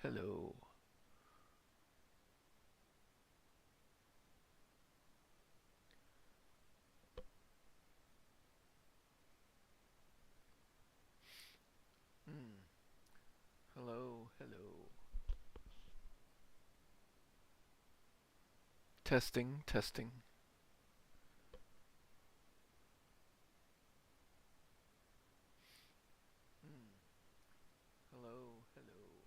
hello. Hmm. Hello, hello. Testing, testing. Hmm. Hello, hello.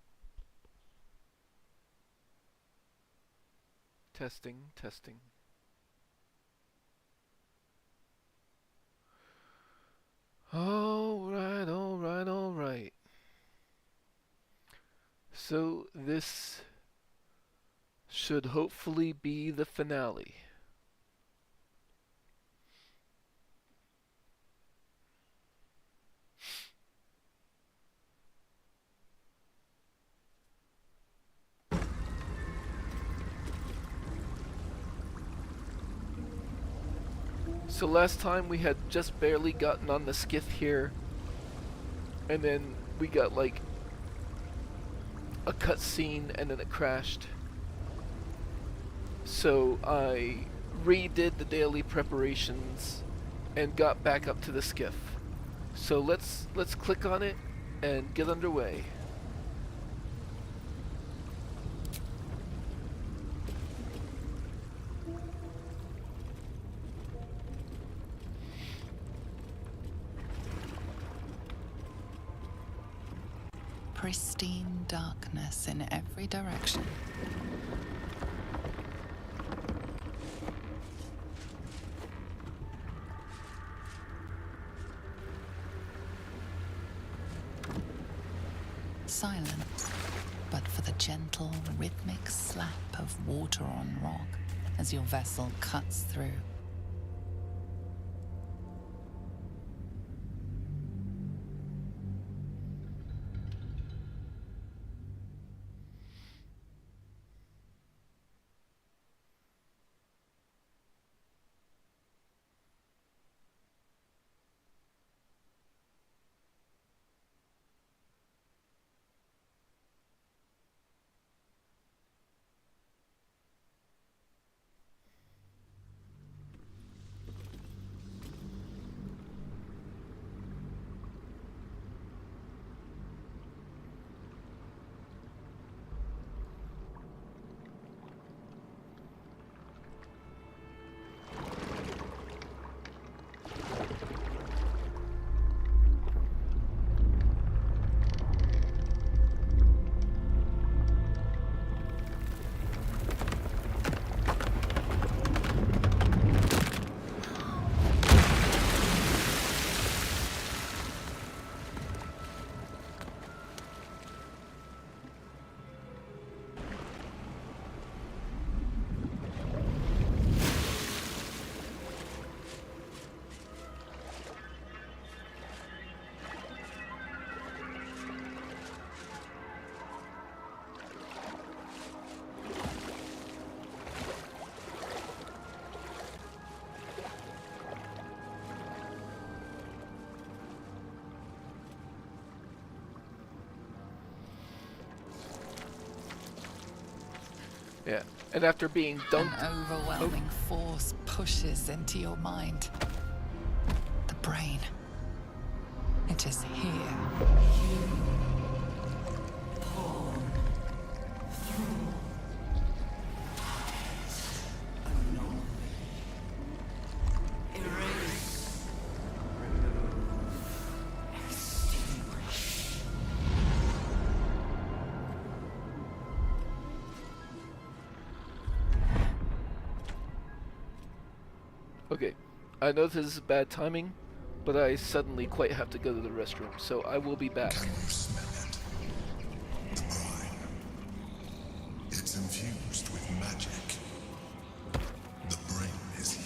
Testing, testing. Alright, alright, alright. So this should hopefully be the finale. So last time we had just barely gotten on the skiff here, and then we got like a cutscene and then it crashed. So I redid the daily preparations and got back up to the skiff. So let's click on it and get underway. Pristine darkness in every direction. Silence, but for the gentle, rhythmic slap of water on rock as your vessel cuts through. Yeah. And after being An dunked. overwhelming force pushes into your mind. The brain. It is here. Okay, I know this is bad timing, but I suddenly quite have to go to the restroom, so I will be back. Can you smell it? The brine. It's infused with magic. The brain is here.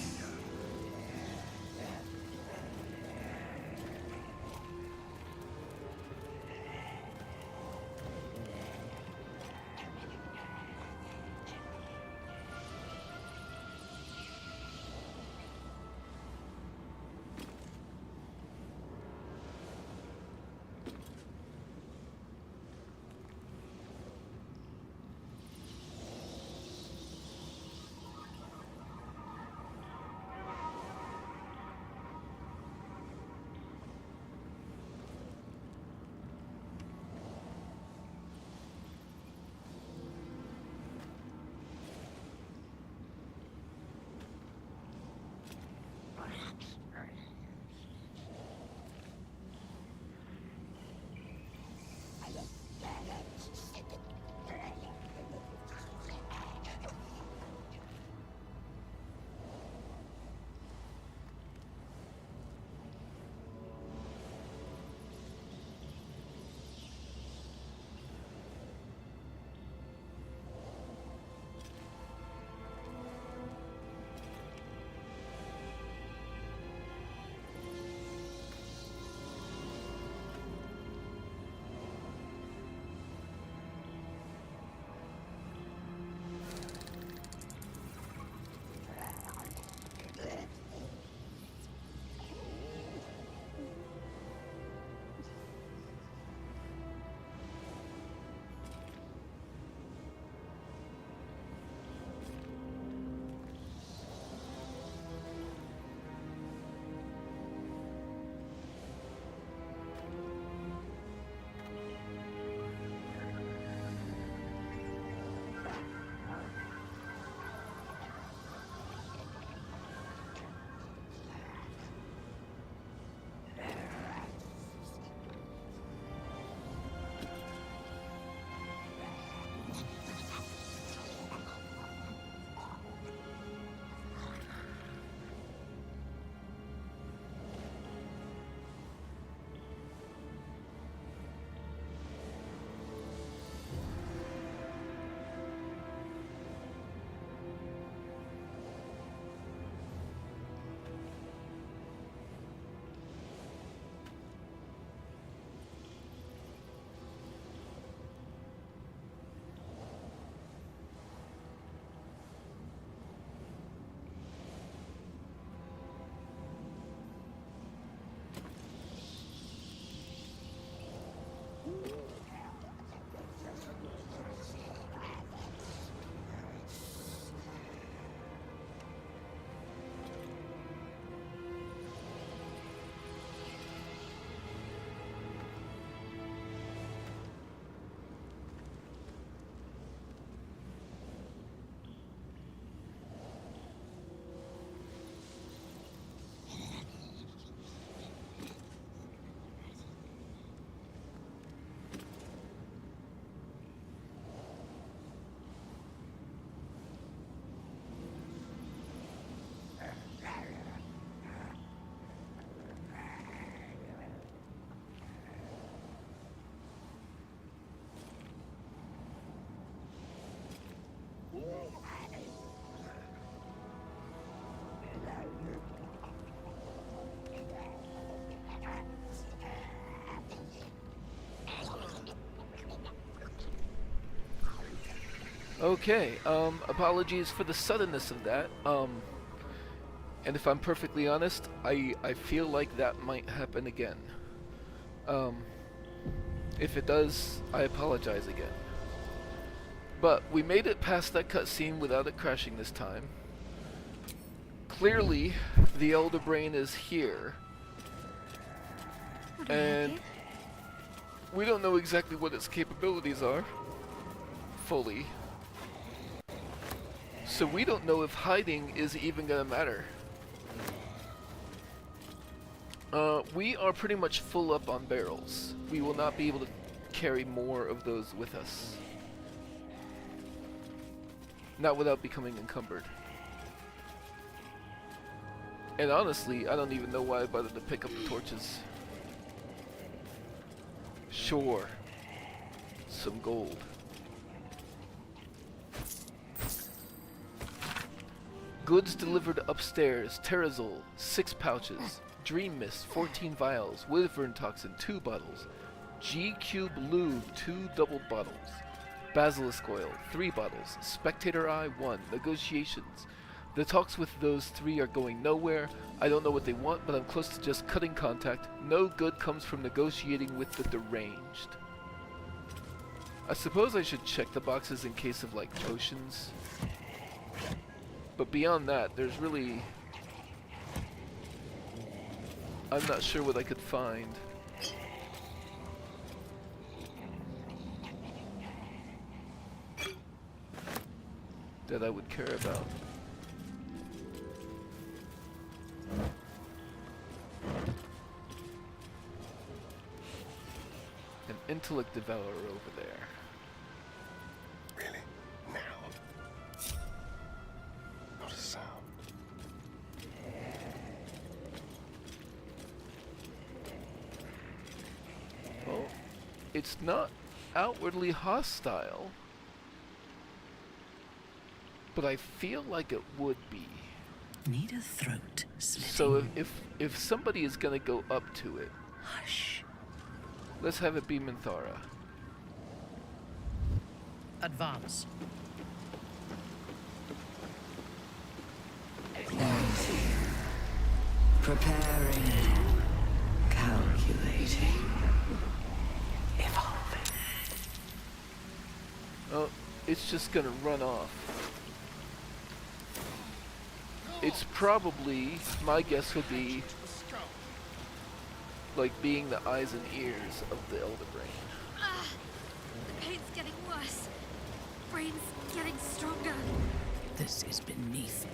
Okay, apologies for the suddenness of that. And if I'm perfectly honest, I feel like that might happen again. Um, if it does, I apologize again. But we made it past that cutscene without it crashing this time. Clearly, the Elder Brain is here. And we don't know exactly what its capabilities are. Fully. So we don't know if hiding is even gonna matter. We are pretty much full up on barrels. We will not be able to carry more of those with us. Not without becoming encumbered. And honestly, I don't even know why I bothered to pick up the torches. Sure. Some gold. Goods delivered upstairs. Terrazol, 6 pouches. Dream Mist, 14 vials. Wyvern Toxin, 2 bottles. G-Cube Lube, 2 double bottles. Basilisk Oil, 3 bottles. Spectator Eye, 1. Negotiations. The talks with those 3 are going nowhere. I don't know what they want, but I'm close to just cutting contact. No good comes from negotiating with the deranged. I suppose I should check the boxes in case of, like, potions. But beyond that, there's really... I'm not sure what I could find. That I would care about. An intellect devourer over there. Really? Now? Not a sound. Well, it's not outwardly hostile, but I feel like it would be. Need a throat slitting. So if somebody is gonna go up to it, Hush. let's have it be Minthara. Advance. Preparing, calculating, evolving. Oh, it's just gonna run off. It's probably, my guess would be, like being the eyes and ears of the Elder Brain. The pain's getting worse. Brain's getting stronger. This is beneath me.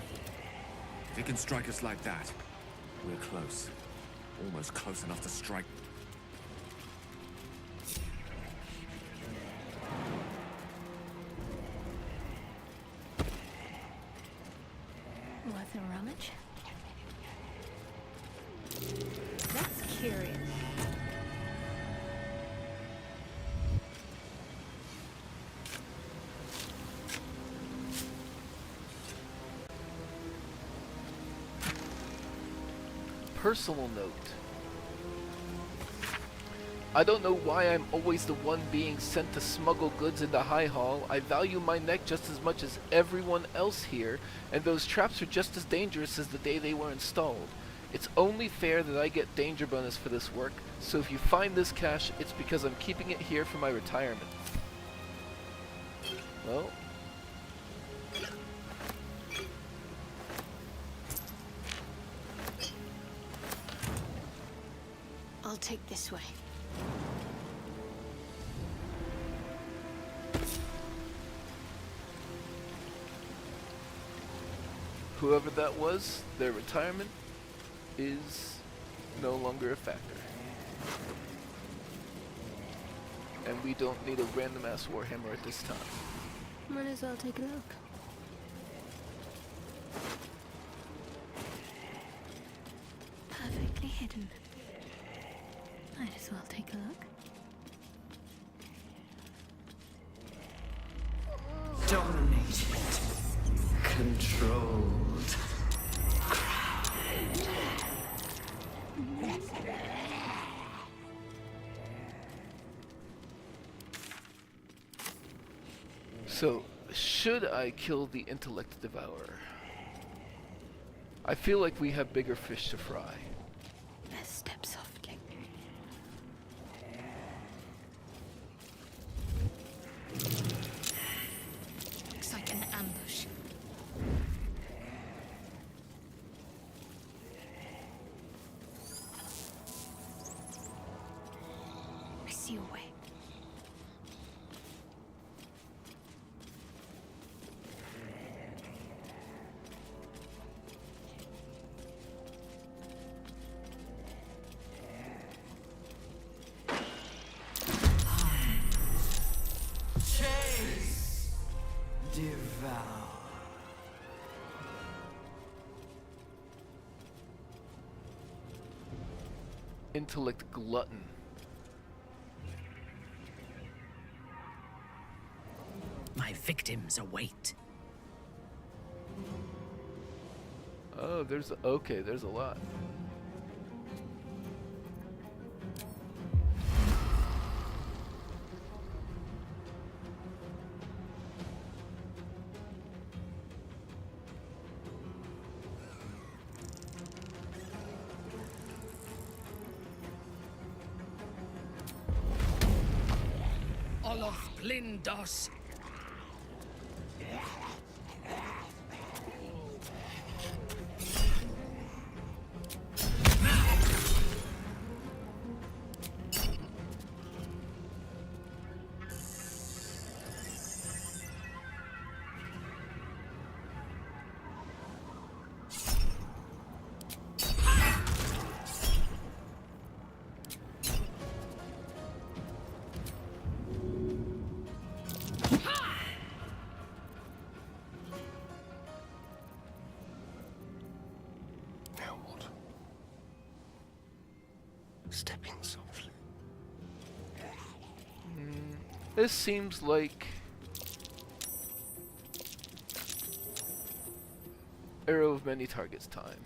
If it can strike us like that, we're close. Almost close enough to strike. Worth a rummage? That's curious. Personal note. I don't know why I'm always the one being sent to smuggle goods into High Hall. I value my neck just as much as everyone else here, and those traps are just as dangerous as the day they were installed. It's only fair that I get danger bonus for this work, so if you find this cash, it's because I'm keeping it here for my retirement. Well... I'll take this way. Whoever that was, their retirement is no longer a factor. And we don't need a random ass Warhammer at this time. Might as well take a look. Perfectly hidden. Might as well take a look. Dominated, controlled, So, should I kill the intellect devourer? I feel like we have bigger fish to fry. Let's step softly. Looks like an ambush. I see your way. Chase! Devour. Intellect glutton. My victims await. Oh, okay, there's a lot. Olof Blindos. Now what? Stepping softly. This seems like arrow of many targets time.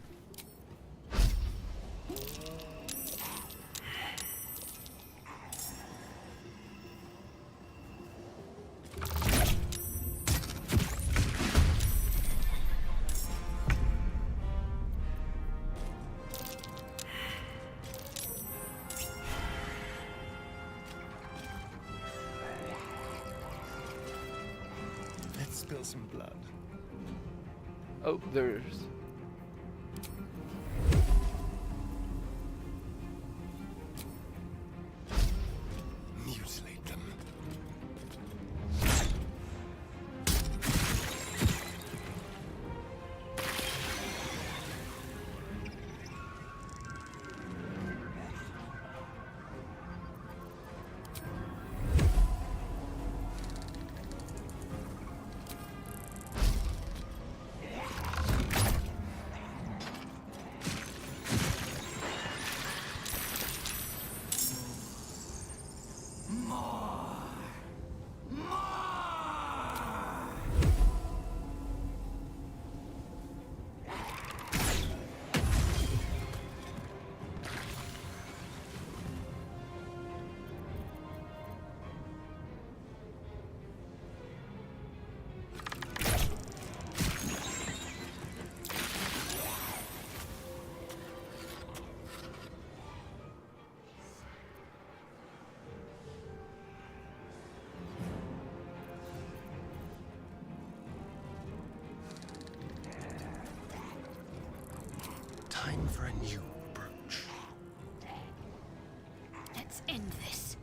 Let's spill some blood. Oh, there's... Mutilate them. Time for a new approach. Let's end this.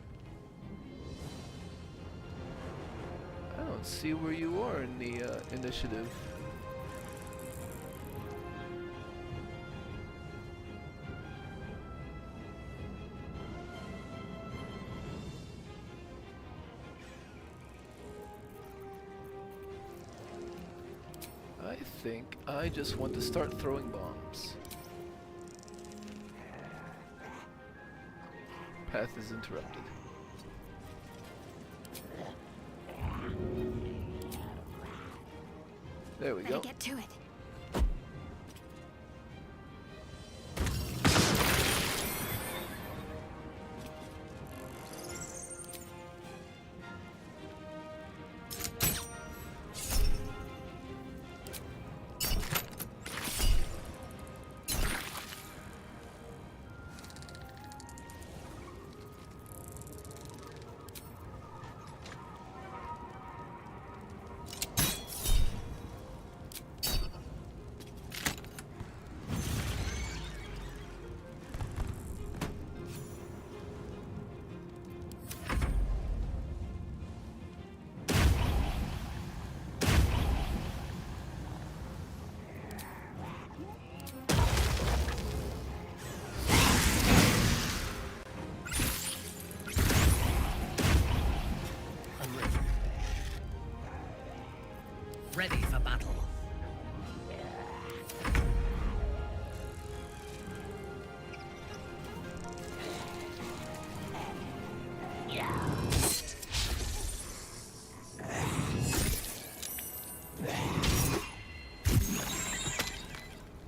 I don't see where you are in the initiative. I think I just want to start throwing bombs. Path is interrupted. There we Better go. get to it.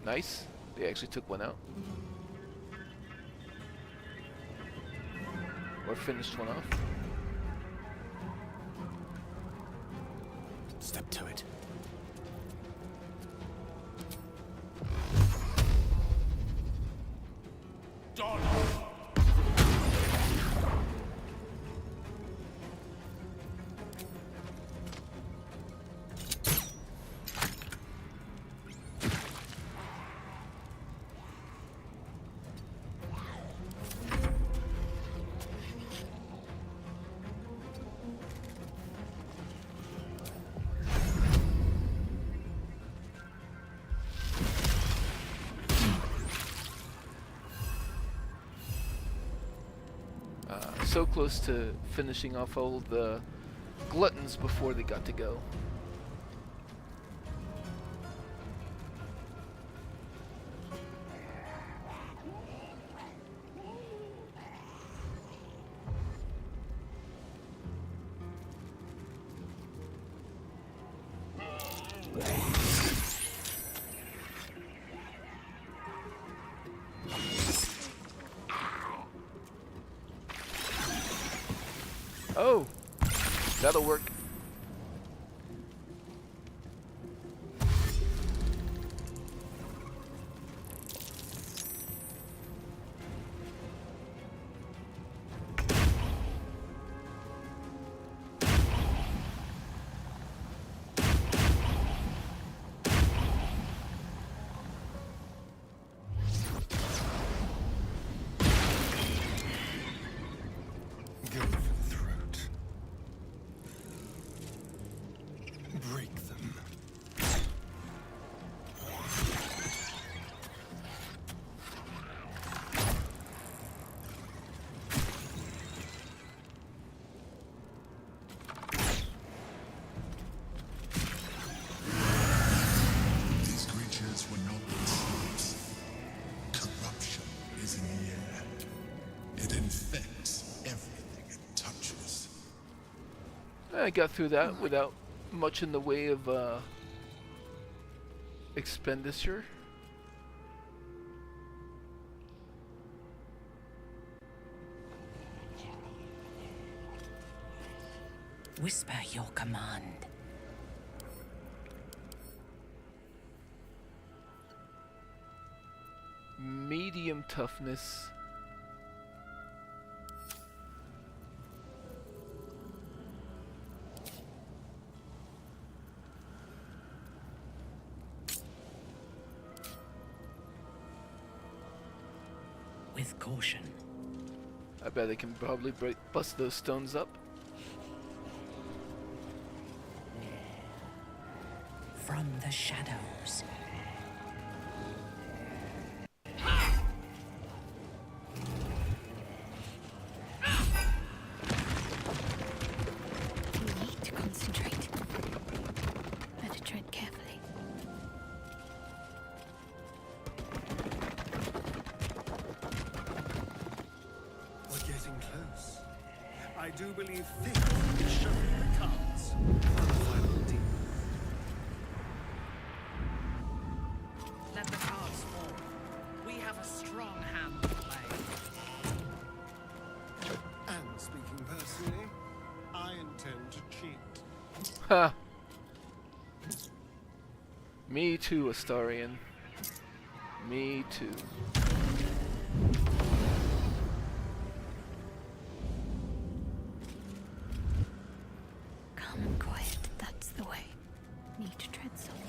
Nice. They actually took one out. Or finished one off. Step to it. So close to finishing off all the gluttons before they got to go. Oh, that'll work. Go for the throat. Break them. These creatures were not themselves. Corruption is in the air. It infects everything it touches. I got through that without much in the way of expenditure. Whisper your command. Medium toughness. With caution. I bet I can probably bust those stones up. From the shadows. You need to concentrate. Better tread carefully. We're getting close. I do believe fate is shuffling the cards for the final deal. Let the cards fall. We have a strong hand to play. And speaking personally, I intend to cheat. Ha! Me too, Astarion. Me too. Calm and quiet, that's the way. Need to tread softly.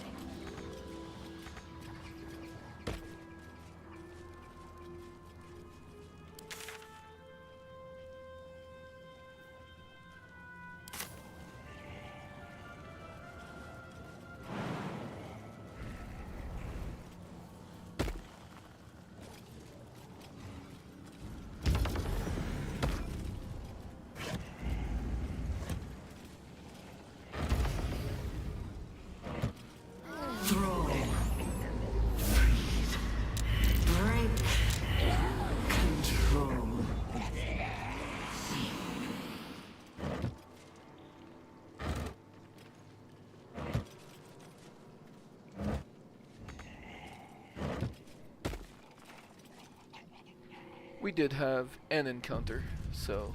We did have an encounter, so...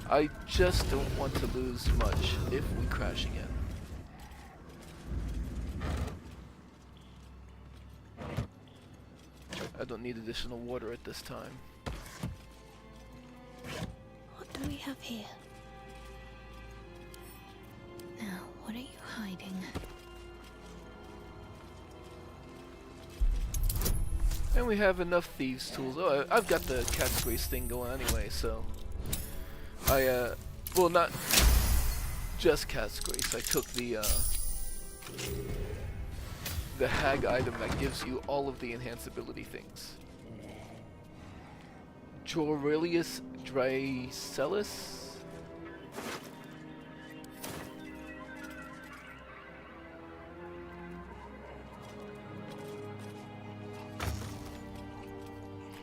I just don't want to lose much if we crash again. I don't need additional water at this time. What do we have here? Now, what are you hiding? And we have enough thieves' tools. Oh, I've got the cat's grace thing going anyway, so... well, not just cat's grace. I took the hag item that gives you all of the enhanceability things. Jorelius Drycelis?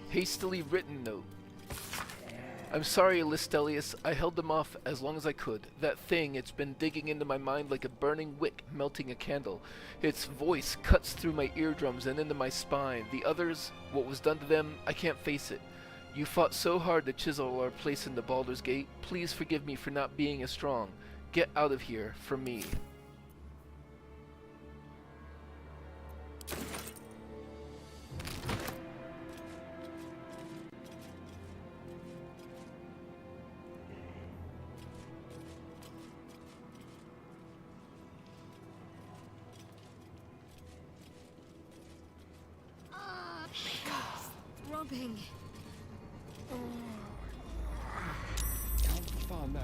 Hastily written note. I'm sorry, Listelius. I held them off as long as I could. That thing, it's been digging into my mind like a burning wick melting a candle. Its voice cuts through my eardrums and into my spine. The others, what was done to them, I can't face it. You fought so hard to chisel our place in the Baldur's Gate. Please forgive me for not being as strong. Get out of here, for me. Robbing. How far now?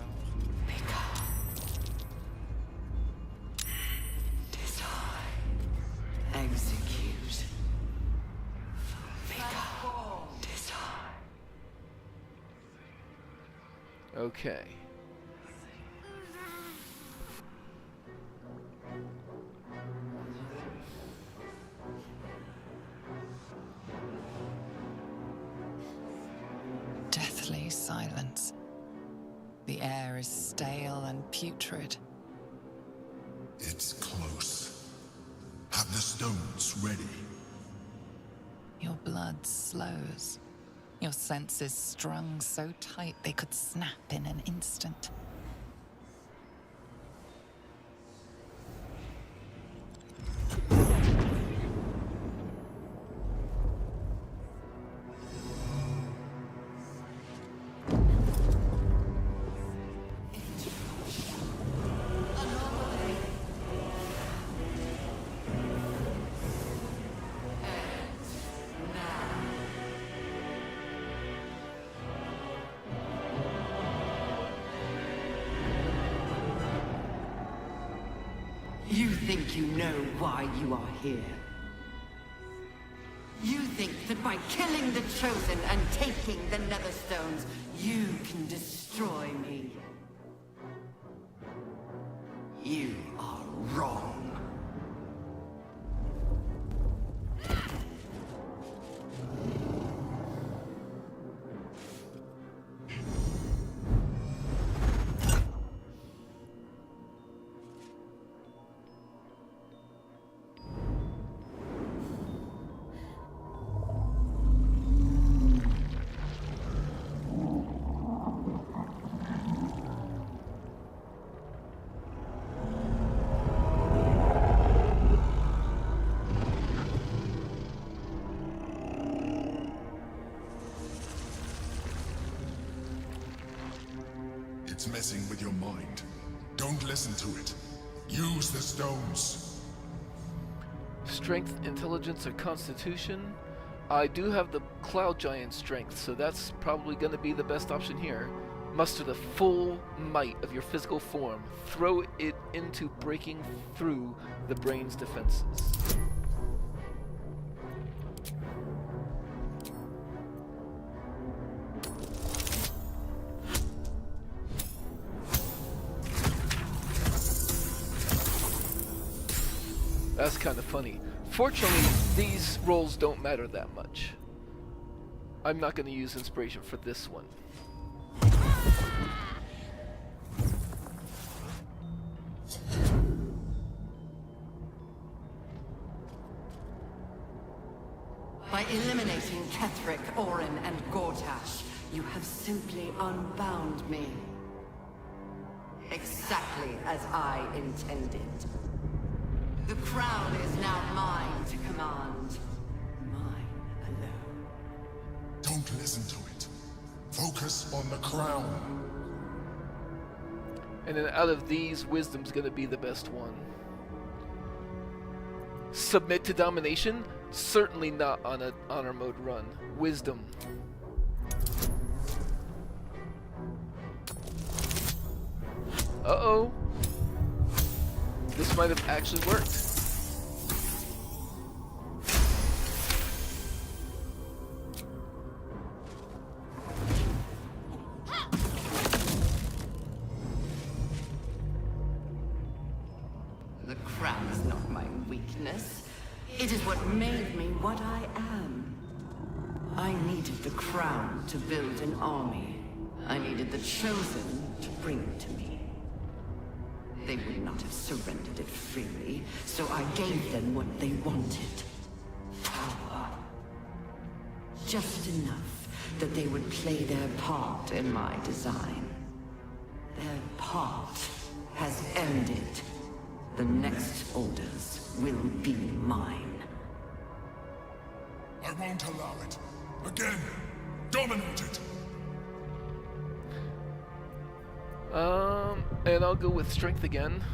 Execute. Okay. Deathly silence. The air is stale and putrid. It's close. Have the stones ready. Your blood slows. Your senses strung so tight they could snap in an instant. You think you know why you are here? You think that by killing the Chosen and taking the Netherstones, you can destroy me? You are wrong. It's messing with your mind. Don't listen to it. Use the stones. Strength, intelligence, or constitution? I do have the Cloud Giant strength, so that's probably going to be the best option here. Muster the full might of your physical form. Throw it into breaking through the brain's defenses. That's kind of funny. Fortunately, these rolls don't matter that much. I'm not going to use inspiration for this one. By eliminating Ketheric, Orin, and Gortash, you have simply unbound me. Exactly as I intended. The crown is now mine to command. Mine alone. Don't listen to it. Focus on the crown. And then out of these, wisdom's gonna be the best one. Submit to domination? Certainly not on an honor mode run. Wisdom. Uh-oh. This might have actually worked. The crown is not my weakness. It is what made me what I am. I needed the crown to build an army. I needed the chosen to bring it to me. They would not have surrendered it freely, so I gave them what they wanted. Power. Just enough that they would play their part in my design. Their part has ended. The next orders will be mine. I won't allow it. Again, dominate it. And I'll go with strength again.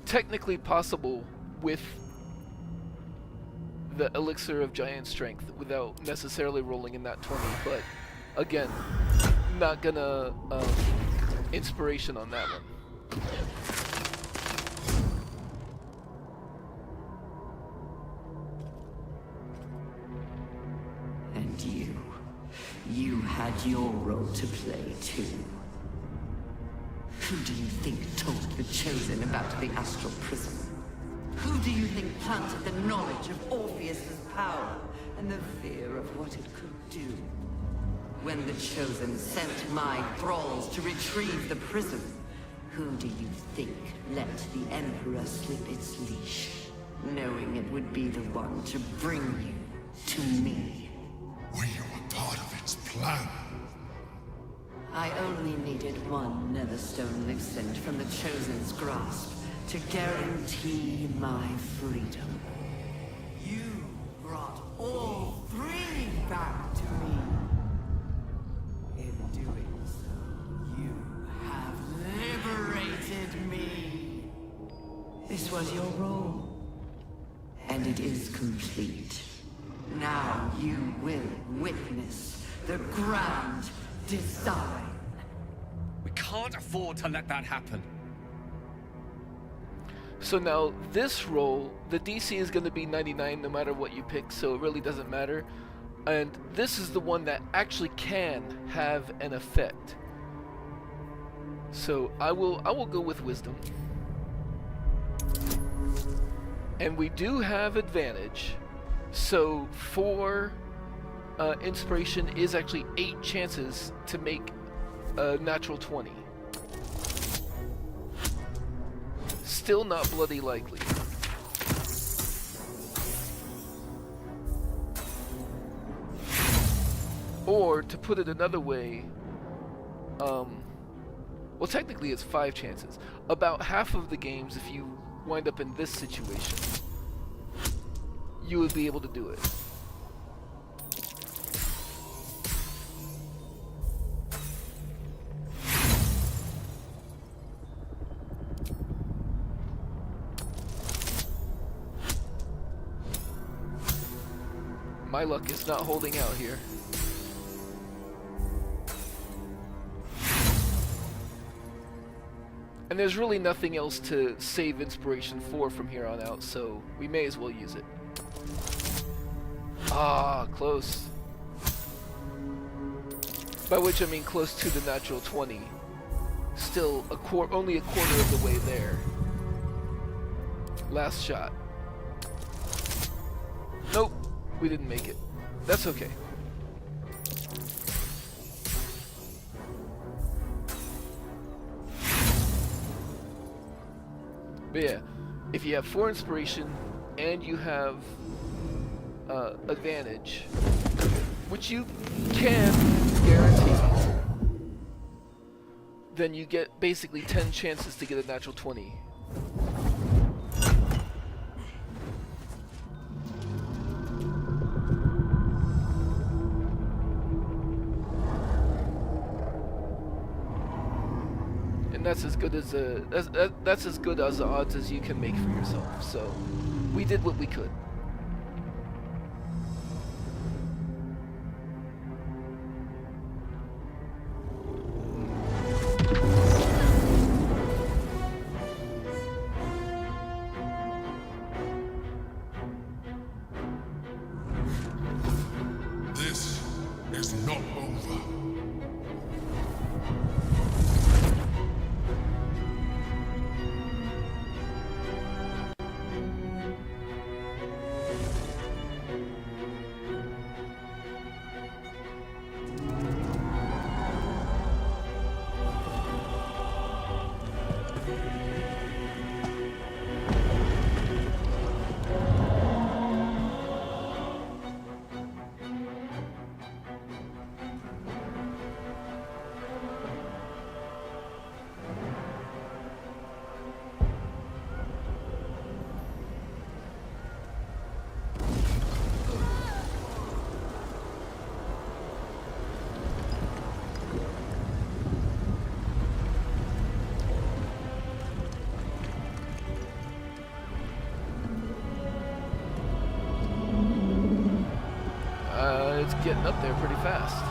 Technically possible with the elixir of giant strength without necessarily rolling in that 20, but again, not gonna inspiration on that one. And you had your role to play too. Who do you think told the Chosen about the Astral Prism? Who do you think planted the knowledge of Orpheus's power and the fear of what it could do? When the Chosen sent my thralls to retrieve the prism, who do you think let the Emperor slip its leash, knowing it would be the one to bring you to me? We were part of its plan. I only needed one Netherstone loosened from the Chosen's grasp to guarantee my freedom. You brought all three back to me. In doing so, you have liberated me. This was your role, and it is complete. Now you will witness the grand design. We can't afford to let that happen. So now this roll, the DC is going to be 99 no matter what you pick, so it really doesn't matter. And this is the one that actually can have an effect. So I will go with wisdom. And we do have advantage. So for inspiration is actually 8 chances to make a natural 20. Still not bloody likely. Or to put it another way, well, technically it's 5 chances. About half of the games, if you wind up in this situation, you would be able to do it. My luck is not holding out here. And there's really nothing else to save inspiration for from here on out, so we may as well use it. Ah, close. By which I mean close to the natural 20. Still only a quarter of the way there. Last shot. Nope. We didn't make it. That's okay. But yeah, if you have 4 inspiration and you have advantage, which you can guarantee, then you get basically 10 chances to get a natural 20. And that's as good as that's as good as the odds as you can make for yourself. So we did what we could. This is not over. It's getting up there pretty fast.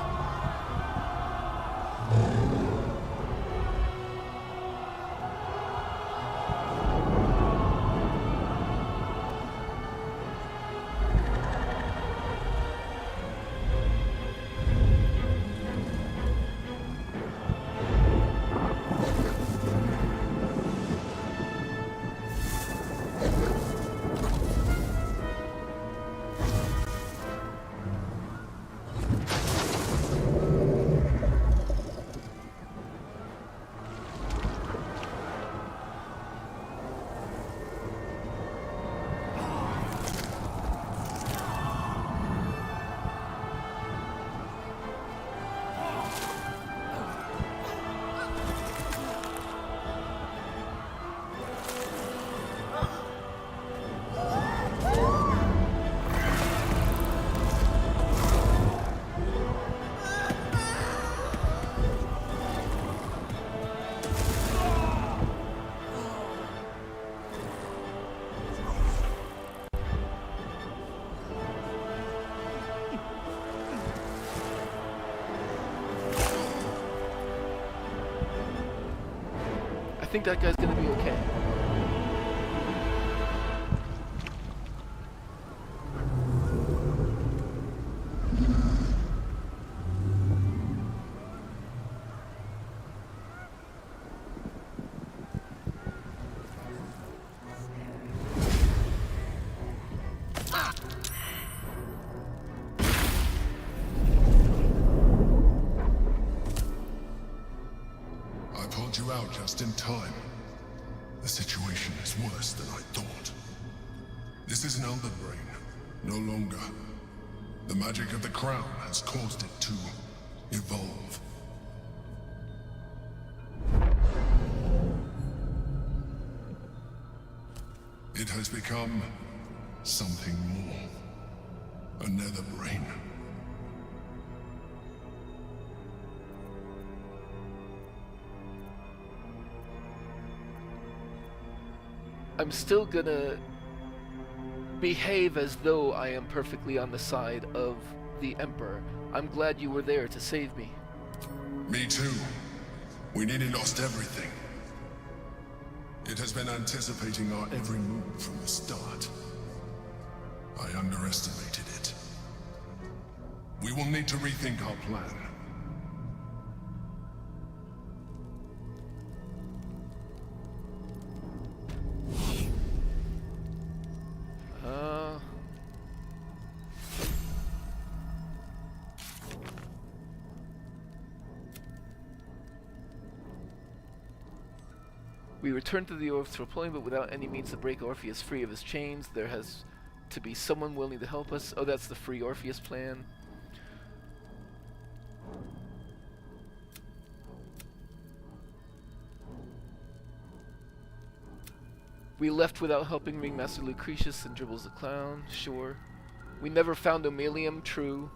I think that guy's gonna be okay. I pulled you out just in time. The situation is worse than I thought. This is an elder brain, no longer. The magic of the crown has caused it to evolve. It has become something more. Another brain. I'm still gonna behave as though I am perfectly on the side of the Emperor. I'm glad you were there to save me. Me too. We nearly lost everything. It has been anticipating our every move from the start. I underestimated it. We will need to rethink our plan. We return to the Orph for pulling, but without any means to break Orpheus free of his chains. There has to be someone willing to help us. Oh, that's the free Orpheus plan. We left without helping Ringmaster Lucretius and Dribbles the Clown, sure. We never found Omalium, true.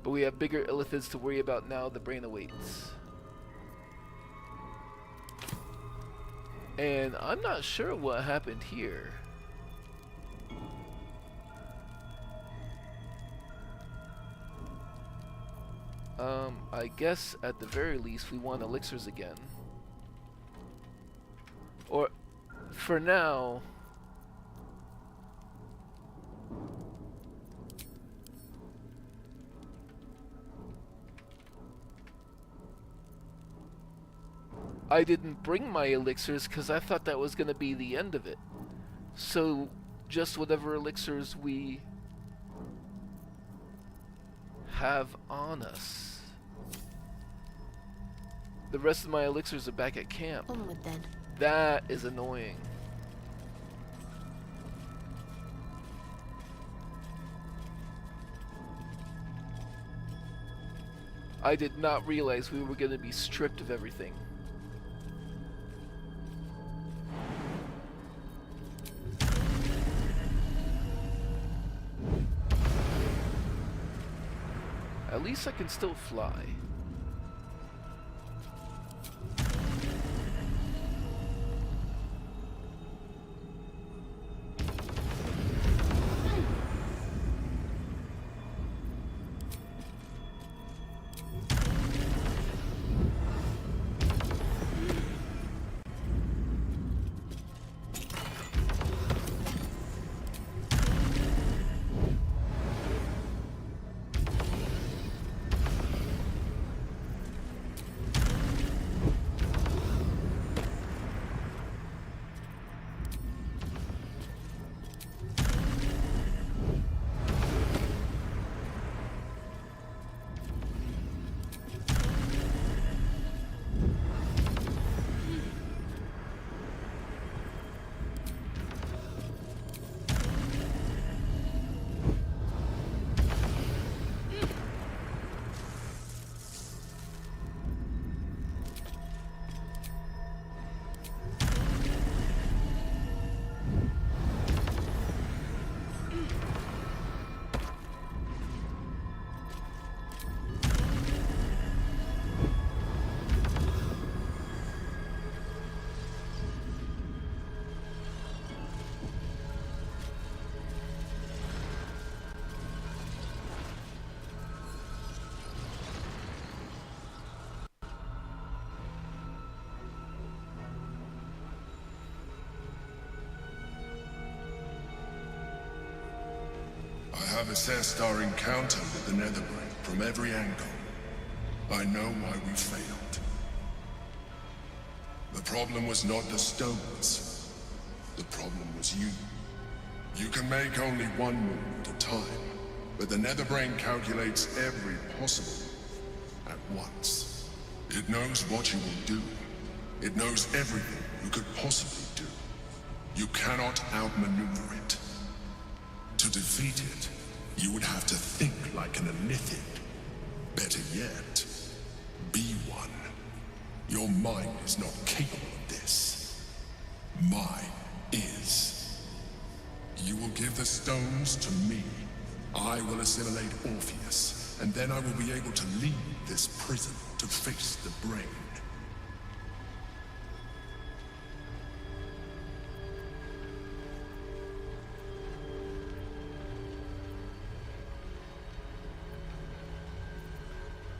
But we have bigger illithids to worry about now. The brain awaits. And I'm not sure what happened here. I guess at the very least we want elixirs again. Or, for now... I didn't bring my elixirs because I thought that was going to be the end of it. So, just whatever elixirs we have on us. The rest of my elixirs are back at camp. Onward then. That is annoying. I did not realize we were going to be stripped of everything. At least I can still fly. I have assessed our encounter with the Netherbrain from every angle. I know why we failed. The problem was not the stones. The problem was you. You can make only one move at a time, but the Netherbrain calculates every possible at once. It knows what you will do. It knows everything you could possibly do. You cannot outmaneuver it. To defeat it, you would have to think like an Elithid. Better yet, be one. Your mind is not capable of this. Mine is. You will give the stones to me. I will assimilate Orpheus, and then I will be able to leave this prison to face the brain.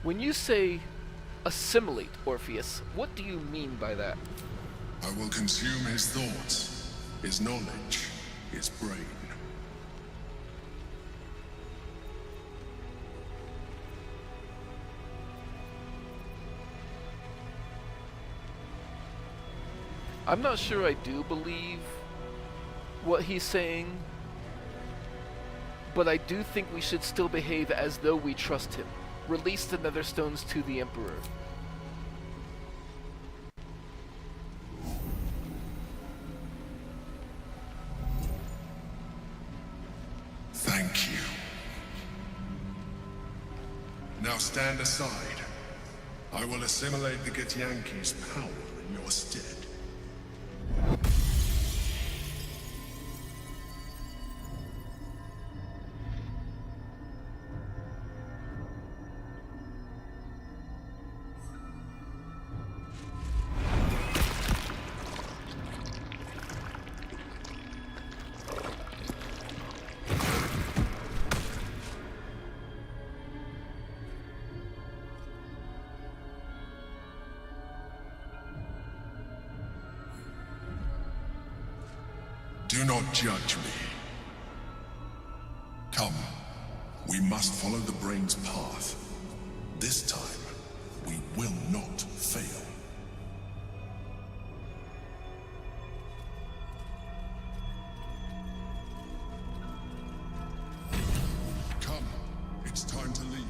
When you say assimilate Orpheus, what do you mean by that? I will consume his thoughts, his knowledge, his brain. I'm not sure I do believe what he's saying, but I do think we should still behave as though we trust him. Release the Netherstones to the Emperor. Thank you. Now stand aside. I will assimilate the Githyanki's power in your stead. Do not judge me. Come, we must follow the brain's path. This time, we will not fail. Come, it's time to leave.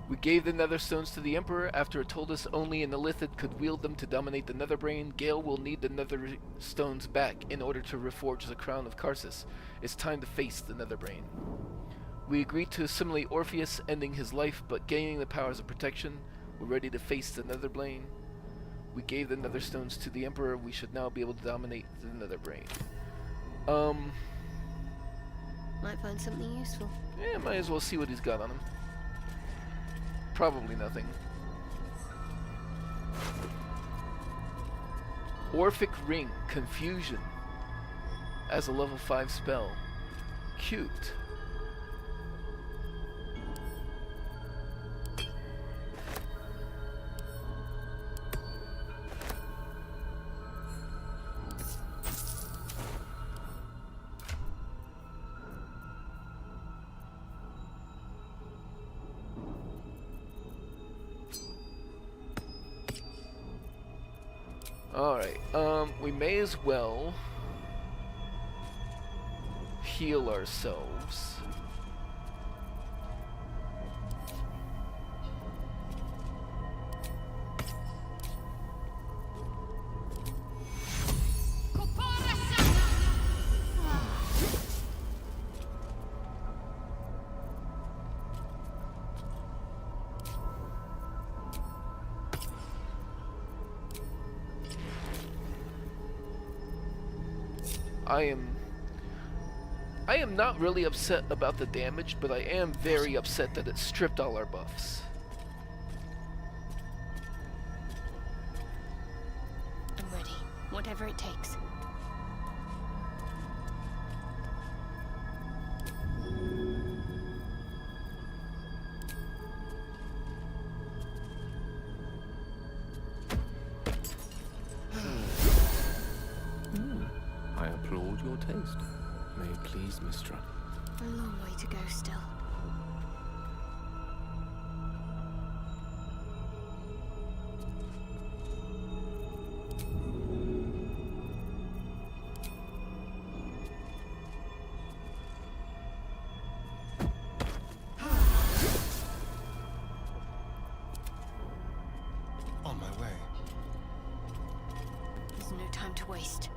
We gave the Nether Stones to the Emperor after it told us only an Illithid could wield them to dominate the Netherbrain. Gale will need the Nether Stones back in order to reforge the crown of Karsus. It's time to face the Netherbrain. We agreed to assimilate Orpheus, ending his life but gaining the powers of protection. We're ready to face the Netherbrain. We gave the Nether Stones to the Emperor. We should now be able to dominate the Netherbrain. Might find something useful. Yeah, might as well see what he's got on him. Probably nothing. Orphic Ring, Confusion. As a level 5 spell. Cute. Alright, we may as well heal ourselves. I am not really upset about the damage, but I am very upset that it stripped all our buffs. I'm ready. Whatever it takes. I applaud your taste. May it please, Mistra. A long way to go still. On my way. There's no time to waste.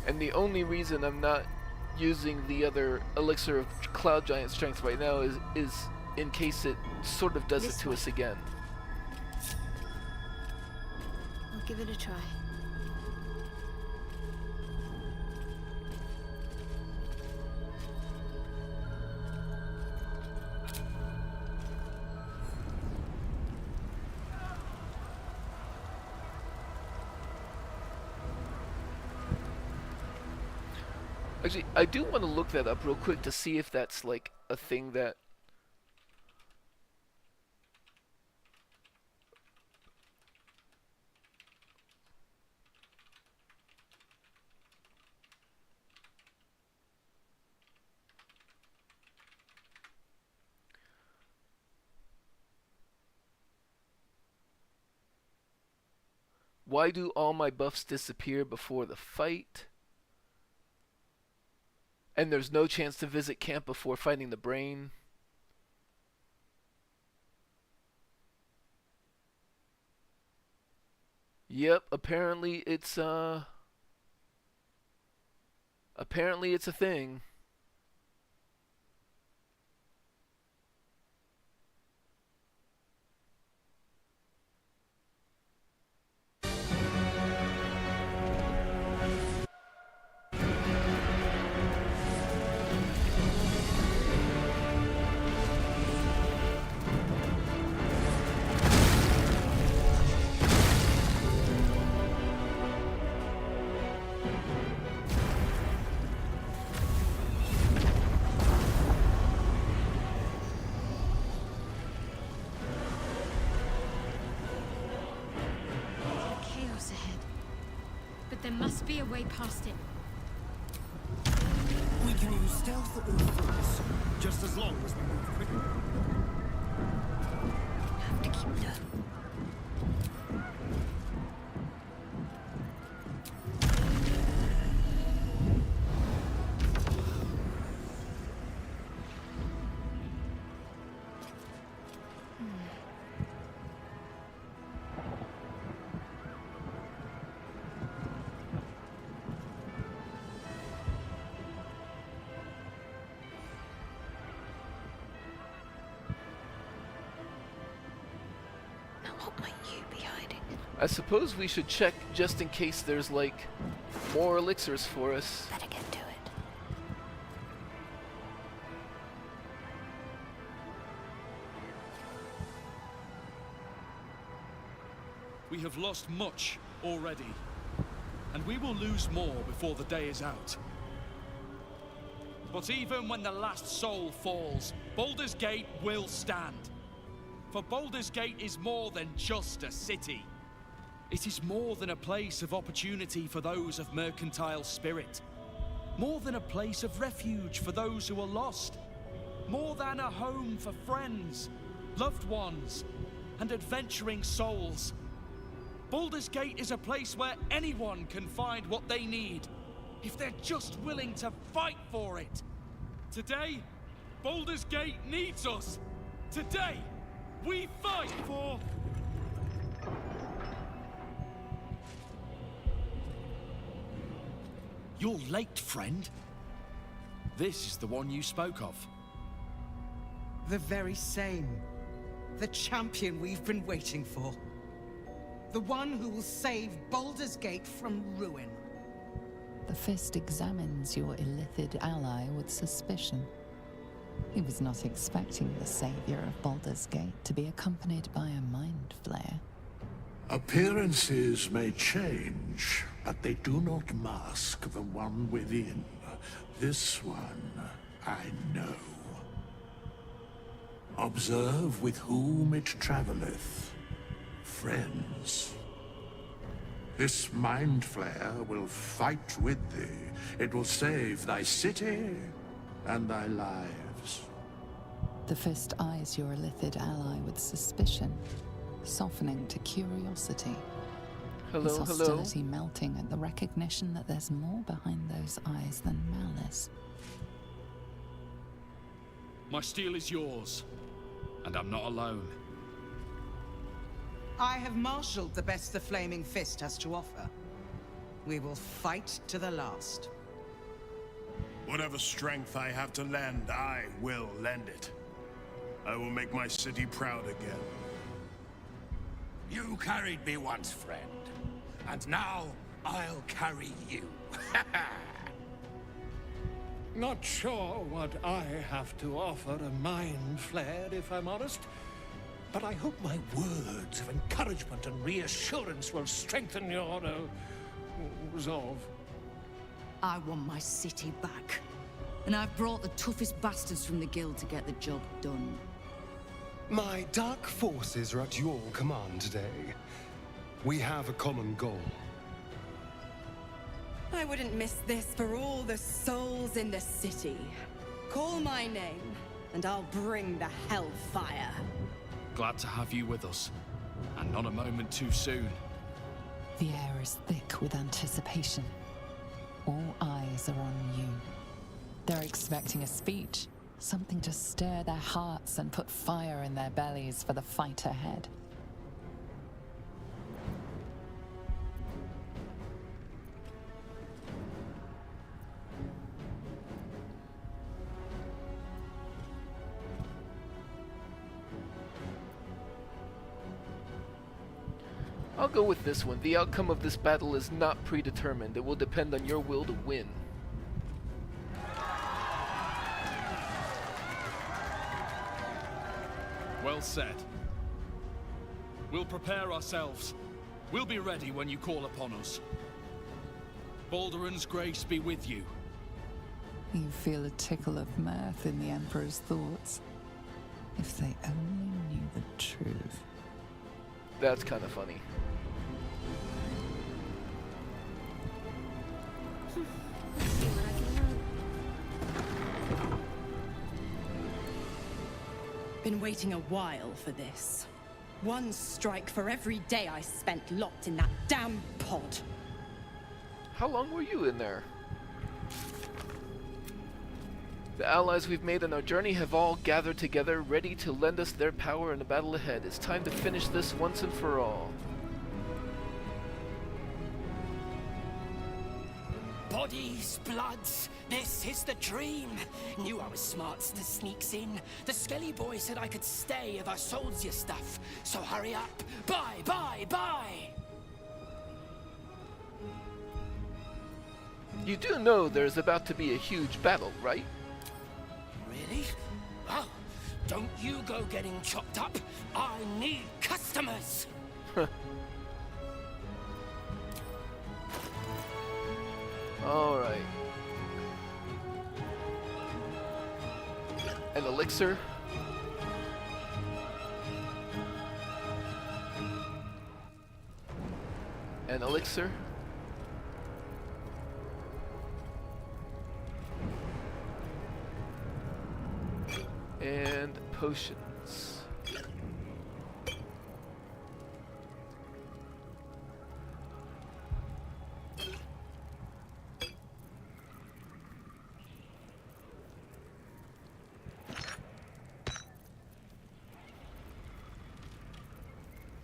And the only reason I'm not using the other elixir of Cloud Giant Strength right now is in case it sort of does it to us again. I'll give it a try. Actually, I do want to look that up real quick to see if that's like a thing that... Why do all my buffs disappear before the fight? And there's no chance to visit camp before fighting the brain. Yep, apparently it's a thing. Chaos ahead. But there must be a way past it. We can use stealth or force, just as long as we move quickly. Have to keep low. Now what might you be hiding? I suppose we should check just in case there's like more elixirs for us. Better get to it. We have lost much already, and we will lose more before the day is out. But even when the last soul falls, Baldur's Gate will stand. For Baldur's Gate is more than just a city. It is more than a place of opportunity for those of mercantile spirit. More than a place of refuge for those who are lost. More than a home for friends, loved ones, and adventuring souls. Baldur's Gate is a place where anyone can find what they need, if they're just willing to fight for it. Today, Baldur's Gate needs us. Today, we fight for... You're late, friend. This is the one you spoke of. The very same. The champion we've been waiting for. The one who will save Baldur's Gate from ruin. The Fist examines your illithid ally with suspicion. He was not expecting the savior of Baldur's Gate to be accompanied by a mind flare. Appearances may change, but they do not mask the one within. This one, I know. Observe with whom it traveleth. Friends. This mind flare will fight with thee. It will save thy city and thy lives. The Fist eyes your illithid ally with suspicion, softening to curiosity. His hostility melting at the recognition that there's more behind those eyes than malice. My steel is yours, and I'm not alone. I have marshaled the best the Flaming Fist has to offer. We will fight to the last. Whatever strength I have to lend, I will lend it. I will make my city proud again. You carried me once, friend. And now, I'll carry you. Not sure what I have to offer a mind flare, if I'm honest. But I hope my words of encouragement and reassurance will strengthen your resolve. I want my city back. And I've brought the toughest bastards from the guild to get the job done. My dark forces are at your command today. We have a common goal. I wouldn't miss this for all the souls in the city. Call my name, and I'll bring the hellfire. Glad to have you with us, and not a moment too soon. The air is thick with anticipation. All eyes are on you. They're expecting a speech, something to stir their hearts and put fire in their bellies for the fight ahead. I'll go with this one. The outcome of this battle is not predetermined. It will depend on your will to win. Well said. We'll prepare ourselves. We'll be ready when you call upon us. Balduran's grace be with you. You feel a tickle of mirth in the Emperor's thoughts. If they only knew the truth. That's kind of funny. Been waiting a while for this. One strike for every day I spent locked in that damn pod. How long were you in there? The allies we've made on our journey have all gathered together, ready to lend us their power in the battle ahead. It's time to finish this once and for all. Bodies, bloods, this is the dream. Knew I was smart to sneaks in. The Skelly boy said I could stay if I sold your stuff. So hurry up. Bye, bye, bye. You do know there's about to be a huge battle, right? Really? Oh, don't you go getting chopped up. I need customers. Alright. An elixir. An elixir. And potions.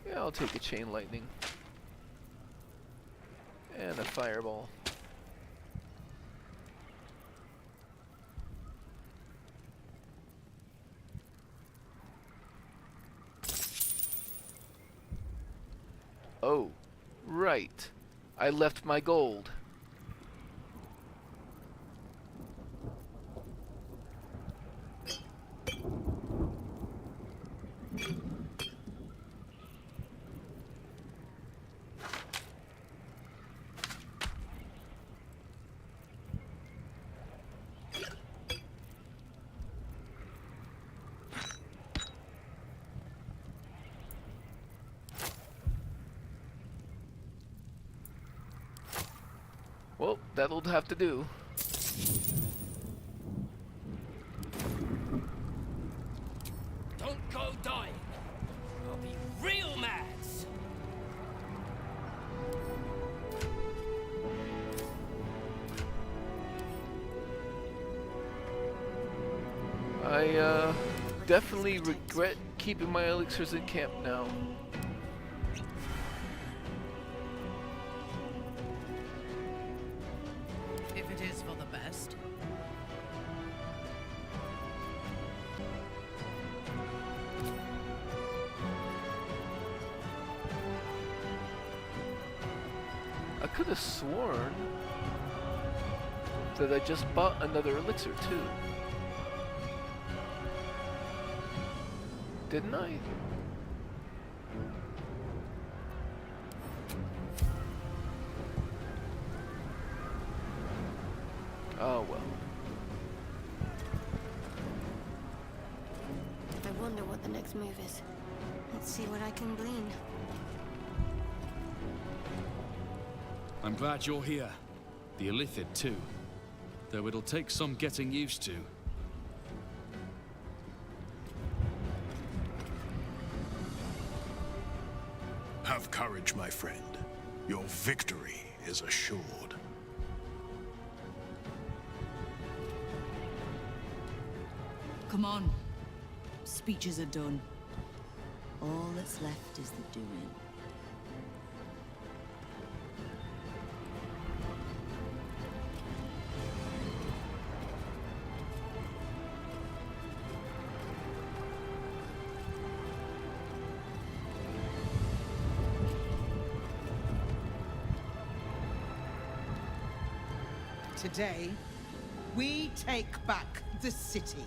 Yeah, I'll take a chain lightning. And a fireball. Oh, right. I left my gold. Well, that'll have to do. Don't go dying. I'll be real mad. I definitely regret keeping my elixirs in camp now. If it is for the best. I could have sworn that I just bought another elixir too. Didn't I? Oh well. I wonder what the next move is. Let's see what I can glean. I'm glad you're here. The Illithid too. Though it'll take some getting used to. Have courage, my friend. Your victory is assured. Come on. Speeches are done. All that's left is the doing. Today, we take back the city.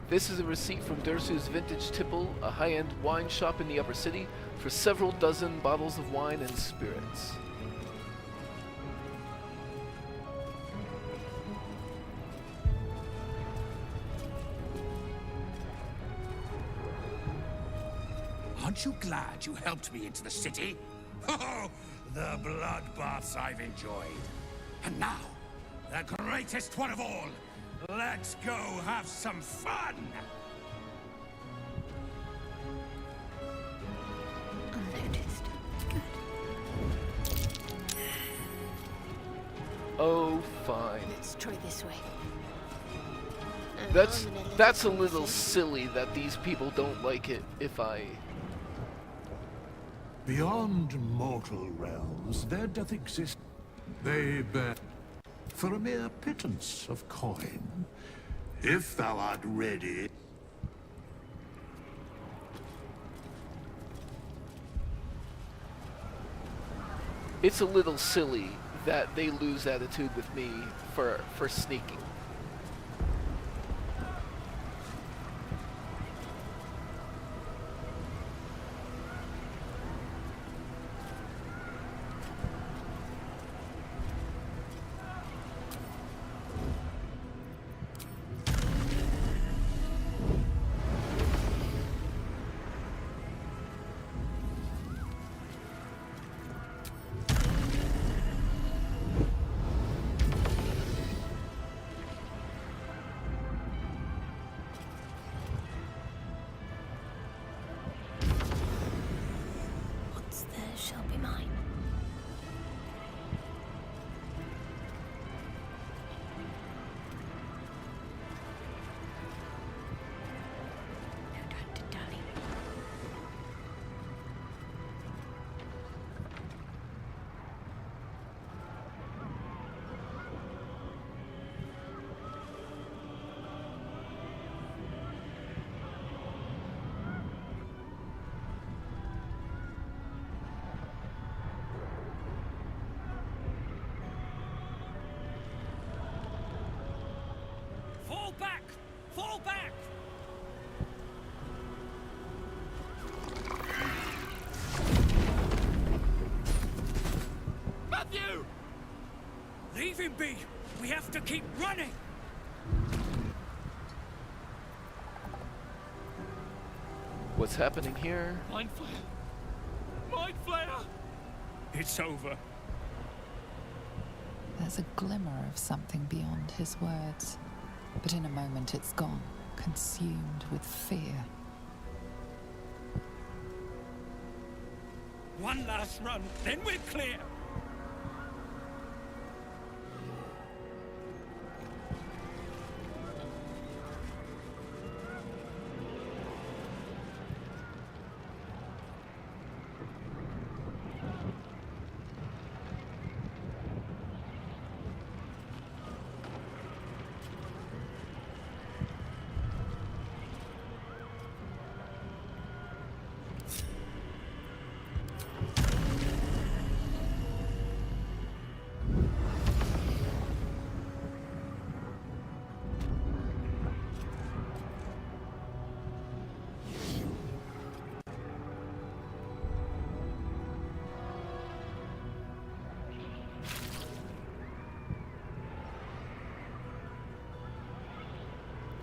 This is a receipt from Dursu's Vintage Tipple, a high-end wine shop in the upper city, for several dozen bottles of wine and spirits. Aren't you glad you helped me into the city? Oh, the bloodbaths I've enjoyed. And now, the greatest one of all. Let's go have some fun! Unnoticed. Good. Oh, fine. Let's try this way. That's a little silly that these people don't like it if I... Beyond mortal realms, there doth exist. They bear for a mere pittance of coin. If thou art ready. It's a little silly that they lose attitude with me for sneaking. What's theirs shall be mine. No time to dally. Fall back! Fall back! Matthew! Leave him be! We have to keep running! What's happening here? Mind flare! Mind flare! It's over. There's a glimmer of something beyond his words, but in a moment it's gone, consumed with fear. One last run, then we're clear!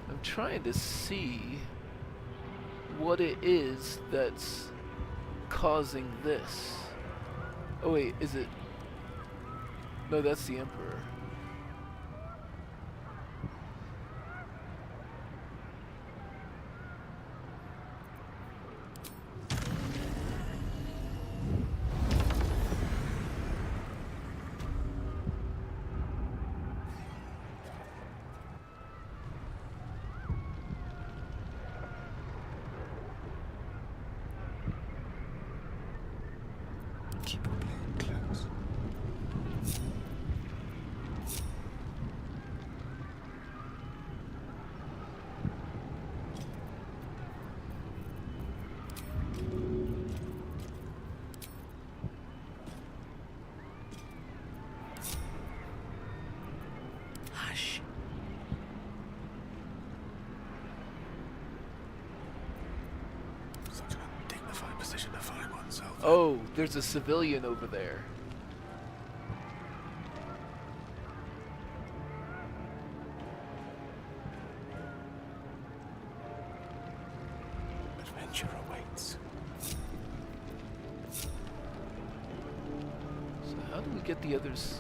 I'm trying to see what it is that's causing this. Oh wait, is it? No, that's the Emperor. Keep it playing close. Hush. Such an undignified position to find oneself. Oh, there's a civilian over there. Adventure awaits. So how do we get the others?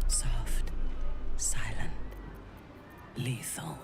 Soft, silent, lethal.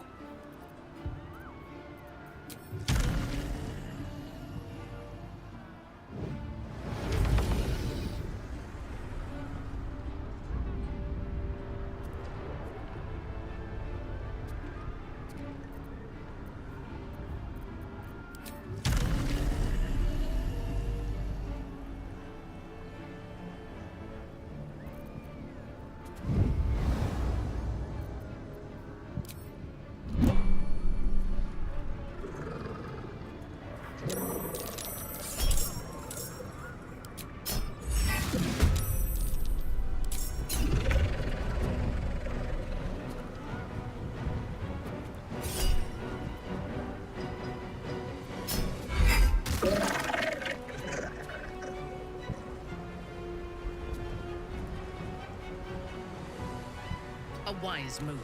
A wise move.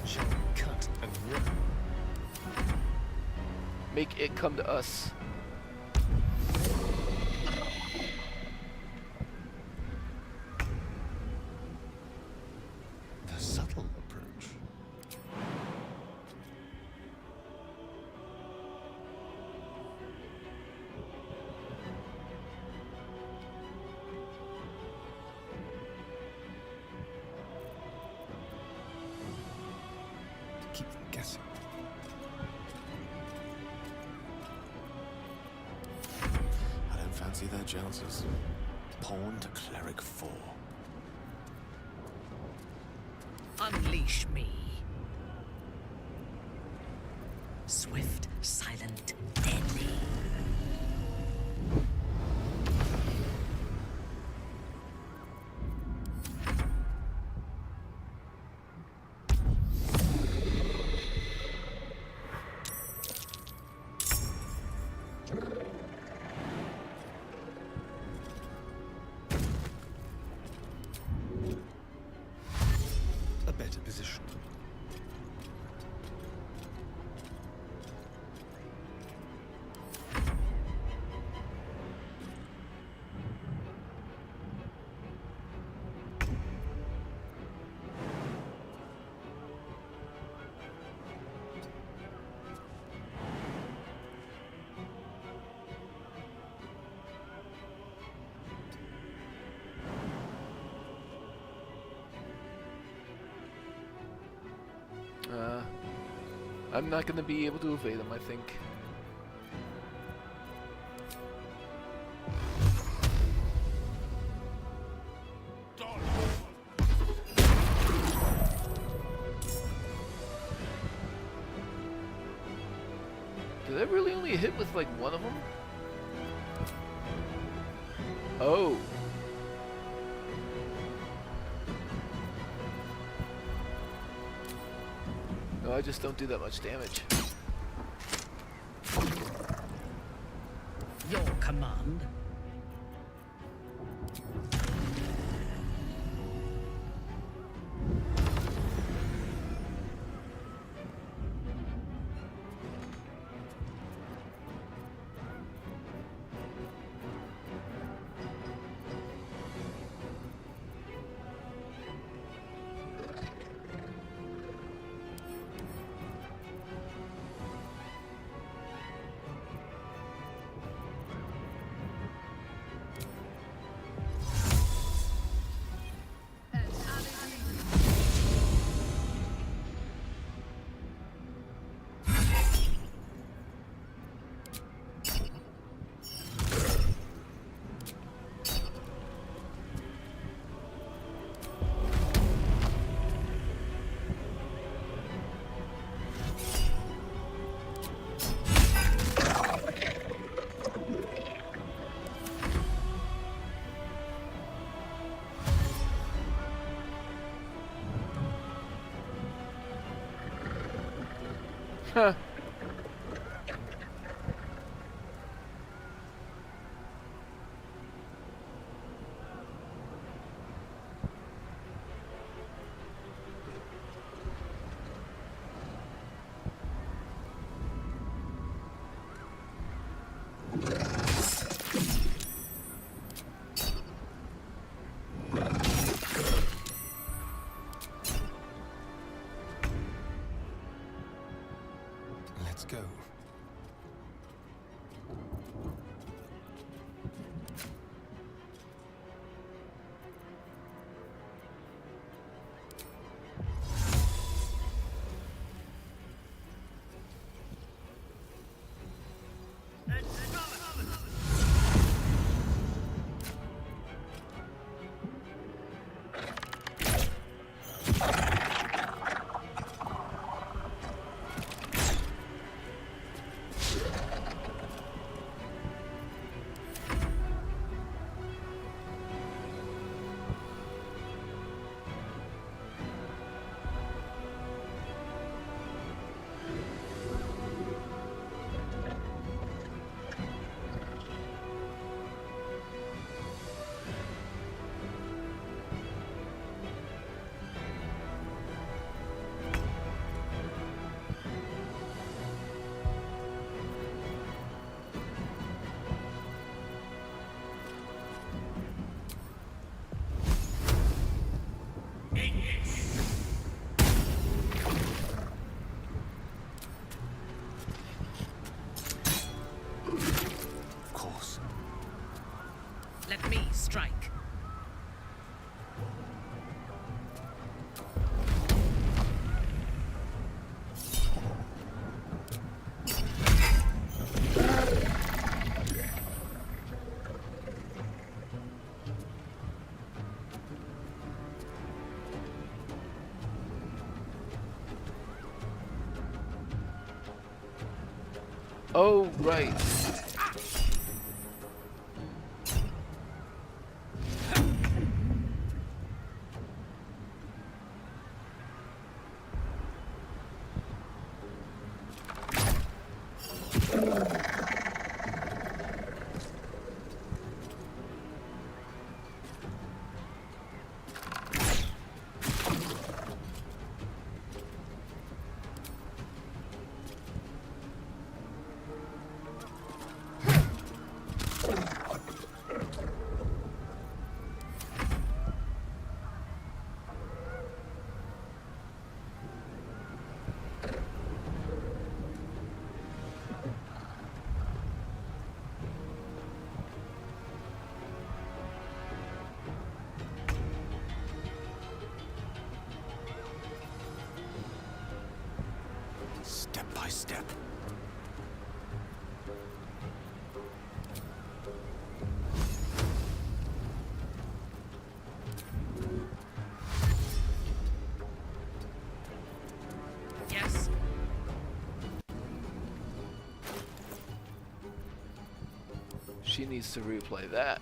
Shall we cut and rip? Make it come to us. The subtle approach. Keep them guessing. I don't fancy their chances. Pawn to cleric 4. Unleash me. Swift, silent, deadly. A better position. I'm not going to be able to evade them, I think. Did I really only hit with like one of them? Oh. No, I just don't do that much damage. Your command. Huh. Let's go. Of course. Let me strike. Oh, right. Step by step. Yes. She needs to replay that.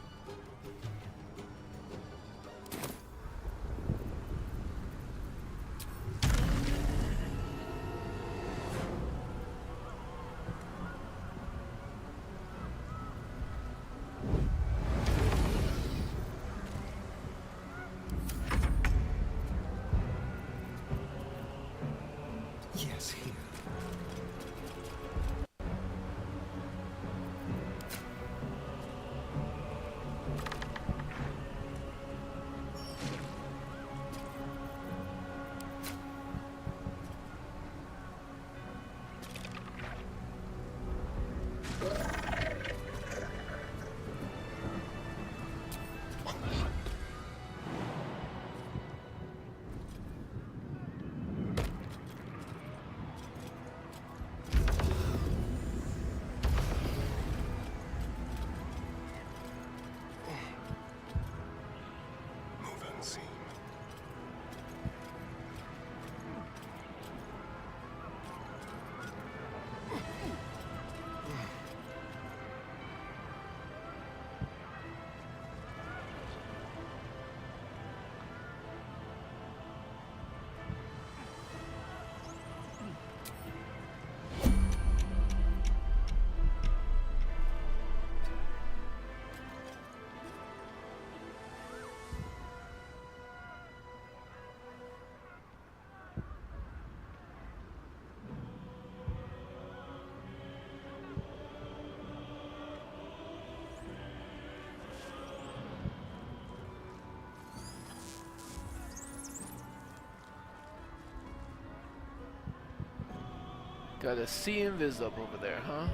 Gotta see invis up over there, huh?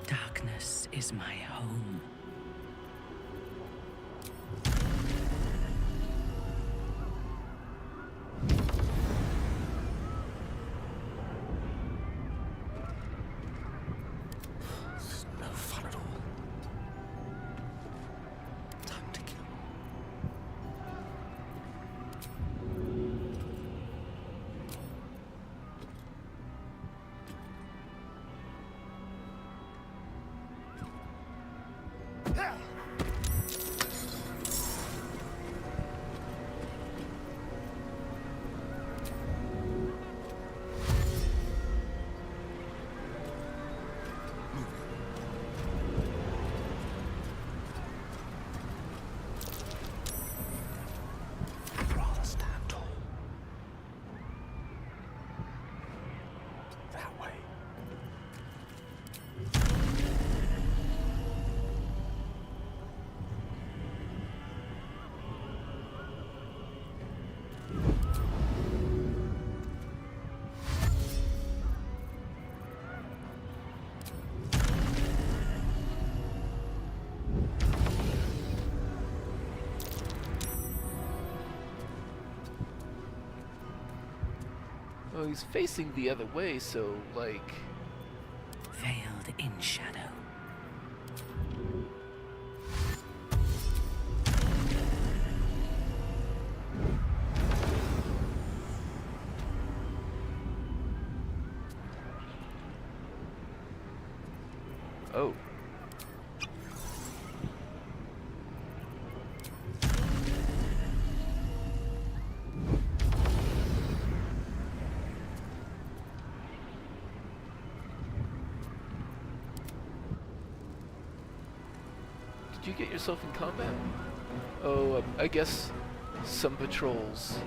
Darkness is my home. It's no fun at all. Time to kill. Rather stand tall. That way. Oh, he's facing the other way, so, like... Veiled in shadow. Oh. Did you get yourself in combat? Oh, I guess some patrols.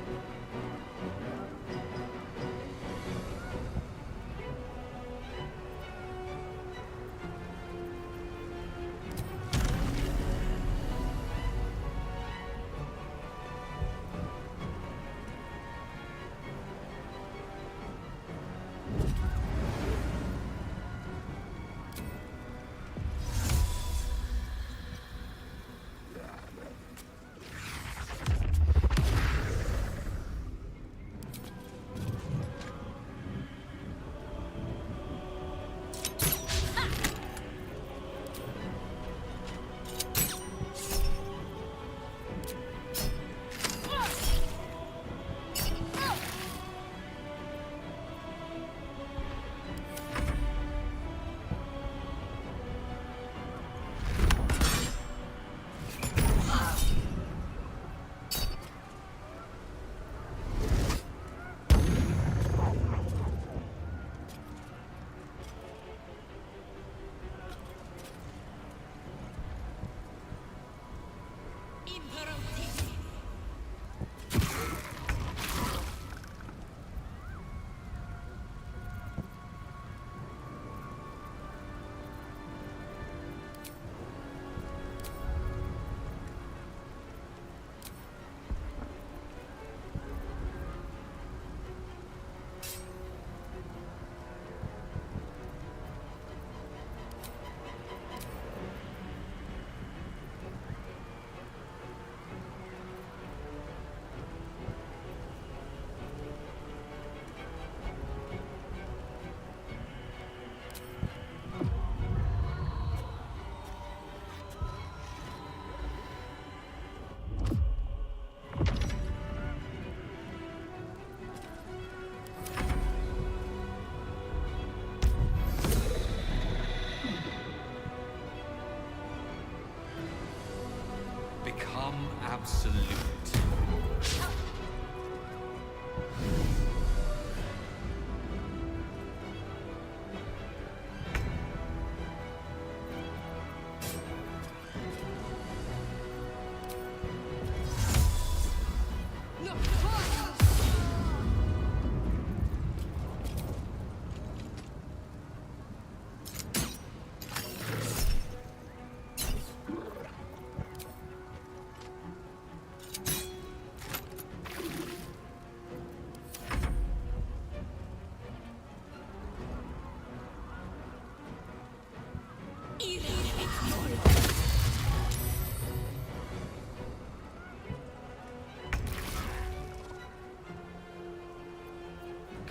Become absolute.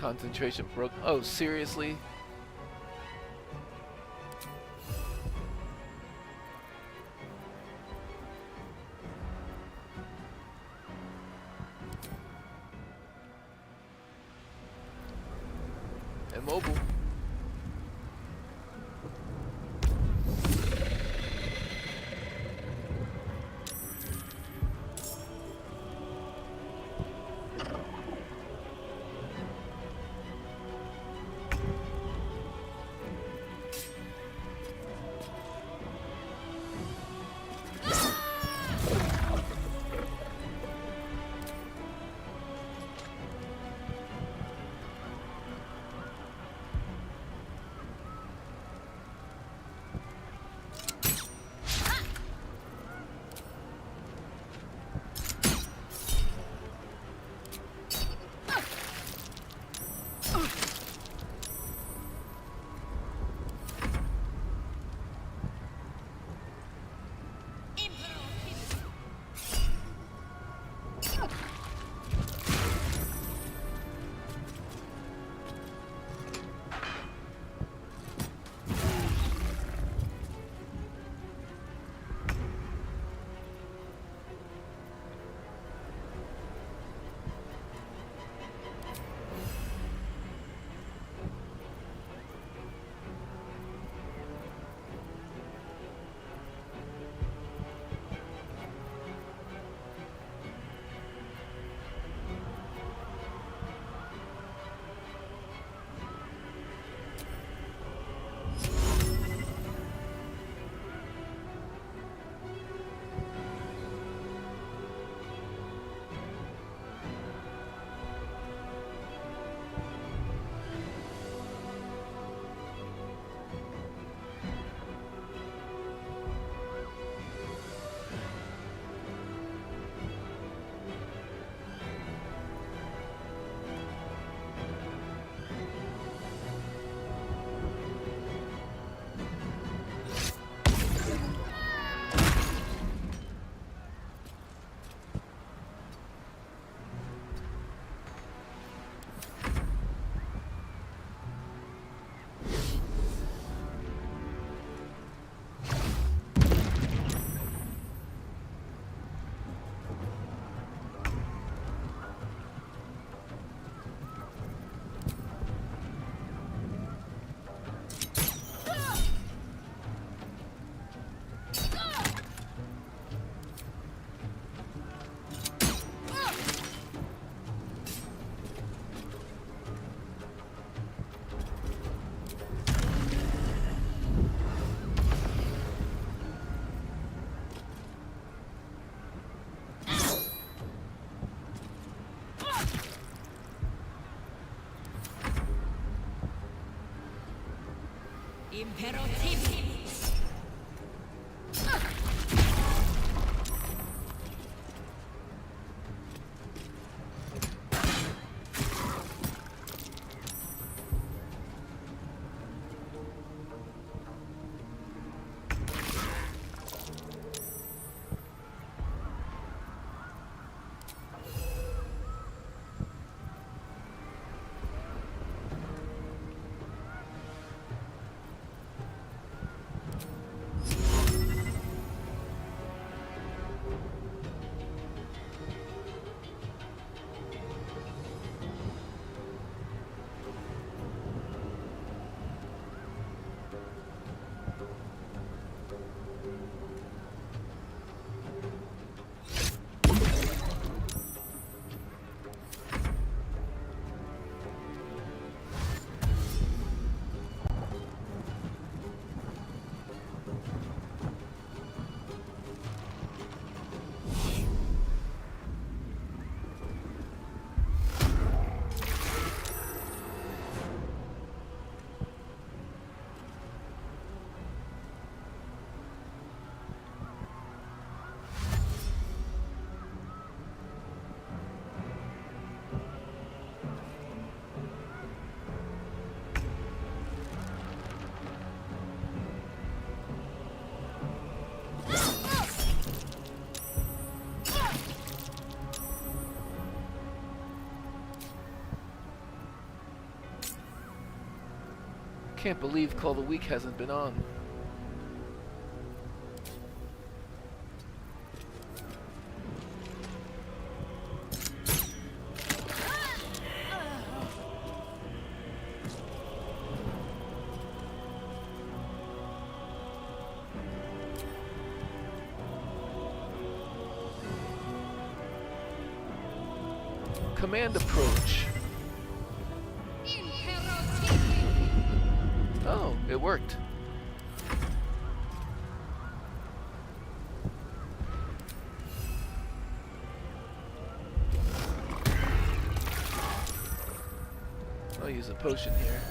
Concentration broke. Oh, seriously? Immobile. Imperativ. Can't believe Call of the Week hasn't been on. Command approach. Oh, it worked. I'll use a potion here.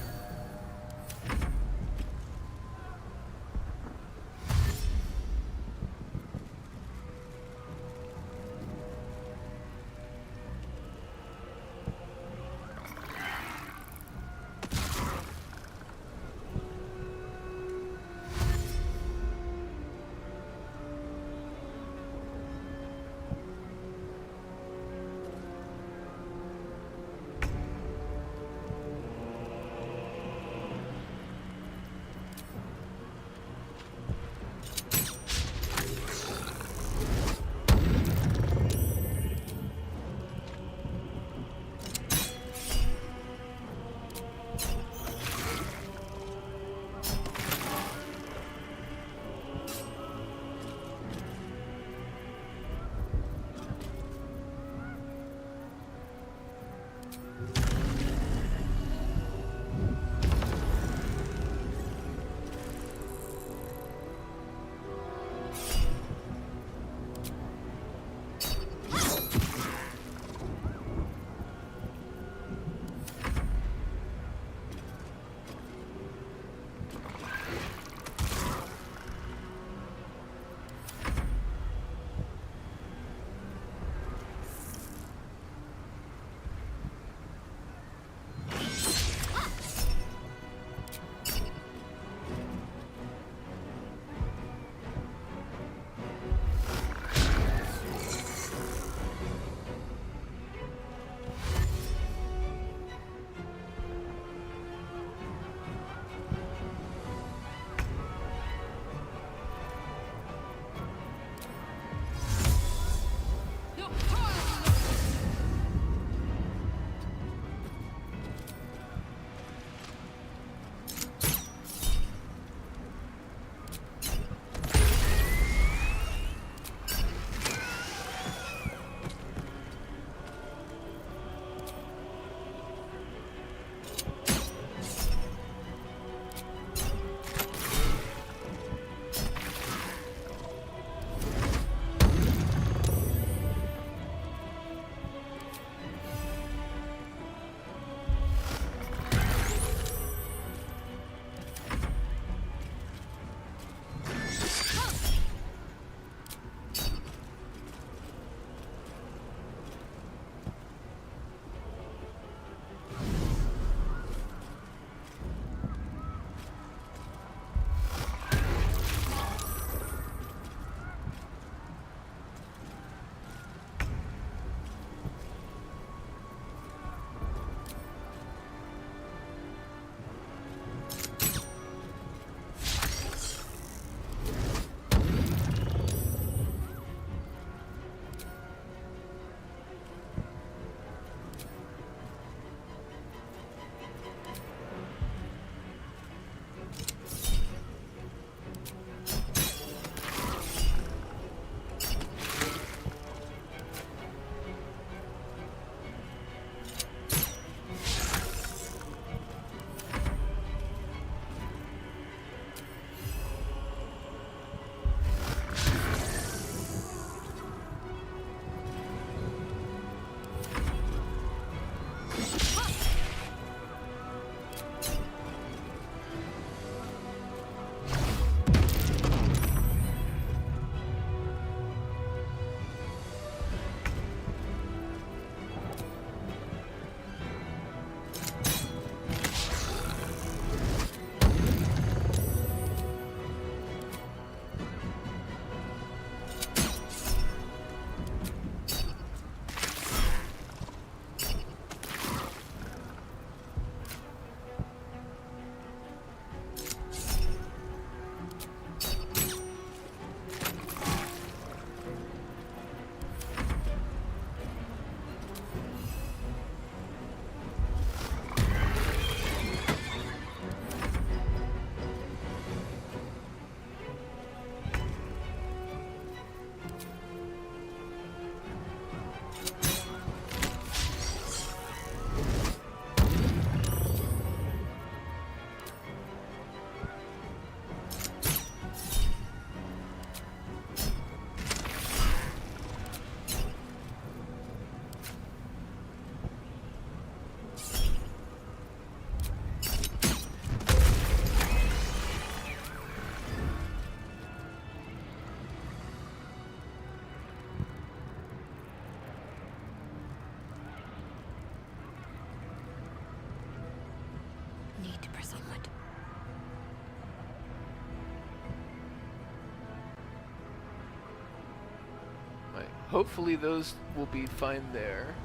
Hopefully those will be fine there.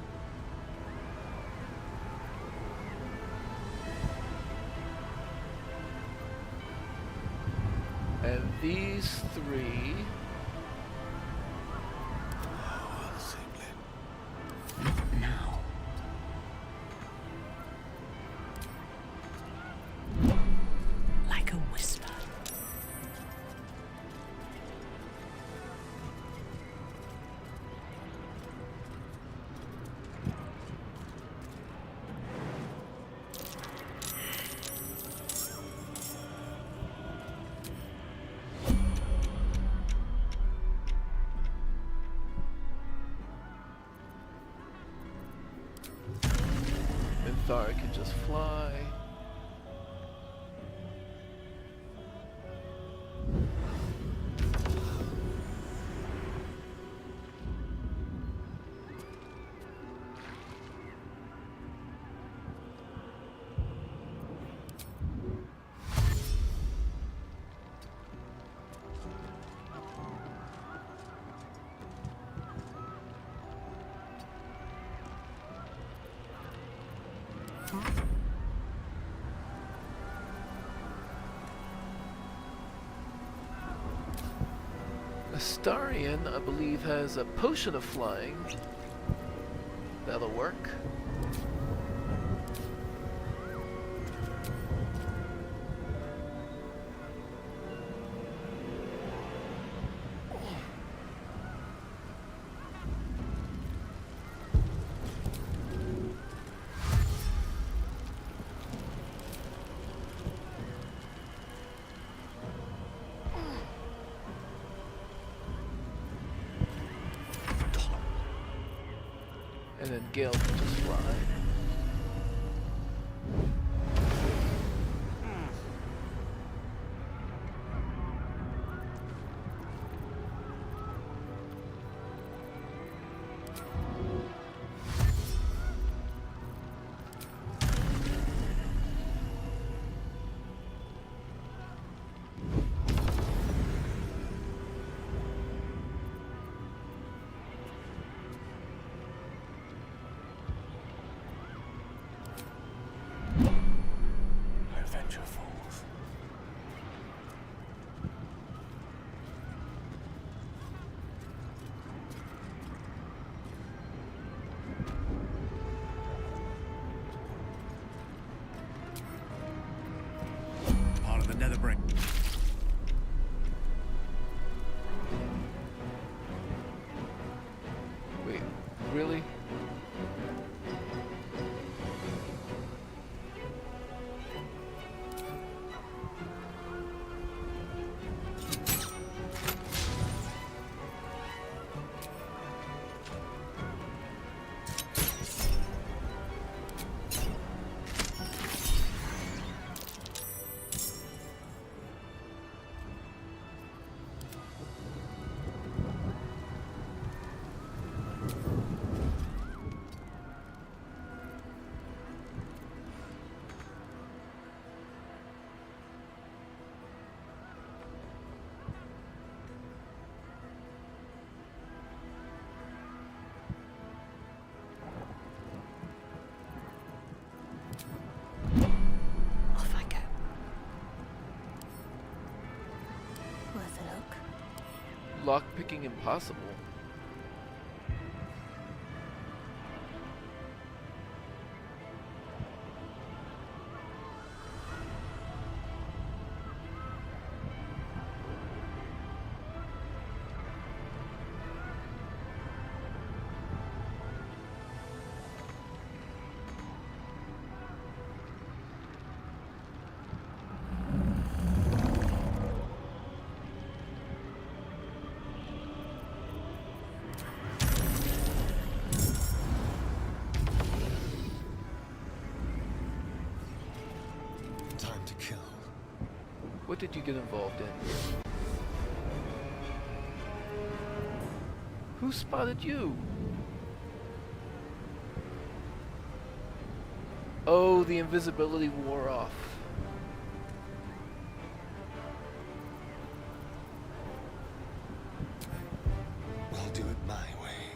And these three... Now. Like a whisper. Thar can just fly. Astarion, I believe, has a potion of flying. That'll work. And then Gale can just fly. Adventure falls. Part of the nether brick. Wait, really? Off I go. Worth a look. Lockpicking impossible. Time to kill. What did you get involved in? Who spotted you? Oh, the invisibility wore off. We'll do it my way.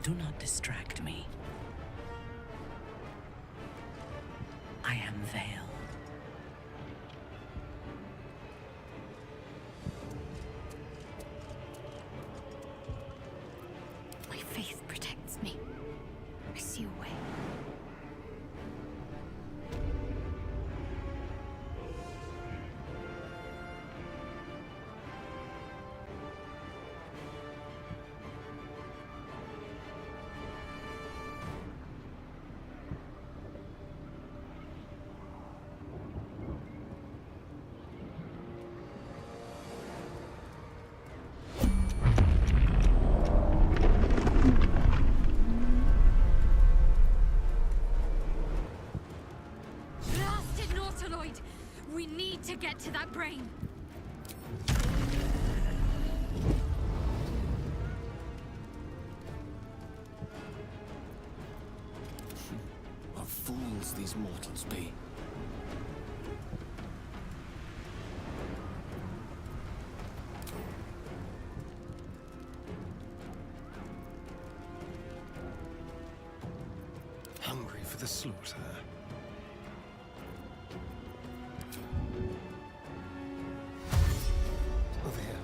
Do not distract me. I am veiled. My faith protects me. I see a way. Blasted Nautiloid! We need to get to that brain. What fools these mortals be. Hungry for the slaughter. Over here.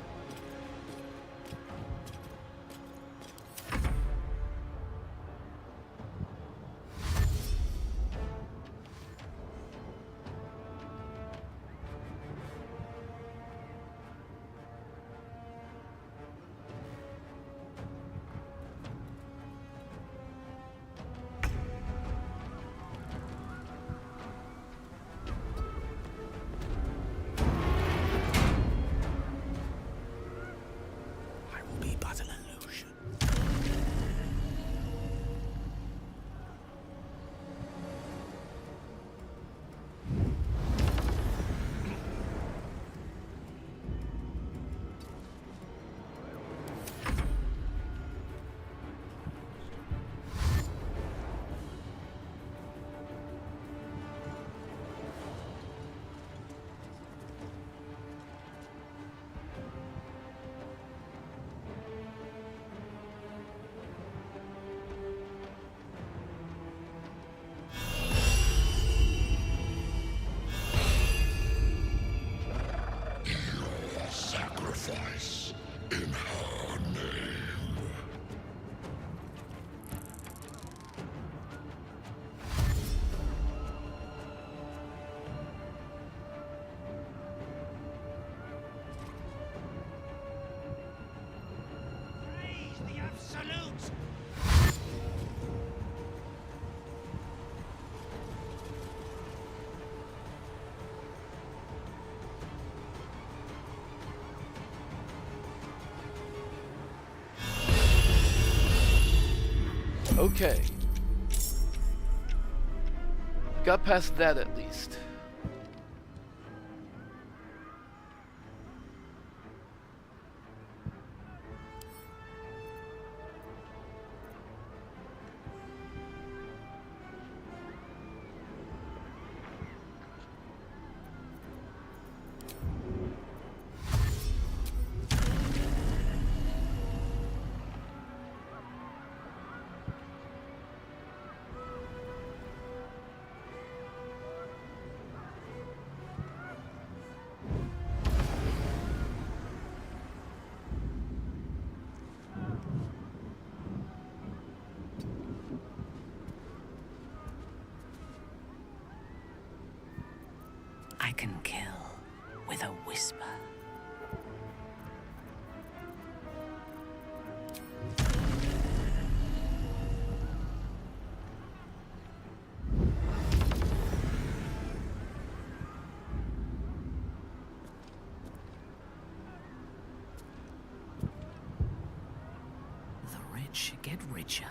I will be but an illusion. Sacrifice in her name. Praise the absolute! Okay. Got past that at least. I can kill with a whisper. The rich get richer.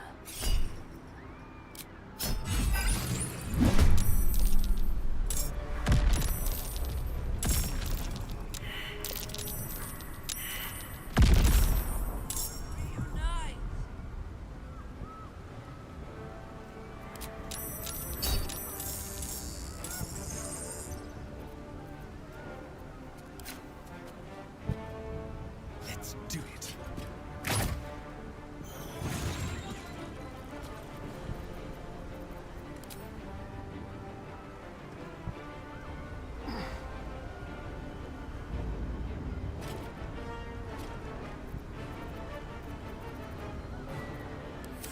Let's do it.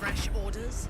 fresh orders?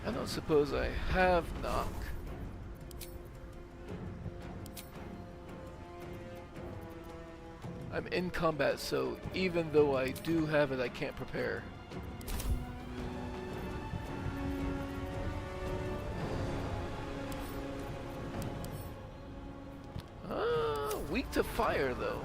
I don't suppose I have knock. I'm in combat, so even though I do have it, I can't prepare. Weak to fire, though.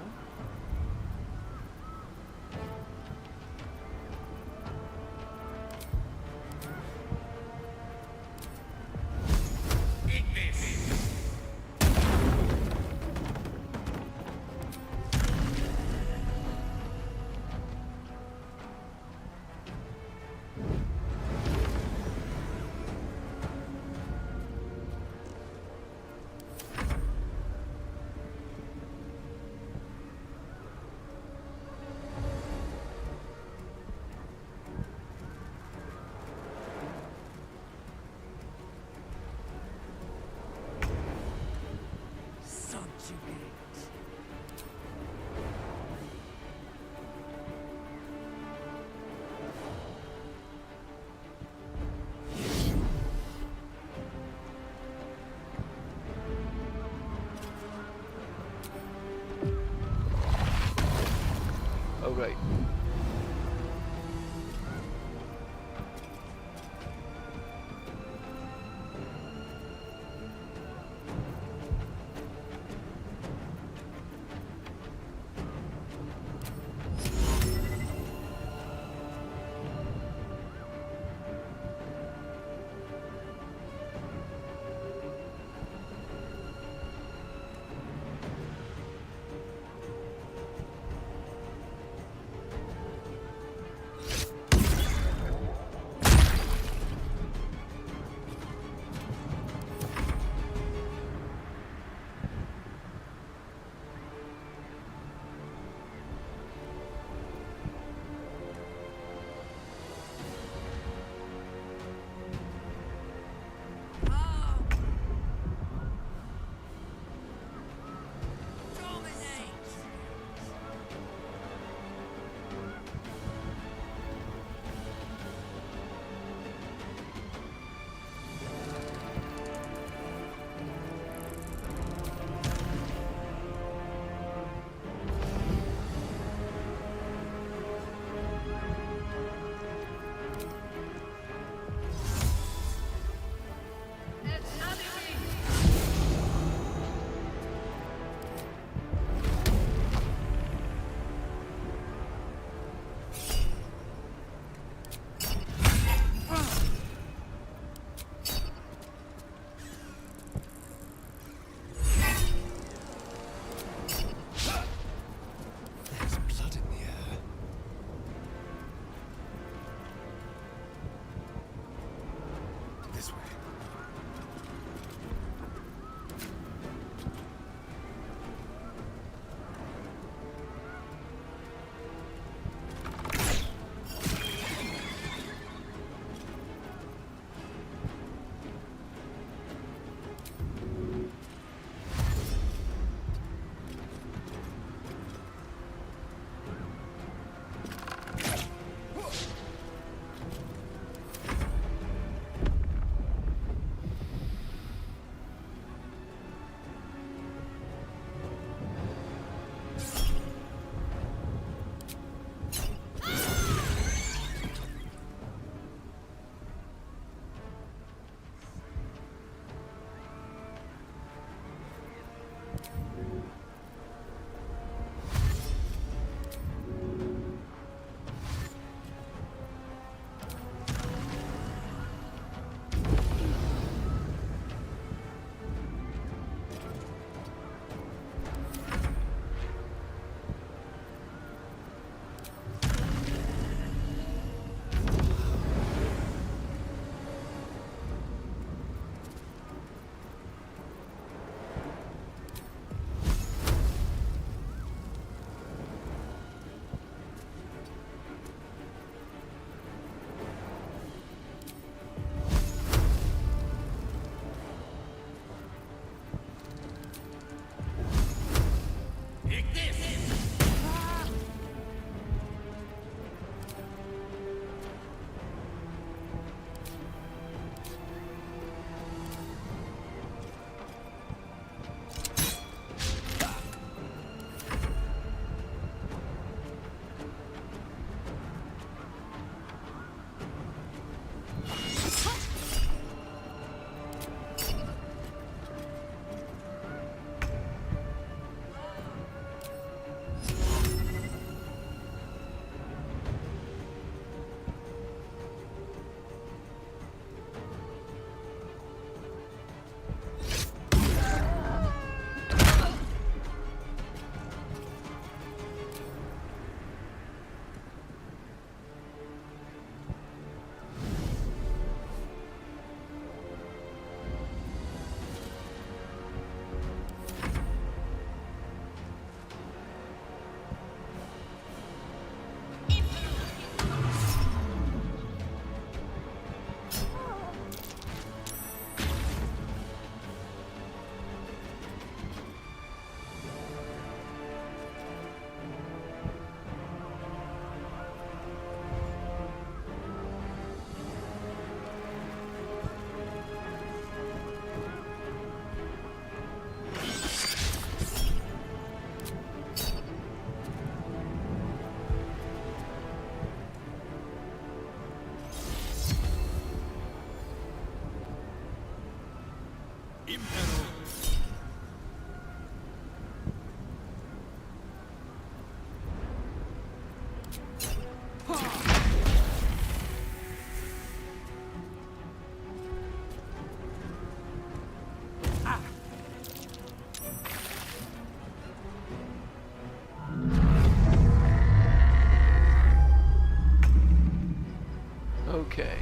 Impero. Okay.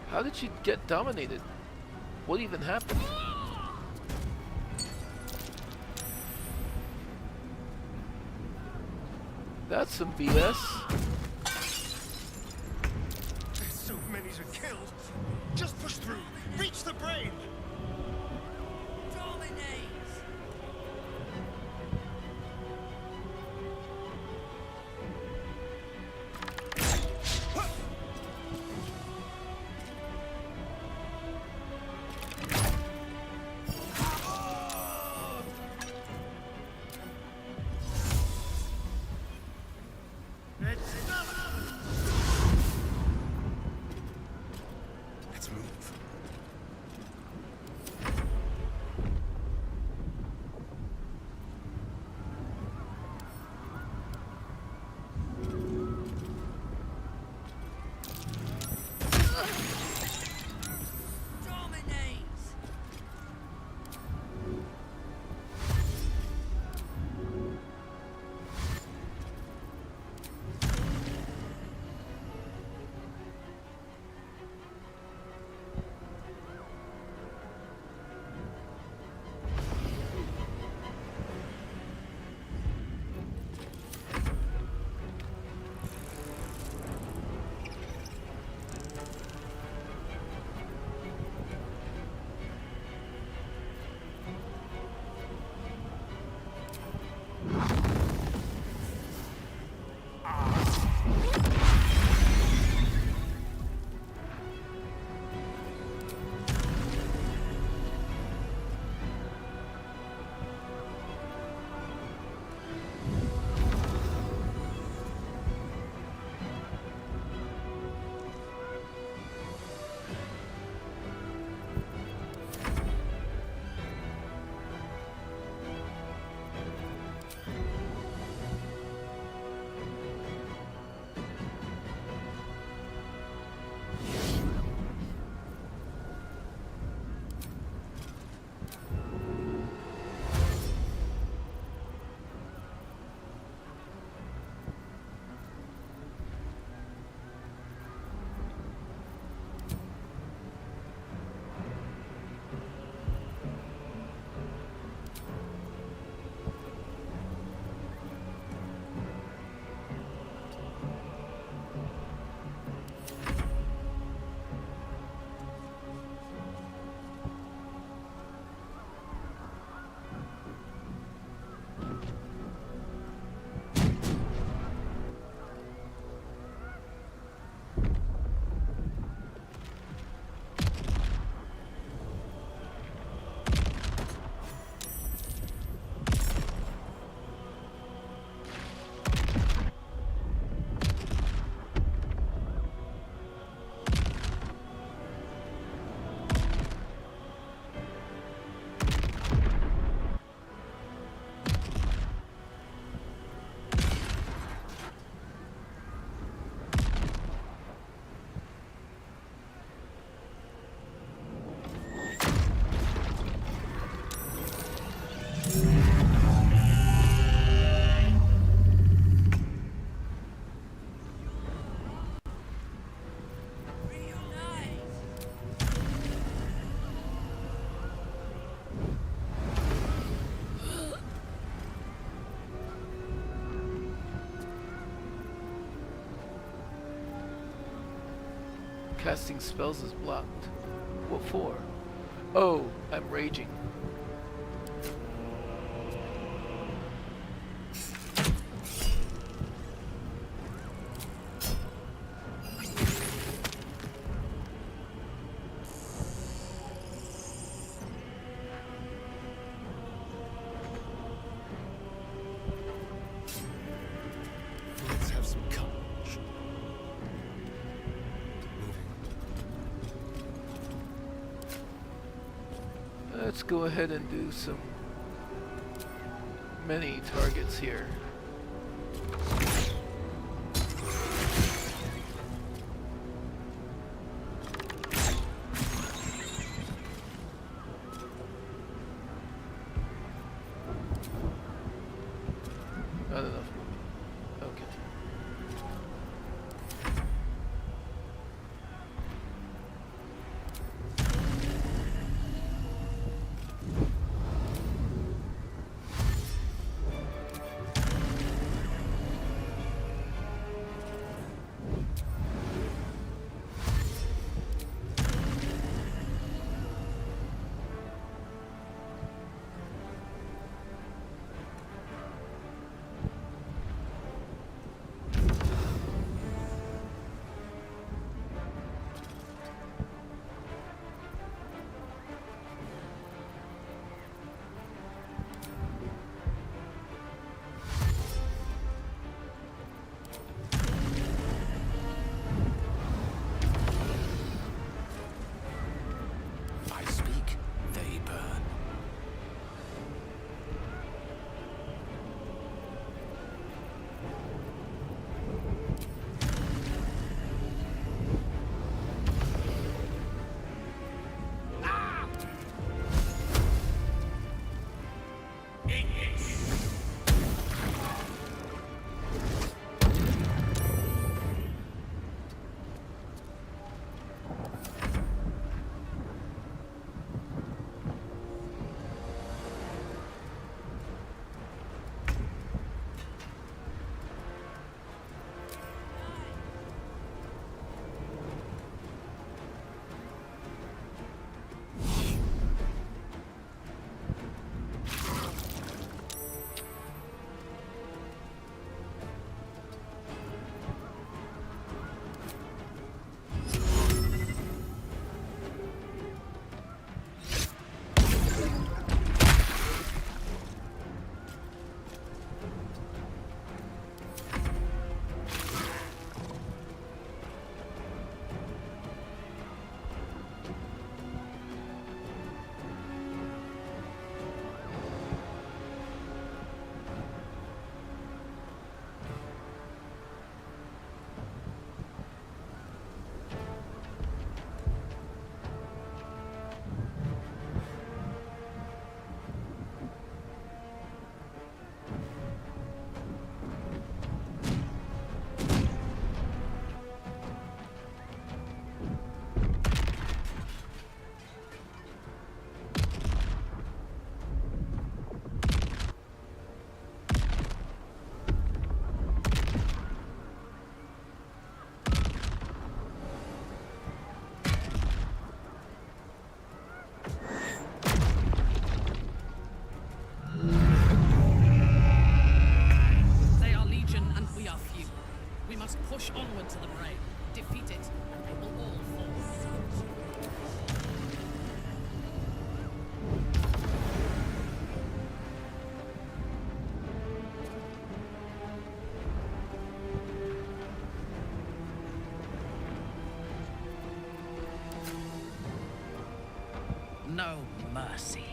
How did she get dominated? What even happened? That's some BS. There's so many to kill. Just push through. Reach the brain. Let's move. Casting spells is blocked. What for? Oh, I'm raging. Let's go ahead and do some many targets here. Not enough. Okay. I speak, they burn. They are legion and we are few. We must push onward to the prey, defeat it, and they will all fall. No mercy.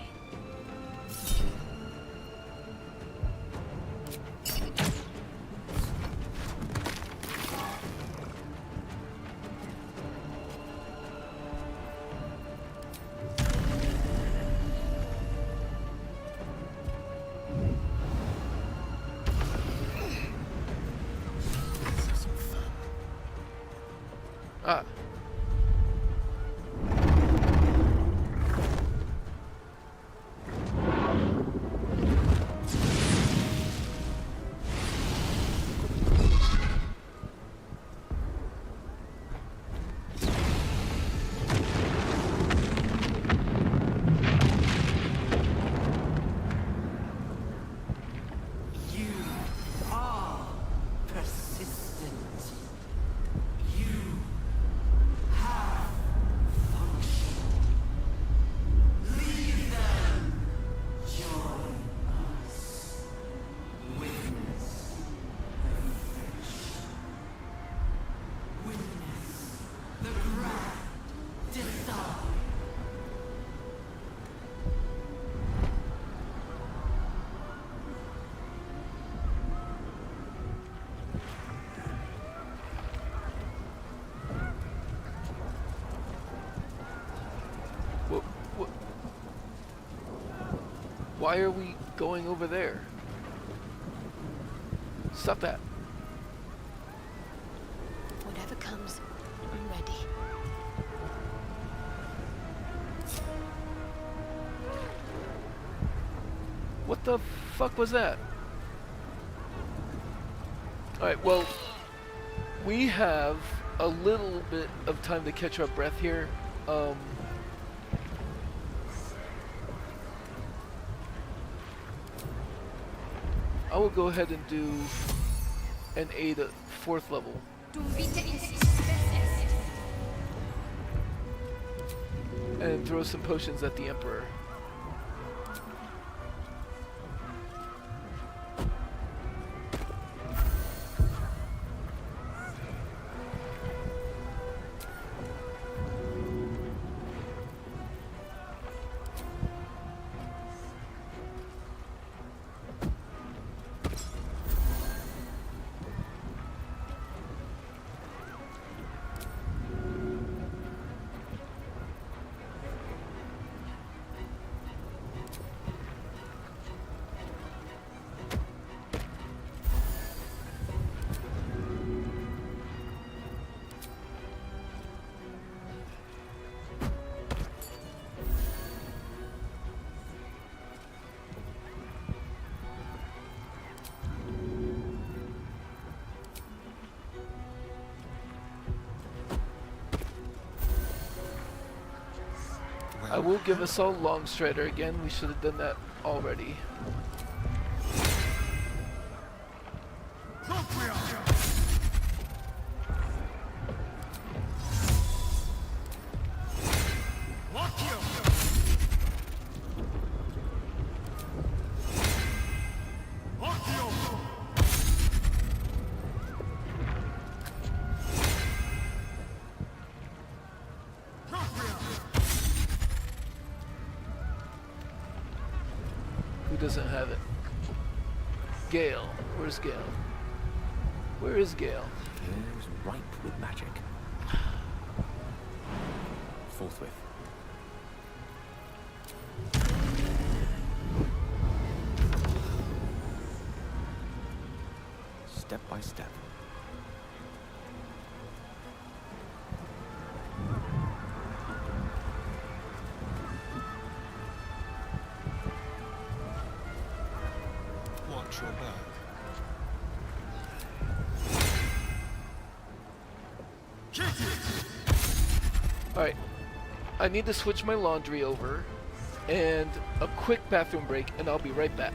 Why are we going over there? Stop that. Whatever comes, I'm ready. What the fuck was that? Alright, well, we have a little bit of time to catch our breath here. I will go ahead and do an 4th level. And throw some potions at the Emperor. I will give us all Long Strider again. We should have done that already. Who doesn't have it? Gale. Where's Gale? Where is Gale? Here's ripe with magic. Forthwith. Step by step. Watch your back. Alright. I need to switch my laundry over and a quick bathroom break, and I'll be right back.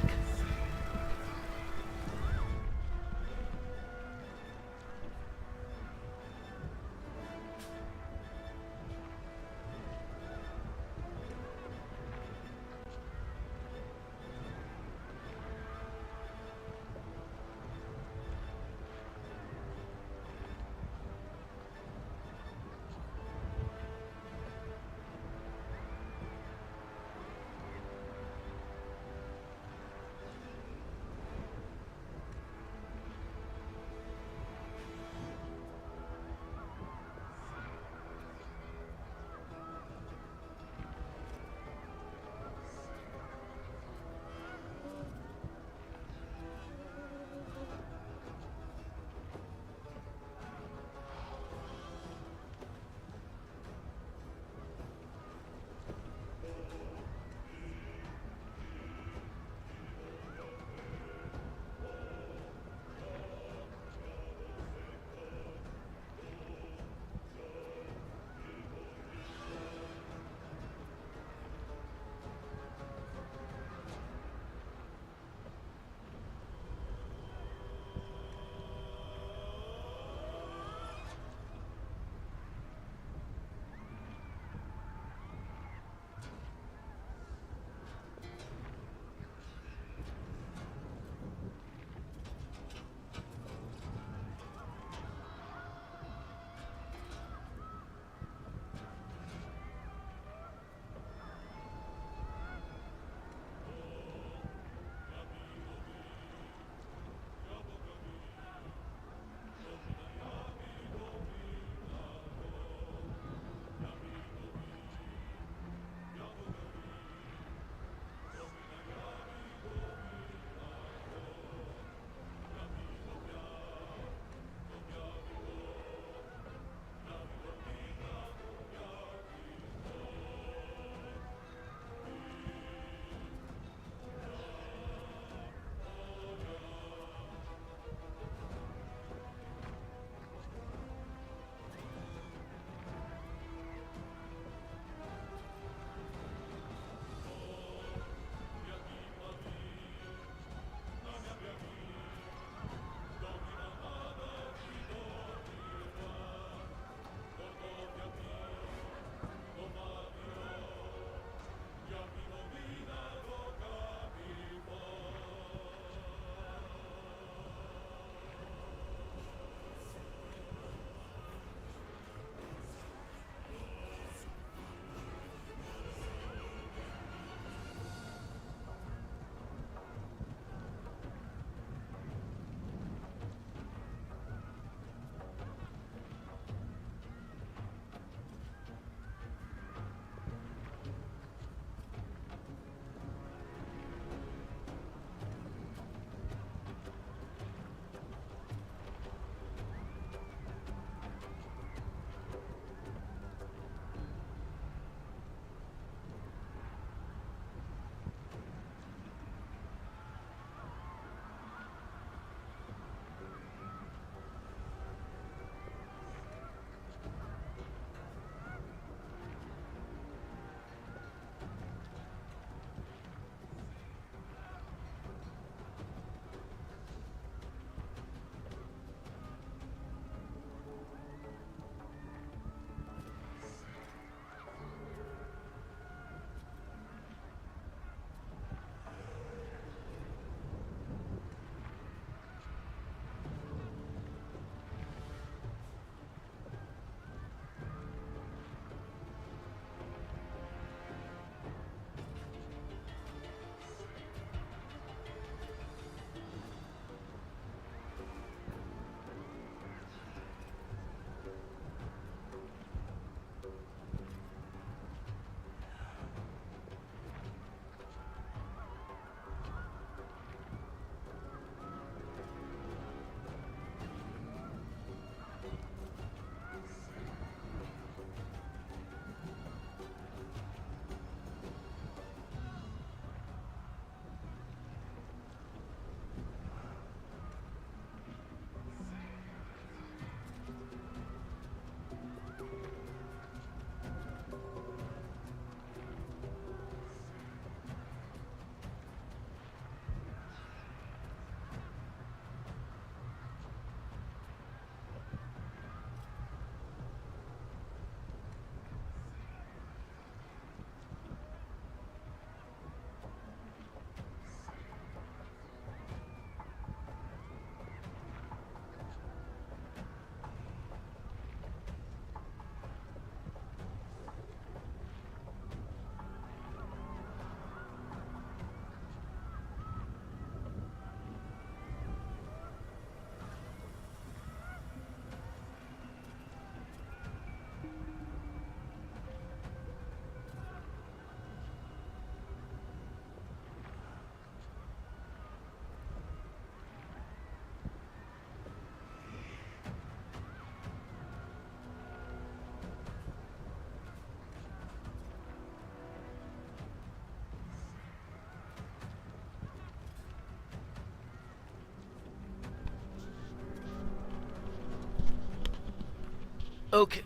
Okay.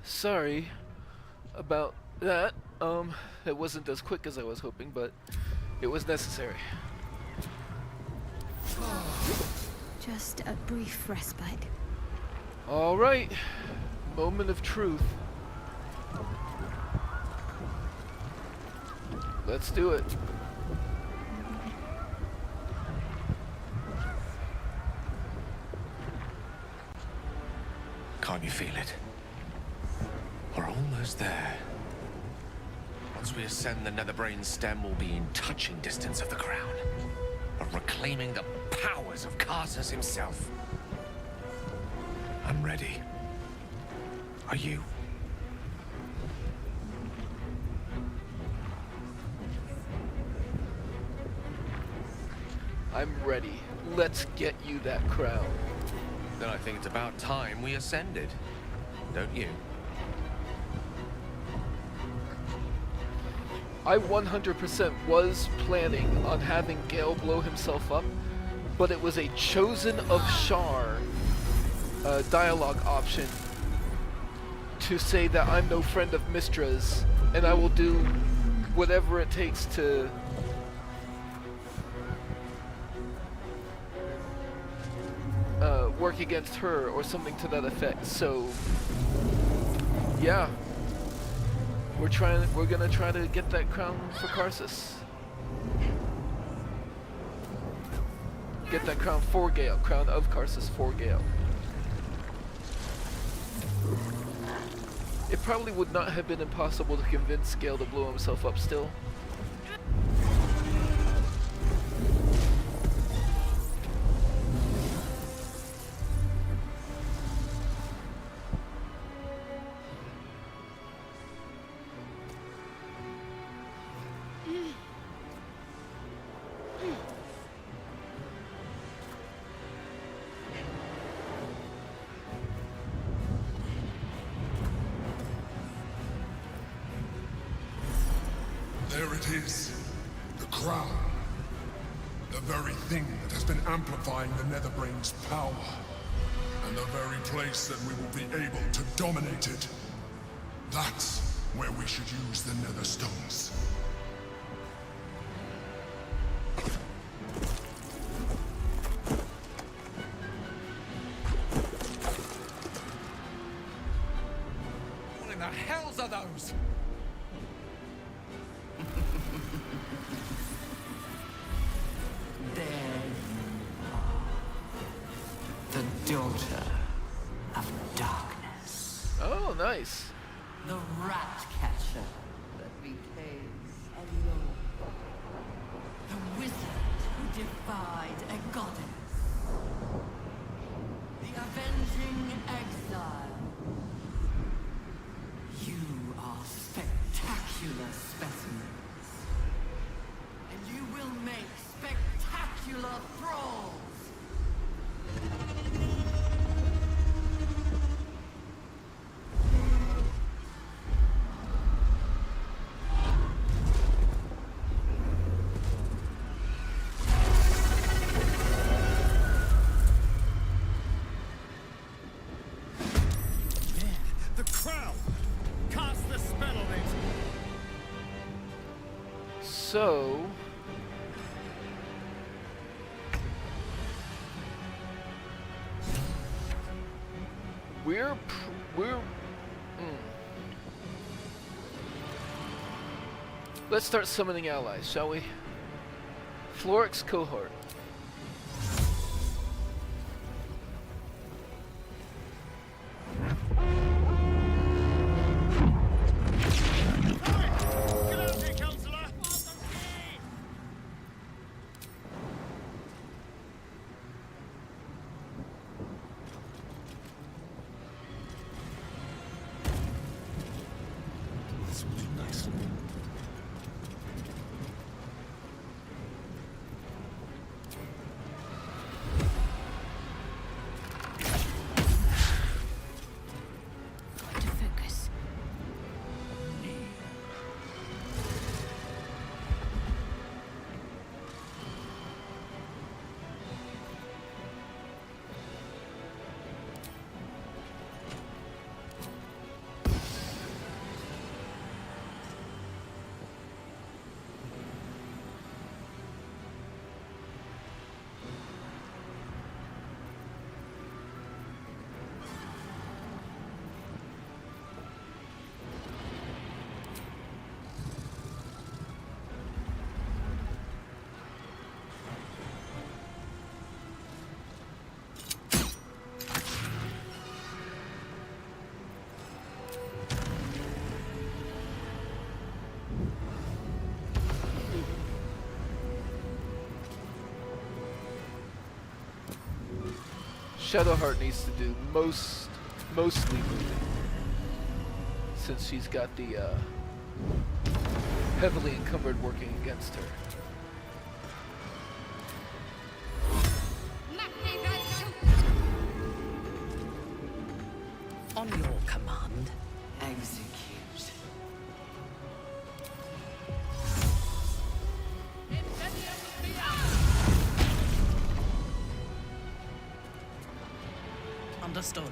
Sorry about that. It wasn't as quick as I was hoping, but it was necessary. Just a brief respite. All right. Moment of truth. Let's do it. Can't you feel it? We're almost there. Once we ascend, the Netherbrain stem will be in touching distance of the crown, but reclaiming the powers of Karsus himself. I'm ready. Are you? I'm ready. Let's get you that crown. Then I think it's about time we ascended. Don't you? I 100% was planning on having Gale blow himself up, but it was a Chosen of Shar dialogue option to say that I'm no friend of Mistra's, and I will do whatever it takes to work against her or something to that effect. So yeah, we're gonna try to get that crown for Karsus. Get that crown for Gale, crown of Karsus for Gale. It probably would not have been impossible to convince Gale to blow himself up still. There it is. The crown. The very thing that has been amplifying the Netherbrain's power. And the very place that we will be able to dominate it. That's where we should use the Nether Stones. What in the hells are those? There you are. The daughter of darkness. Oh, nice. The rat catcher that became a lord. The wizard who defied a goddess. The avenging exile. You are spectacular specimens. And you will make spectacular thralls. The crown! Cast the spell on it! So let's start summoning allies, shall we? Florix cohort. To focus. Shadowheart needs to do mostly moving, since she's got the heavily encumbered working against her. On your command. Execute. Understood.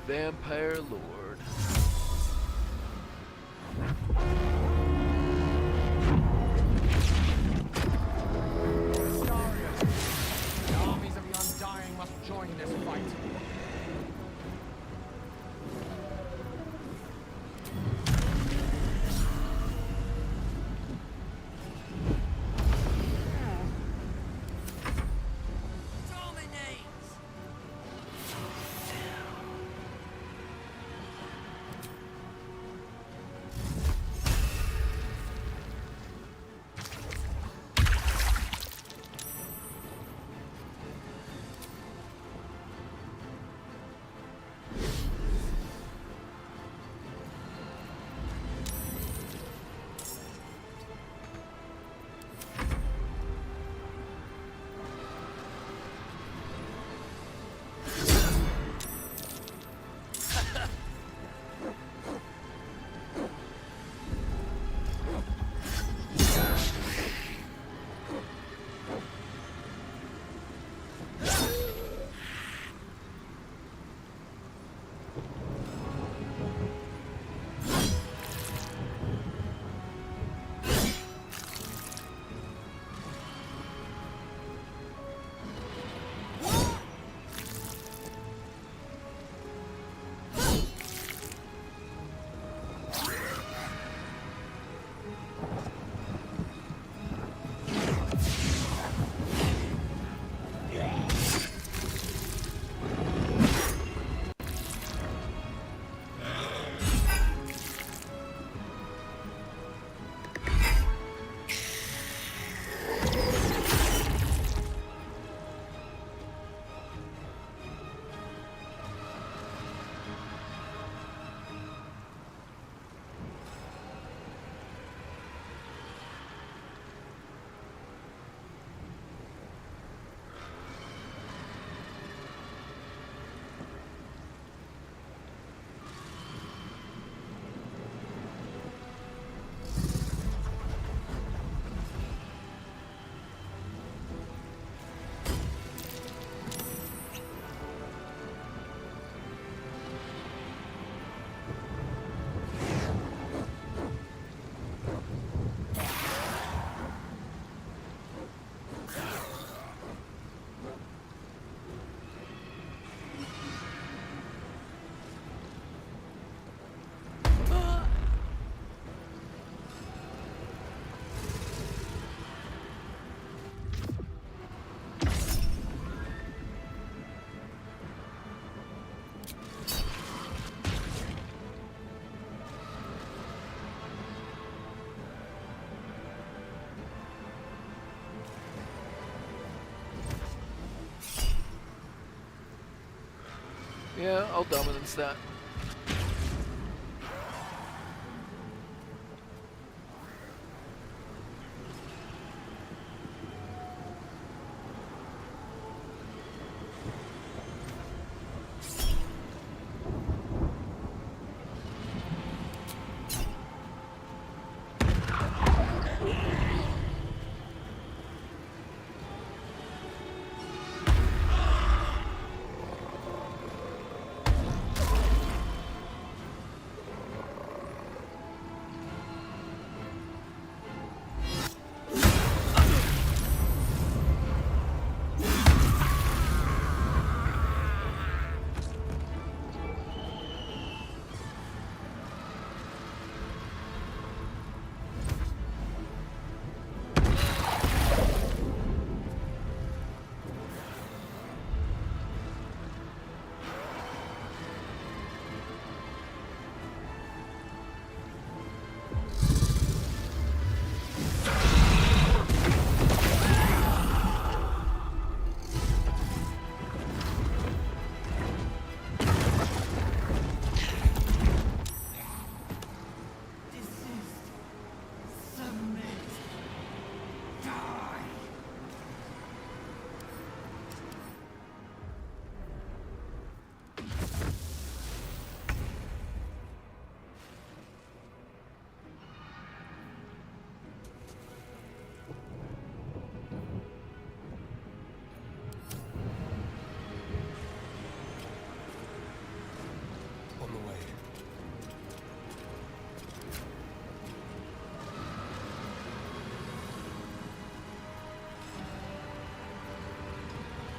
Vampire Lord. The armies of the Undying must join this fight. Yeah, I'll dominance that.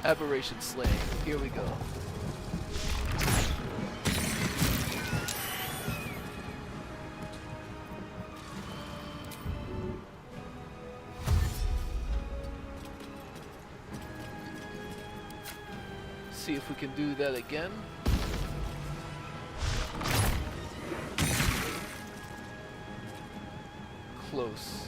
Aberration slaying. Here we go. See if we can do that again. Close.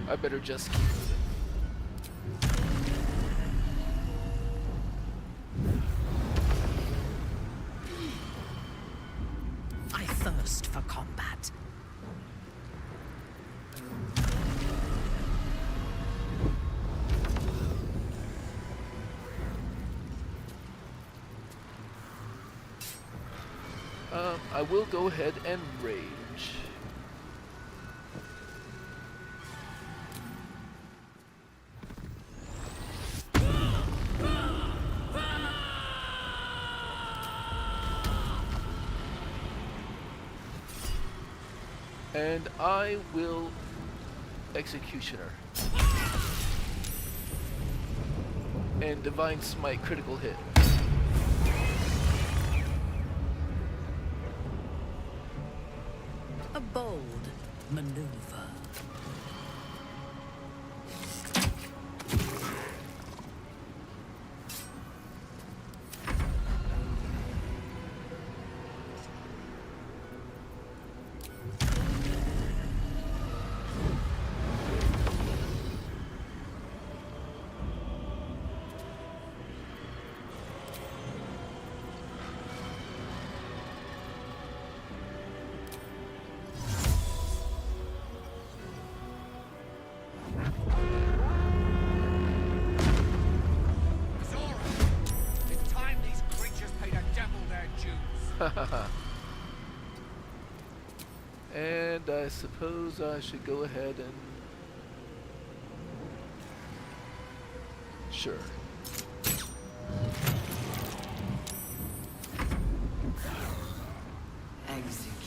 I better just keep moving. I thirst for combat. I will go ahead and rage. And I will Executioner. And Divine Smite critical hit. A bold maneuver. And I suppose I should go ahead and... Sure. Execute.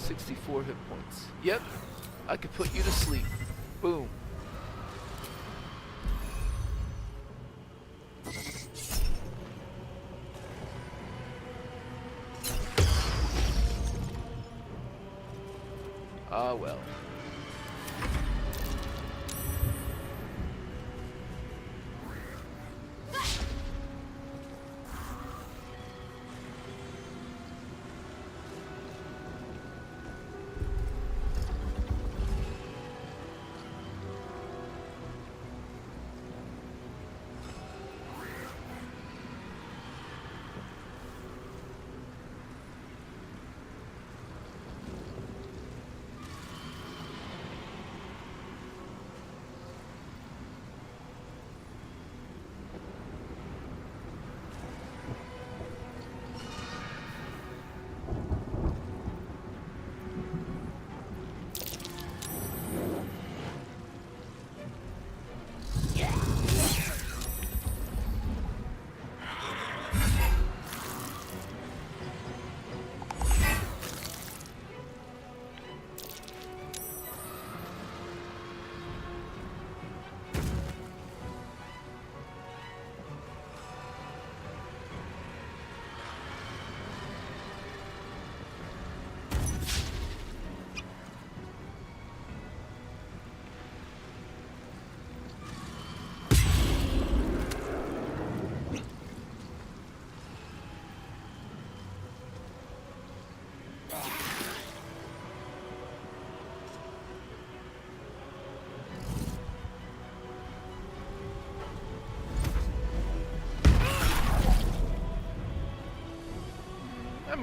.64 hit points. Yep, I could put you to sleep. Boom. Ah well.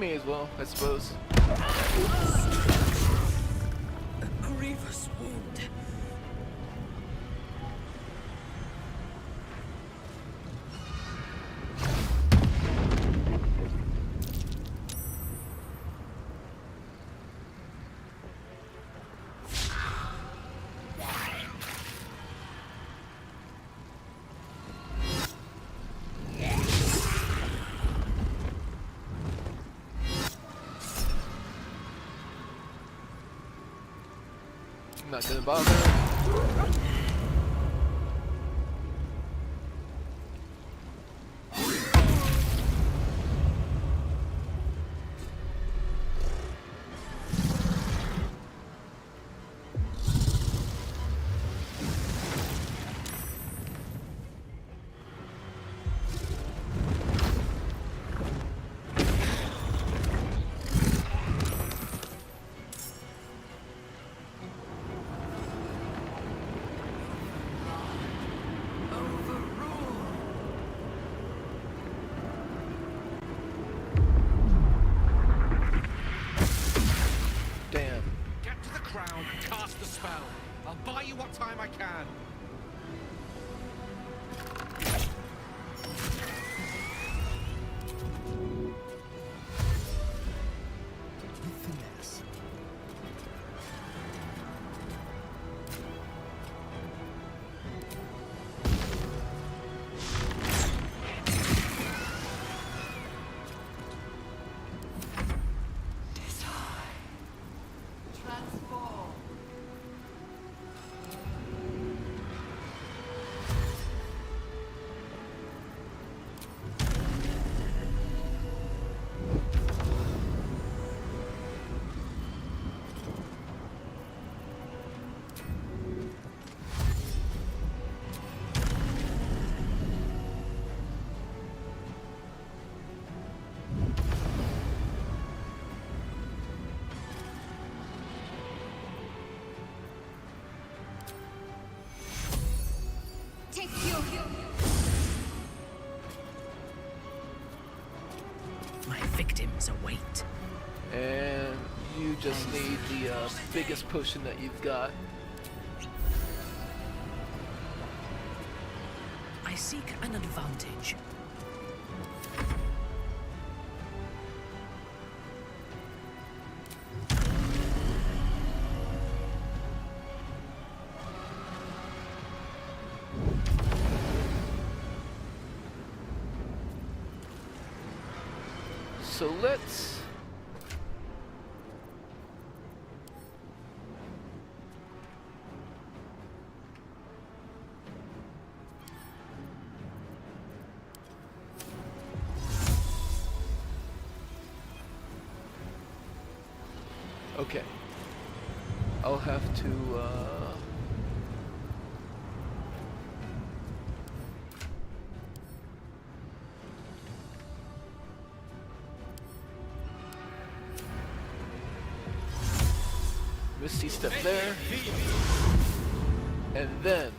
may as well, I suppose. A grievous wound. Not gonna bother. Damn. Get to the crown and cast the spell. I'll buy you what time I can. My victims await. And you just need the biggest potion that you've got. I seek an advantage. So let's... Okay. I'll have to, Misty step there. And then...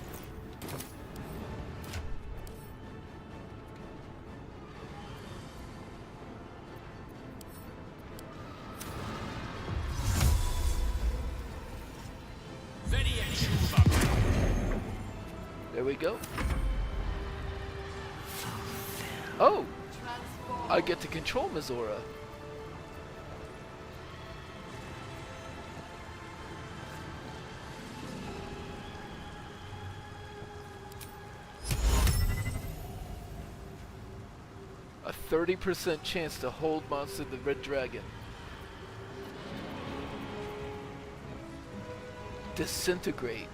There we go. Oh! I get to control Mizora. A 30% chance to hold monster the Red Dragon. Disintegrate.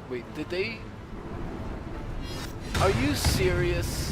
Wait, did they... Are you serious?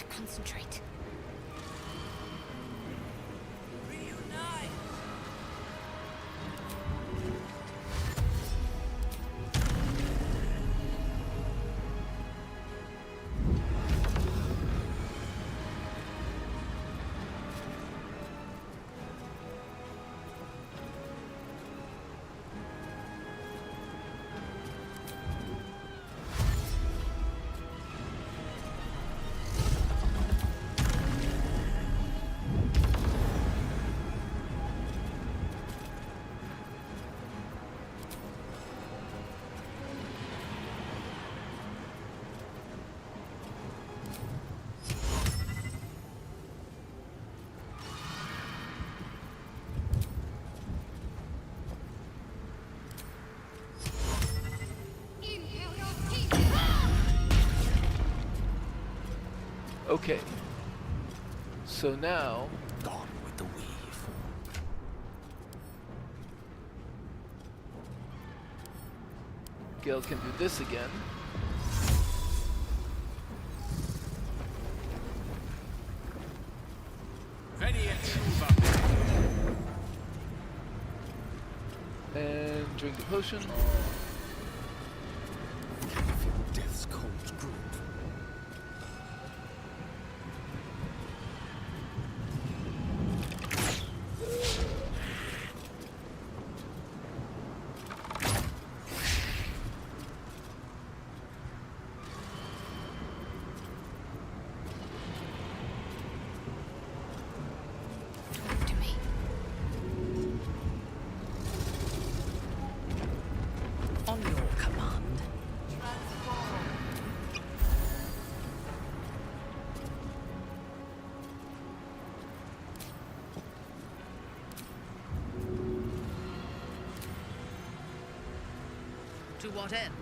Concentrate. Okay. So now... Gone with the weave. Gale can do this again. And drink the potion. Feel death's cold grip. On your command. To what end?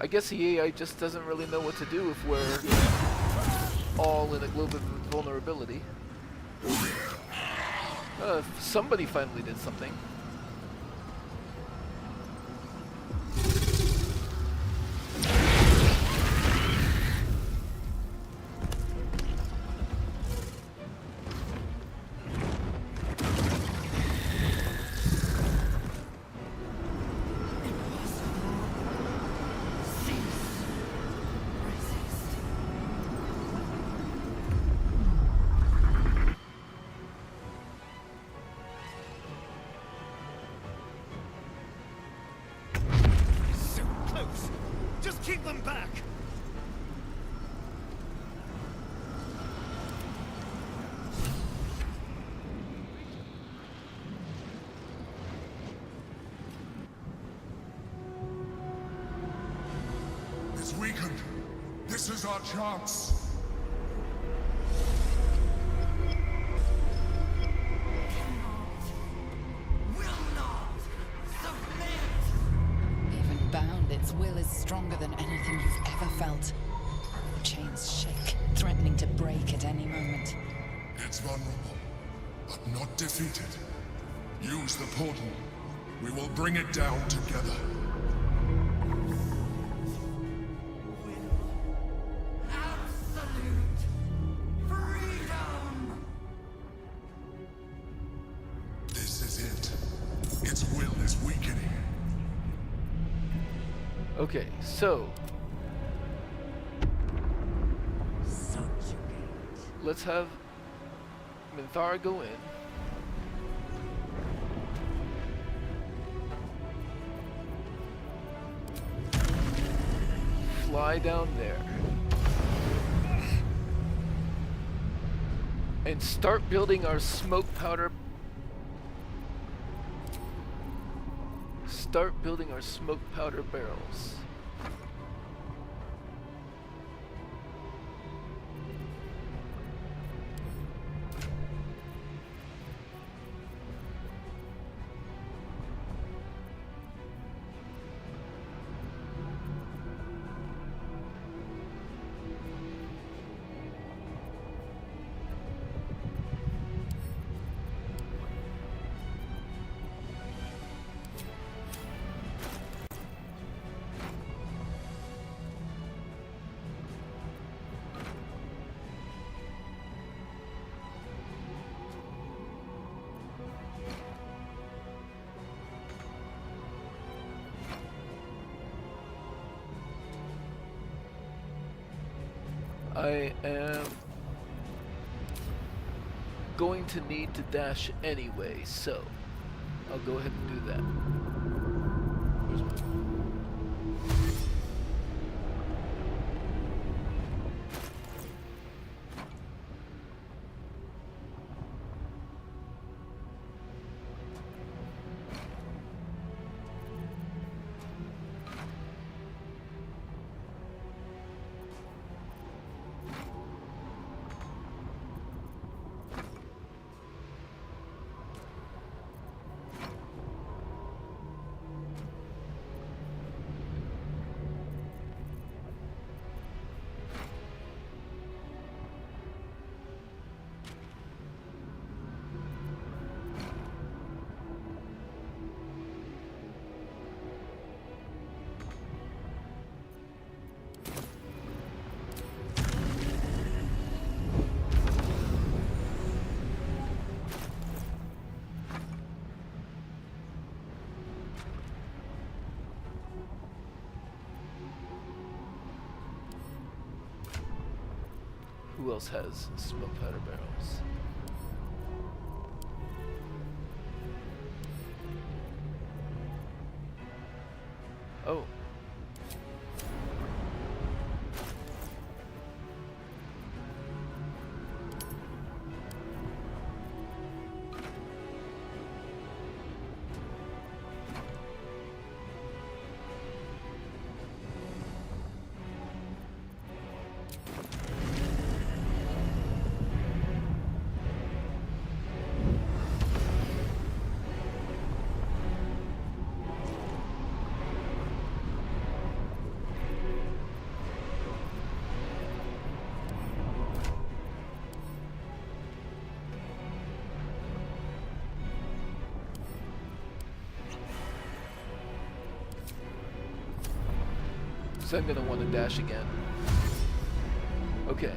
I guess the AI just doesn't really know what to do if we're all in a global vulnerability. Somebody finally did something. Keep them back! It's weakened. This is our chance. Even bound, its will is stronger than anything you've ever felt. The chains shake, threatening to break at any moment. It's vulnerable, but not defeated. Use the portal. We will bring it down together. Absolute freedom! This is it. Its will is weakening. Okay, so let's have Minthara go in. Fly down there. And start building our smoke powder. Start building our smoke powder barrels. I am going to need to dash anyway, so I'll go ahead and do that. Where's my... Who else has smoke powder barrels? Oh. So I'm gonna want to dash again. Okay.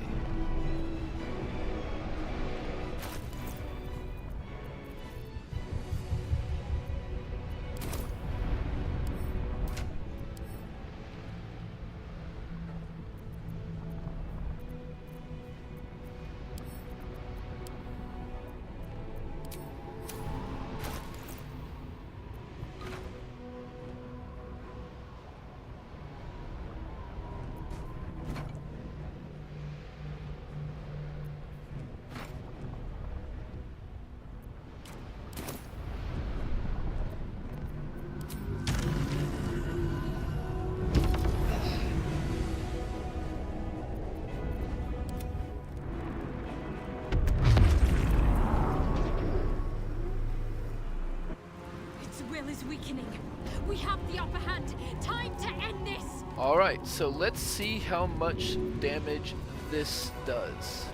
Is weakening. We have the upper hand. Time to end this. Alright, so let's see how much damage this does.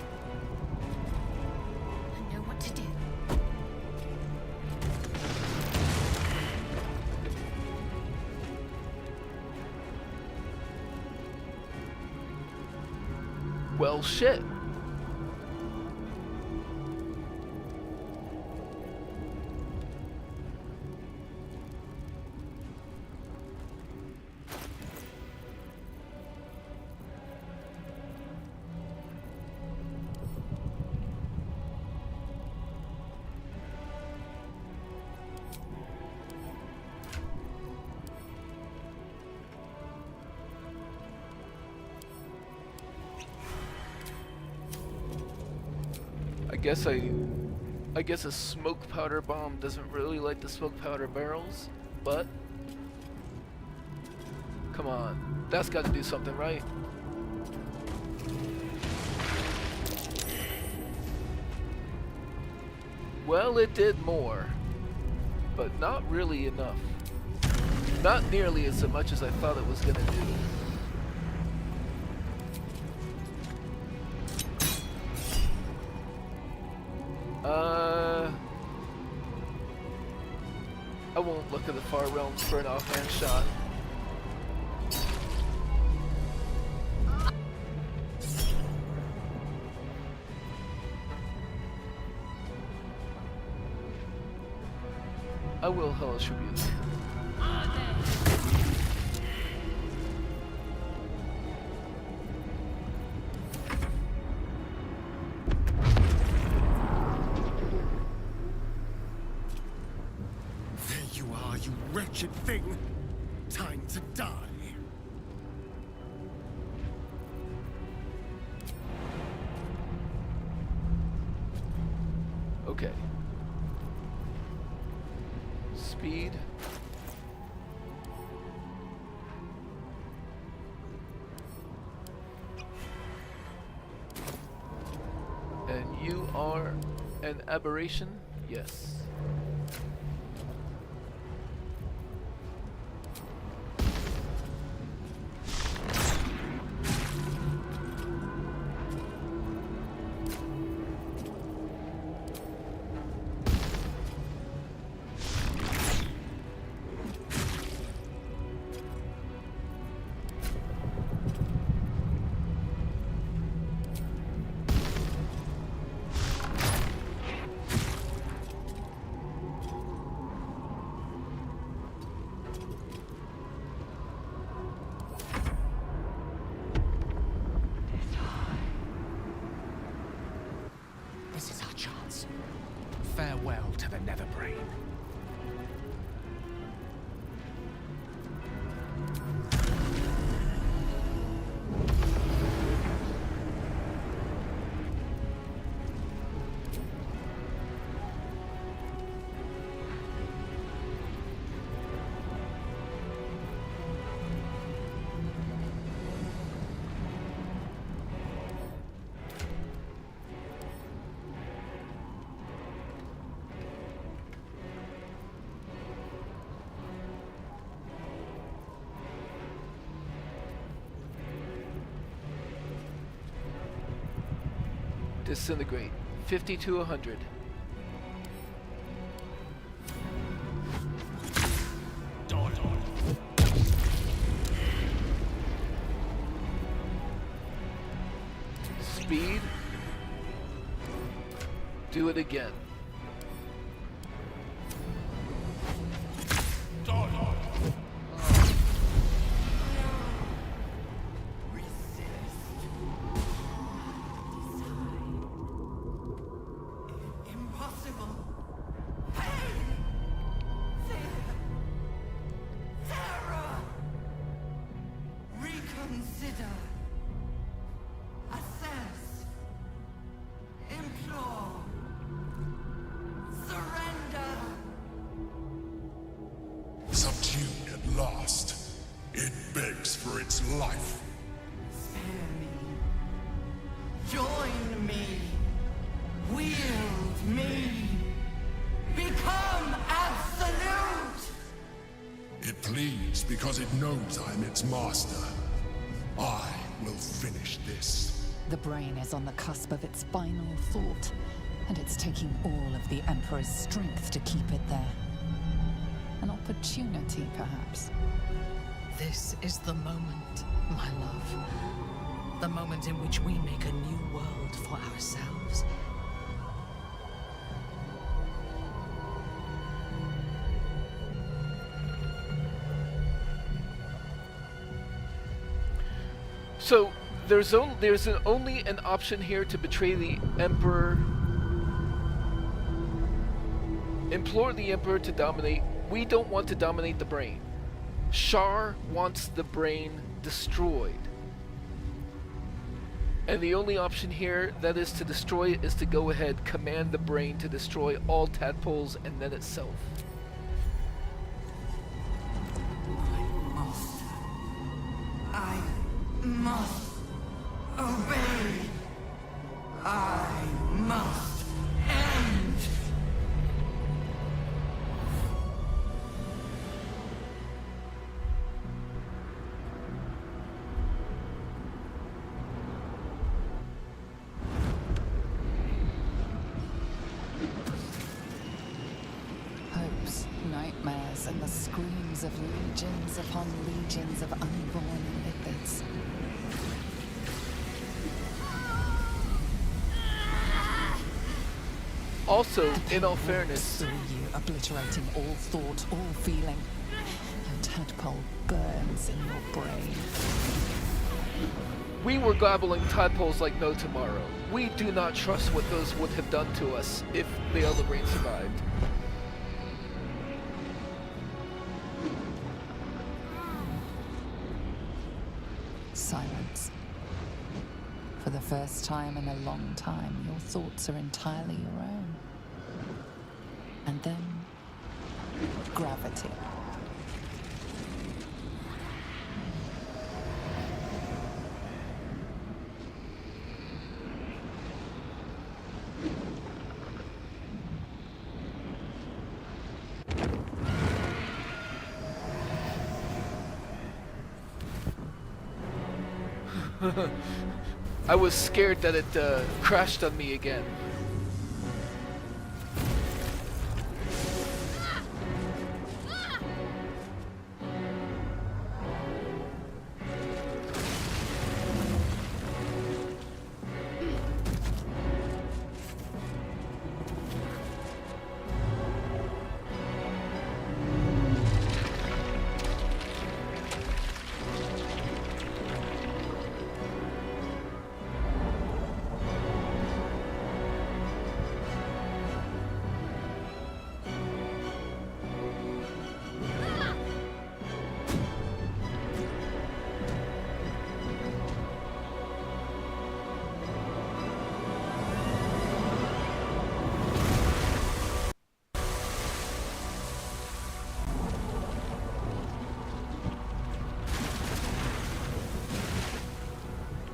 I know what to do. Well, shit. I guess a smoke powder bomb doesn't really like the smoke powder barrels, but come on, that's got to do something, right? Well, it did more, but not really enough. Not nearly as much as I thought it was gonna do. I won't look at the far realms for an offhand shot. I will hellish rebuke. You wretched thing! Time to die! Okay. Speed. And you are an aberration? Yes. This is our chance. Farewell to the Nether Brain. Disintegrate. 50 to 100. Do it again. Impossible. Pain. Fear. Terror. Reconsider. Assess. Implore. Surrender. Subdued at last, it begs for its life. Spare me. Join me. Wield me. Become absolute. It pleads because it knows I'm its master. I will finish this. The brain is on the cusp of its final thought, and it's taking all of the Emperor's strength to keep it there. An opportunity, perhaps. This is the moment, my love. The moment in which we make a new world for ourselves. So there's only an option here to betray the Emperor, implore the Emperor to dominate. We don't want to dominate the brain. Shar wants the brain destroyed. And the only option here that is to destroy it is to go ahead, command the brain to destroy all tadpoles and then itself. I must obey. I must end. Hopes, nightmares, and the screams of legions upon legions of unborn lipids. Also, in all fairness, Through you, obliterating all thought, all feeling. Your tadpole burns in your brain. we were gobbling tadpoles like no tomorrow. We do not trust what those would have done to us if the Elder Brain survived. Silence. For the first time in a long time, your thoughts are entirely your own. And then, gravity. I was scared that it crashed on me again.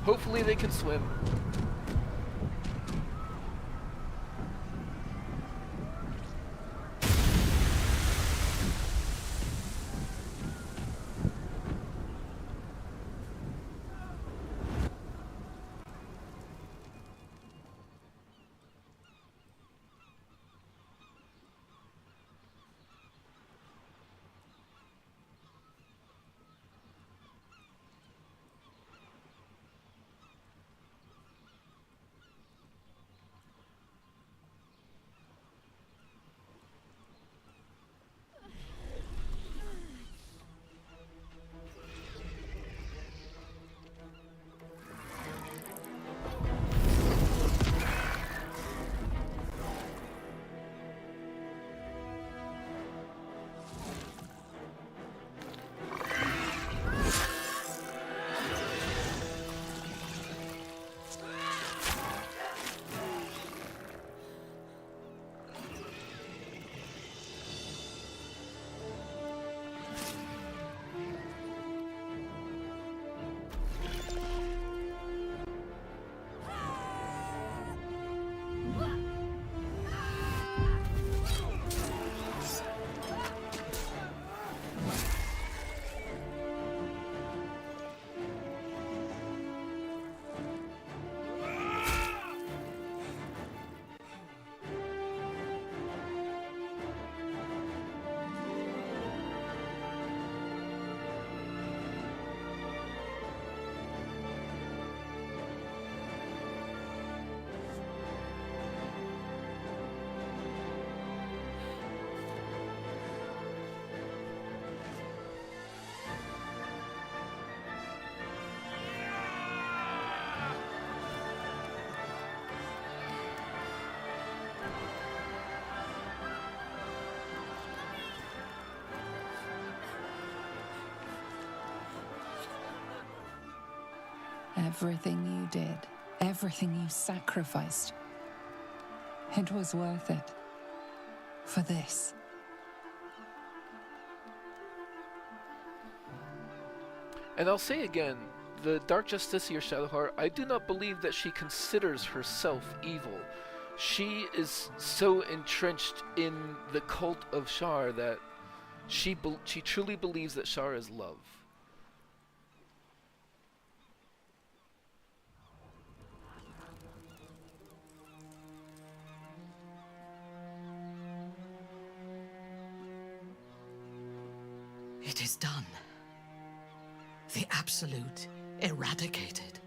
Hopefully they can swim. Everything you did, everything you sacrificed, it was worth it. For this. And I'll say again, the Dark Justiciar Shadowheart, I do not believe that she considers herself evil. She is so entrenched in the cult of Shar that she truly believes that Shar is love. It is done. The Absolute eradicated.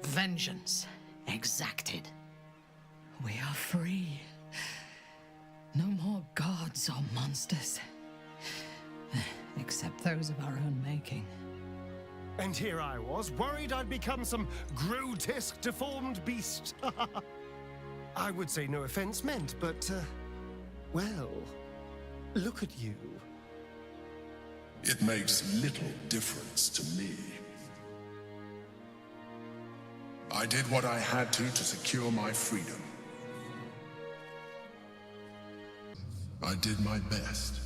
Vengeance exacted. We are free. No more gods or monsters. Except those of our own making. And here I was, worried I'd become some grotesque, deformed beast. I would say no offense meant, but, well, look at you. It makes little difference to me. I did what I had to secure my freedom. I did my best.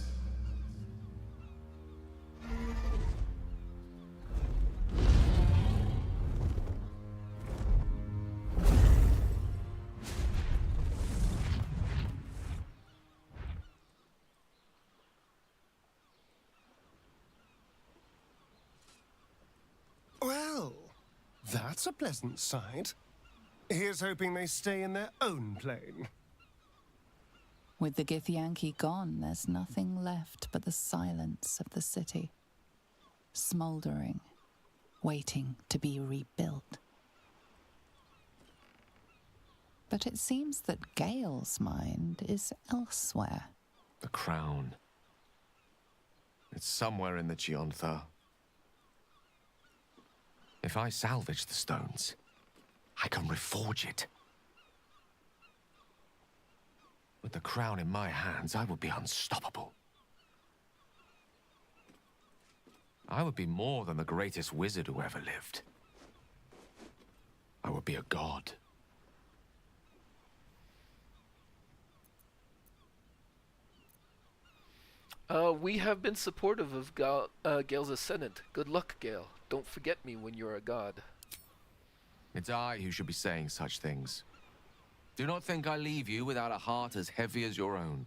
Well, that's a pleasant sight. Here's hoping they stay in their own plane. With the Githyanki gone, there's nothing left but the silence of the city. Smouldering, waiting to be rebuilt. But it seems that Gale's mind is elsewhere. The crown. It's somewhere in the Chiontha. If I salvage the stones, I can reforge it. With the crown in my hands, I would be unstoppable. I would be more than the greatest wizard who ever lived. I would be a god. We have been supportive of Gale's ascendant. Good luck, Gale. Don't forget me when you're a god. It's I who should be saying such things. Do not think I leave you without a heart as heavy as your own.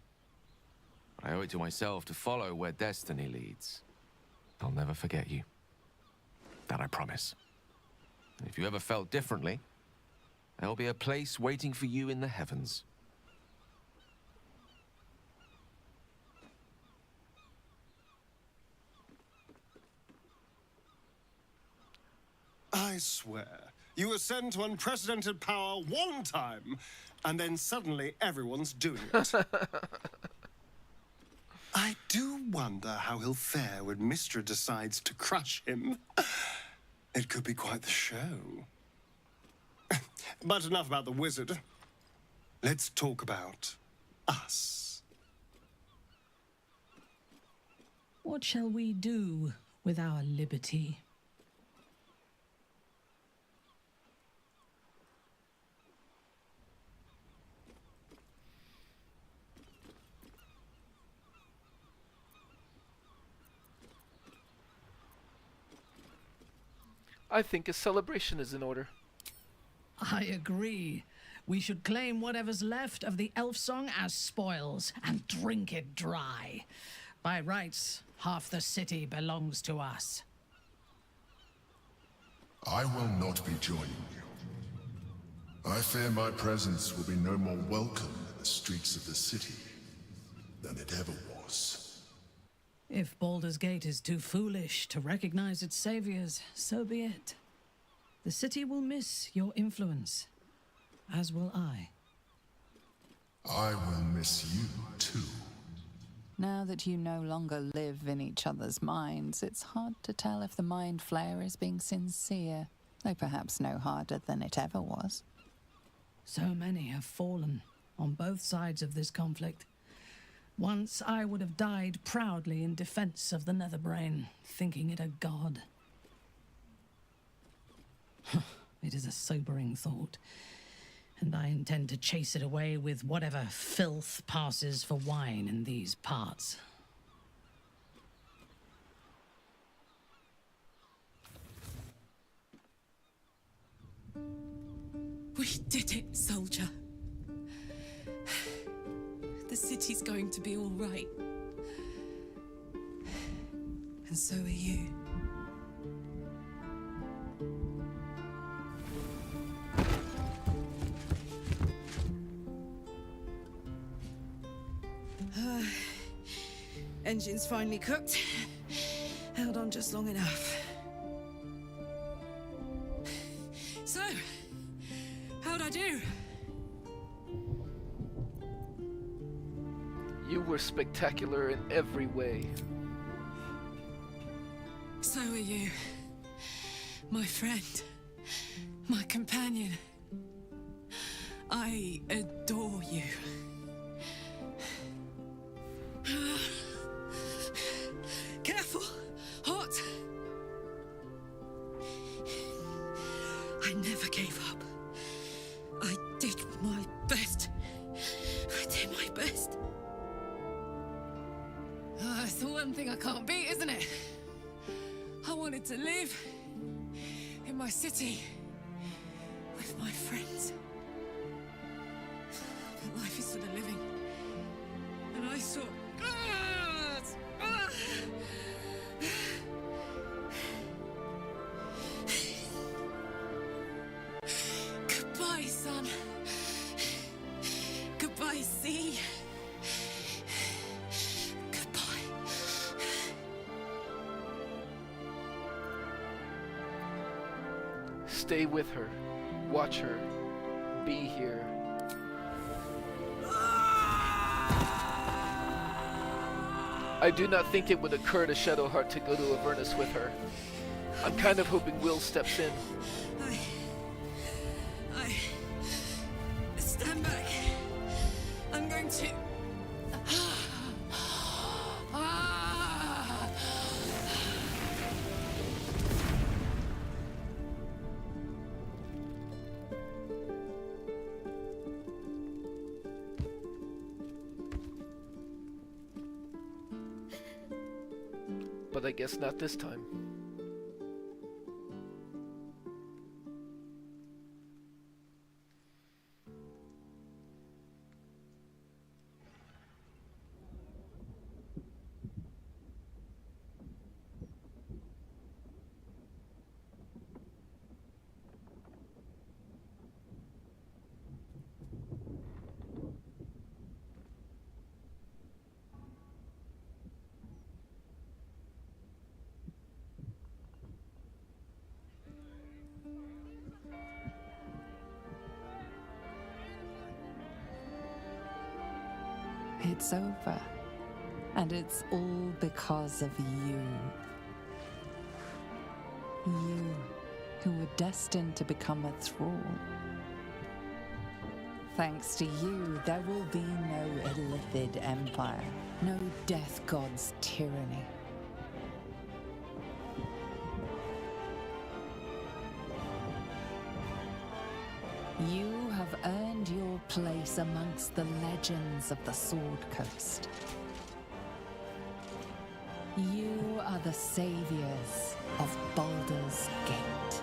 I owe it to myself to follow where destiny leads. I'll never forget you. That I promise. And if you ever felt differently, there'll be a place waiting for you in the heavens. I swear, you ascend to unprecedented power one time, and then suddenly everyone's doing it. I do wonder how he'll fare when Mystra decides to crush him. It could be quite the show. But enough about the wizard. Let's talk about us. What shall we do with our liberty? I think a celebration is in order. I agree. We should claim whatever's left of the elf song as spoils and drink it dry. By rights, half the city belongs to us. I will not be joining you. I fear my presence will be no more welcome in the streets of the city than it ever was. If Baldur's Gate is too foolish to recognize its saviors, so be it. The city will miss your influence, as will I. I will miss you, too. Now that you no longer live in each other's minds, it's hard to tell if the mind flare is being sincere, though perhaps no harder than it ever was. So many have fallen on both sides of this conflict. Once I would have died proudly in defense of the Netherbrain, thinking it a god. It is a sobering thought, and I intend to chase it away with whatever filth passes for wine in these parts. We did it, soldier. The city's going to be all right. And so are you. Engine's finally cooked. Held on just long enough. So, how'd I do? You were spectacular in every way. So are you. My friend. My companion. I adore you. Careful! Hot! I never gave up. I did my best. I did my best. It's the one thing I can't beat, isn't it? I wanted to live in my city with my friends. But life is for the living. And I saw... Goodbye, son. Goodbye, sea. Goodbye. Stay with her. Watch her. Be here. I do not think it would occur to Shadowheart to go to Avernus with her. I'm kind of hoping Will steps in. I stand back. I'm going to... But I guess not this time. It's over. And it's all because of you. You, who were destined to become a thrall. Thanks to you, there will be no Illithid empire, no death god's tyranny. You have earned your place amongst the legends of the Sword Coast. You are the saviors of Baldur's Gate.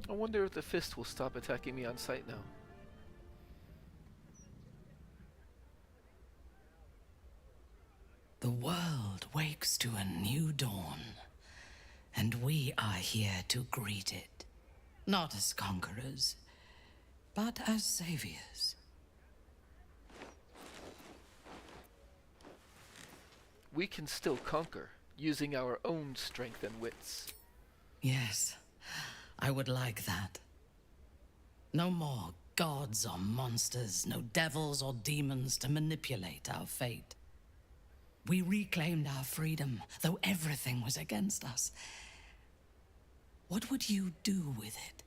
I wonder if the Fist will stop attacking me on sight now. The world wakes to a new dawn, and we are here to greet it. Not as conquerors, but as saviors. We can still conquer, using our own strength and wits. Yes, I would like that. No more gods or monsters, no devils or demons to manipulate our fate. We reclaimed our freedom, though everything was against us. What would you do with it?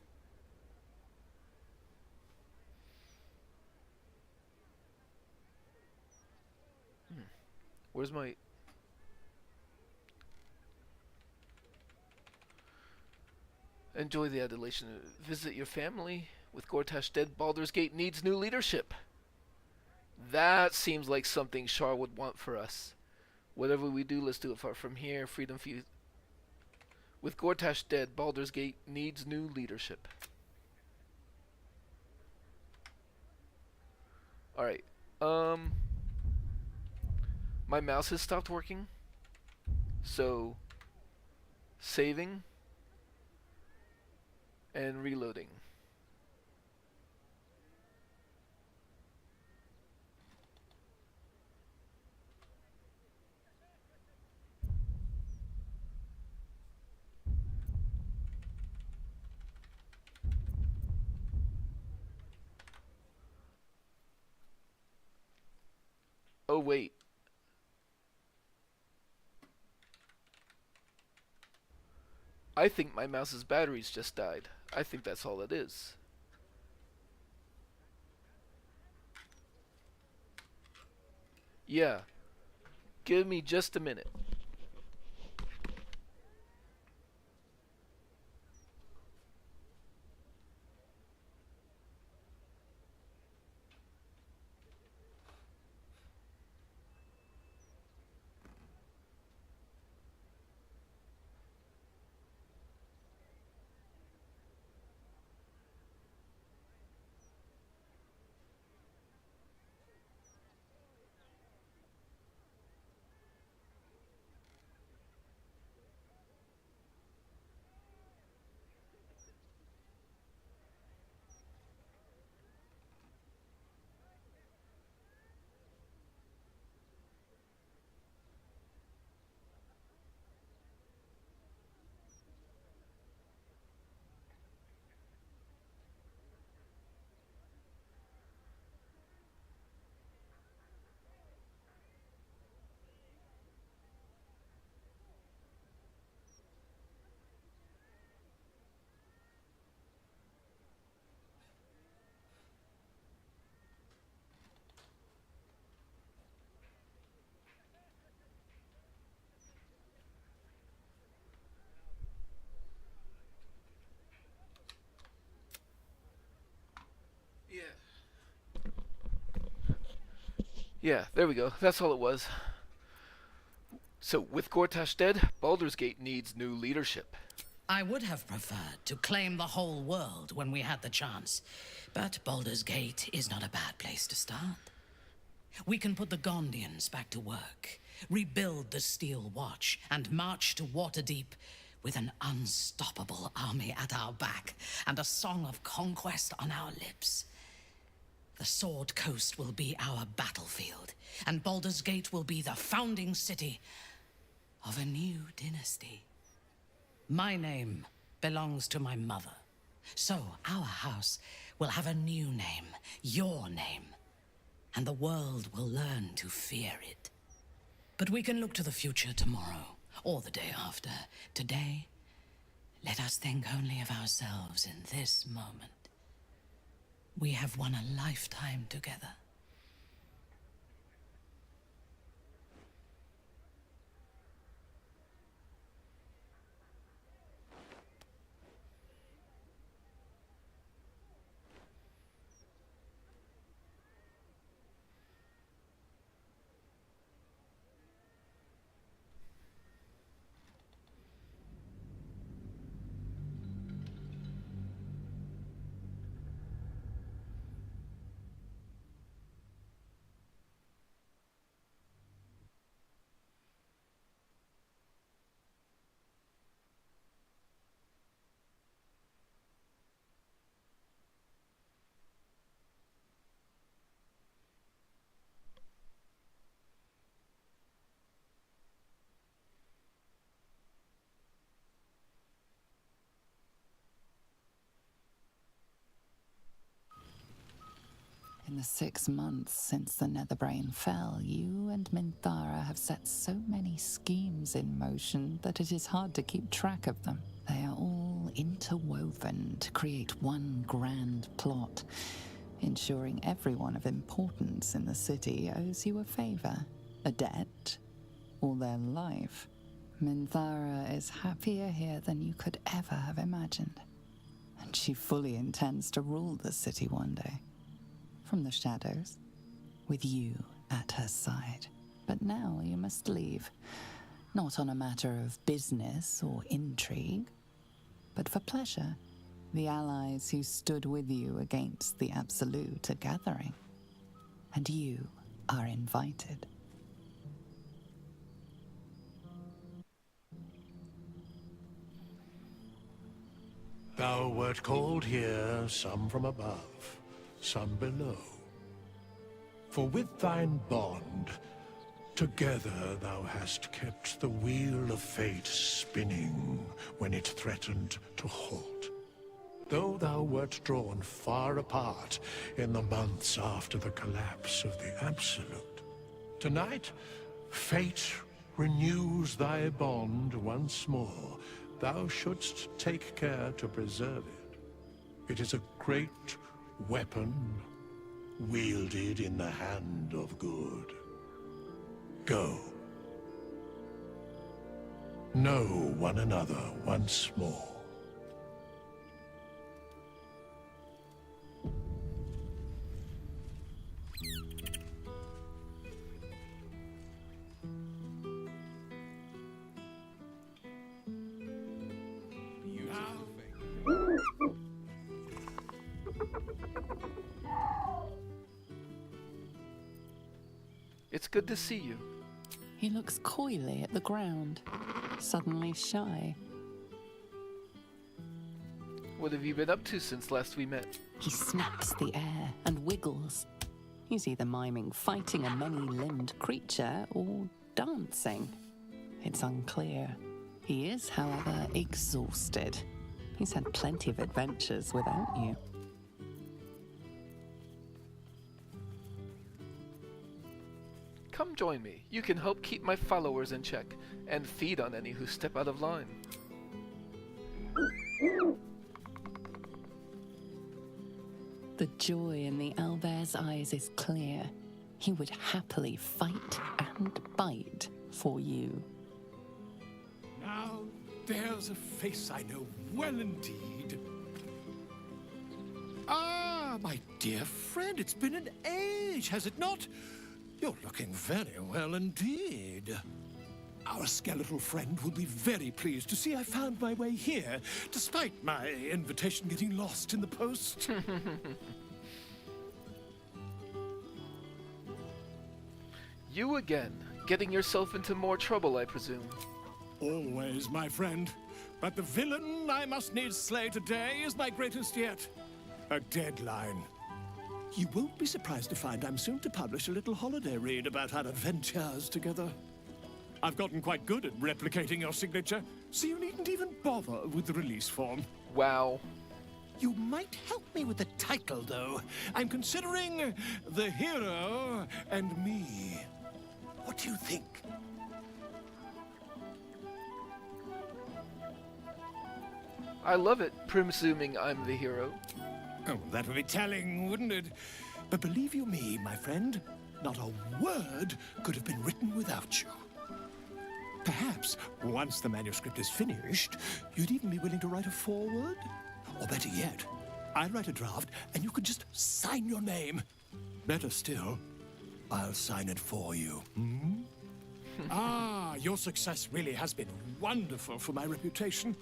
Where's my... Enjoy the adulation. Visit your family. With Gortash dead, Baldur's Gate needs new leadership. That seems like something Shar would want for us. Whatever we do, let's do it far from here. Freedom Fuse. With Gortash dead, Baldur's Gate needs new leadership. Alright. My mouse has stopped working. So, saving and reloading. Oh, wait. I think my mouse's batteries just died. I think that's all it is. Yeah. Give me just a minute. Yeah, there we go. That's all it was. So, with Gortash dead, Baldur's Gate needs new leadership. I would have preferred to claim the whole world when we had the chance, but Baldur's Gate is not a bad place to start. We can put the Gondians back to work, rebuild the Steel Watch, and march to Waterdeep with an unstoppable army at our back and a song of conquest on our lips. The Sword Coast will be our battlefield, and Baldur's Gate will be the founding city of a new dynasty. My name belongs to my mother, so our house will have a new name, your name, and the world will learn to fear it. But we can look to the future tomorrow, or the day after. Today, let us think only of ourselves in this moment. We have won a lifetime together. In the 6 months since the Netherbrain fell, you and Minthara have set so many schemes in motion that it is hard to keep track of them. They are all interwoven to create one grand plot, ensuring everyone of importance in the city owes you a favor. a debt, or their life. Minthara is happier here than you could ever have imagined, and she fully intends to rule the city one day, from the shadows, with you at her side. But now you must leave, not on a matter of business or intrigue, but for pleasure. The allies who stood with you against the Absolute are gathering, and you are invited. Thou wert called here, some from above, some below. For with thine bond, together thou hast kept the wheel of fate spinning when it threatened to halt. Though thou wert drawn far apart in the months after the collapse of the Absolute, tonight, fate renews thy bond once more. Thou shouldst take care to preserve it. It is a great weapon wielded in the hand of good. Go. Know one another once more. It's good to see you. He looks coyly at the ground, suddenly shy. What have you been up to since last we met? He sniffs the air and wiggles. He's either miming fighting a many-limbed creature or dancing. It's unclear. He is, however, exhausted. He's had plenty of adventures without you. Come join me. You can help keep my followers in check, and feed on any who step out of line. The joy in the owlbear's eyes is clear. He would happily fight and bite for you. Now, there's a face I know well indeed. Ah, my dear friend, it's been an age, has it not? You're looking very well indeed. Our skeletal friend will be very pleased to see I found my way here, despite my invitation getting lost in the post. You again, getting yourself into more trouble, I presume. Always, my friend. But the villain I must needs slay today is my greatest yet. A deadline. You won't be surprised to find I'm soon to publish a little holiday read about our adventures together. I've gotten quite good at replicating your signature, so you needn't even bother with the release form. Wow. You might help me with the title, though. I'm considering The Hero and Me. What do you think? I love it, presuming I'm the hero. Oh, that would be telling, wouldn't it? But believe you me, my friend, not a word could have been written without you. Perhaps, once the manuscript is finished, you'd even be willing to write a foreword? Or better yet, I'll write a draft and you can just sign your name. Better still, I'll sign it for you. Hmm? Ah, your success really has been wonderful for my reputation.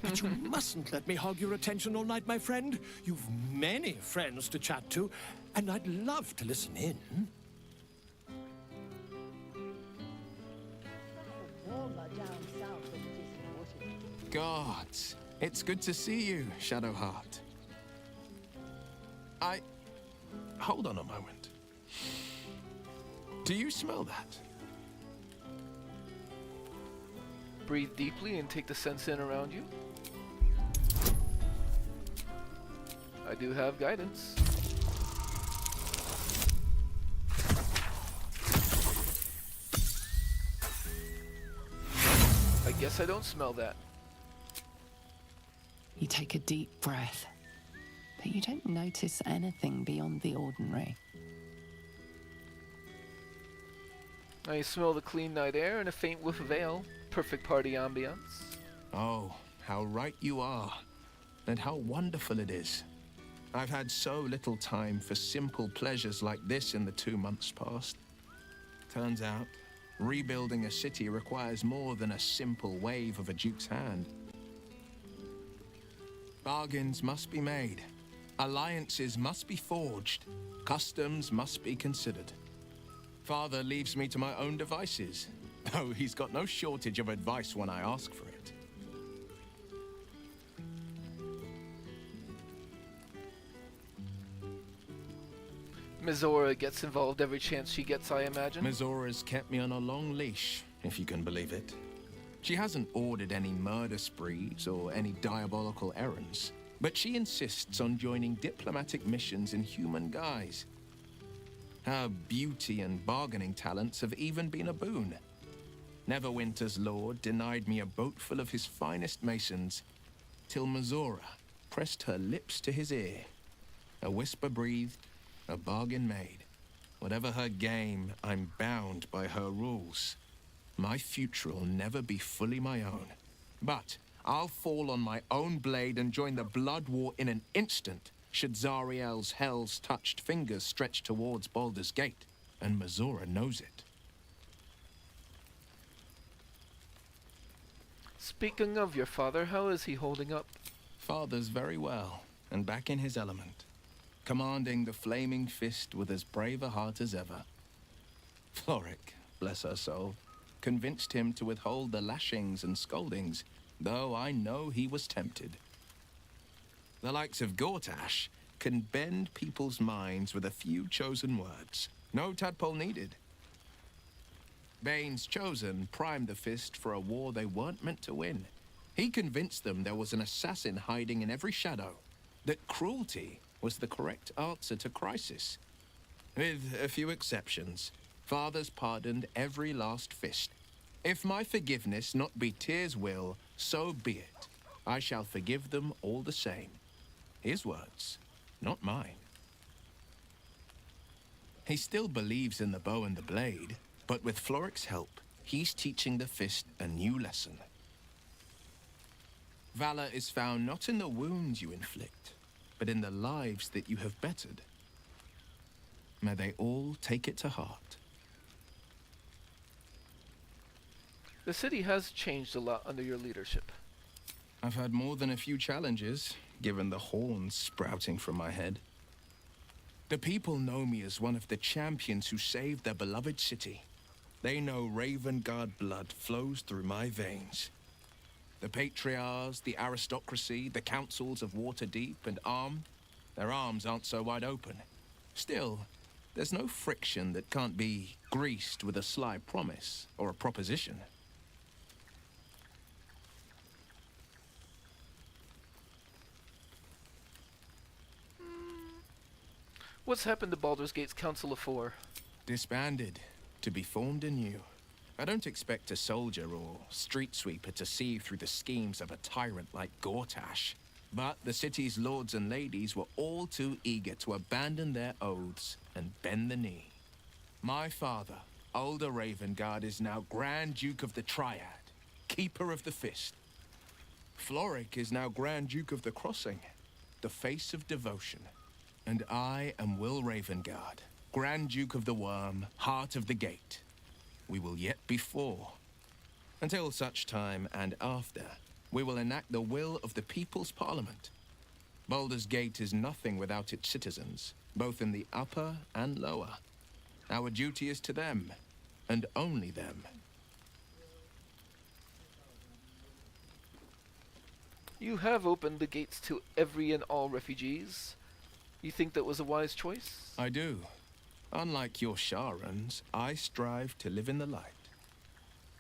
But you mustn't let me hog your attention all night, my friend. You've many friends to chat to, and I'd love to listen in. Gods, it's good to see you, Shadowheart. Hold on a moment. Do you smell that? Breathe deeply and take the sense in around you. I do have guidance. I guess I don't smell that. You take a deep breath, but you don't notice anything beyond the ordinary. I smell the clean night air and a faint whiff of ale. Perfect party ambiance. Oh, how right you are. And how wonderful it is. I've had so little time for simple pleasures like this in the 2 months past. Turns out, rebuilding a city requires more than a simple wave of a duke's hand. Bargains must be made. Alliances must be forged. Customs must be considered. Father leaves me to my own devices, though he's got no shortage of advice when I ask for it. Mizora gets involved every chance she gets, I imagine. Mizora's kept me on a long leash, if you can believe it. She hasn't ordered any murder sprees or any diabolical errands, but she insists on joining diplomatic missions in human guise. Her beauty and bargaining talents have even been a boon. Neverwinter's lord denied me a boat full of his finest masons, till Mizora pressed her lips to his ear. A whisper breathed, a bargain made. Whatever her game, I'm bound by her rules. My future'll never be fully my own. But I'll fall on my own blade and join the blood war in an instant, should Zariel's hell's touched fingers stretch towards Baldur's Gate, and Mizora knows it. Speaking of your father, how is he holding up? Father's very well, and back in his element, commanding the flaming fist with as brave a heart as ever. Floric, bless her soul, convinced him to withhold the lashings and scoldings, though I know he was tempted. The likes of Gortash can bend people's minds with a few chosen words. No tadpole needed. Bane's Chosen primed the fist for a war they weren't meant to win. He convinced them there was an assassin hiding in every shadow, that cruelty was the correct answer to crisis. With a few exceptions, Father's pardoned every last fist. If my forgiveness not be Tyr's will, so be it. I shall forgive them all the same. His words, not mine. He still believes in the bow and the blade, but with Floric's help, he's teaching the fist a new lesson. Valor is found not in the wounds you inflict, but in the lives that you have bettered. May they all take it to heart. The city has changed a lot under your leadership. I've had more than a few challenges, given the horns sprouting from my head. The people know me as one of the champions who saved their beloved city. They know Ravengard blood flows through my veins. The patriarchs, the aristocracy, the councils of Waterdeep and Arm, their arms aren't so wide open. Still, there's no friction that can't be greased with a sly promise or a proposition. What's happened to Baldur's Gate's Council of Four? Disbanded, to be formed anew. I don't expect a soldier or street sweeper to see through the schemes of a tyrant like Gortash. But the city's lords and ladies were all too eager to abandon their oaths and bend the knee. My father, Older Ravengard, is now Grand Duke of the Triad, Keeper of the Fist. Floric is now Grand Duke of the Crossing, the face of devotion. And I am Will Ravengard, Grand Duke of the Worm, Heart of the Gate. We will yet be four. Until such time and after, we will enact the will of the People's Parliament. Baldur's Gate is nothing without its citizens, both in the upper and lower. Our duty is to them, and only them. You have opened the gates to every and all refugees. You think that was a wise choice? I do. Unlike your Sharans, I strive to live in the light.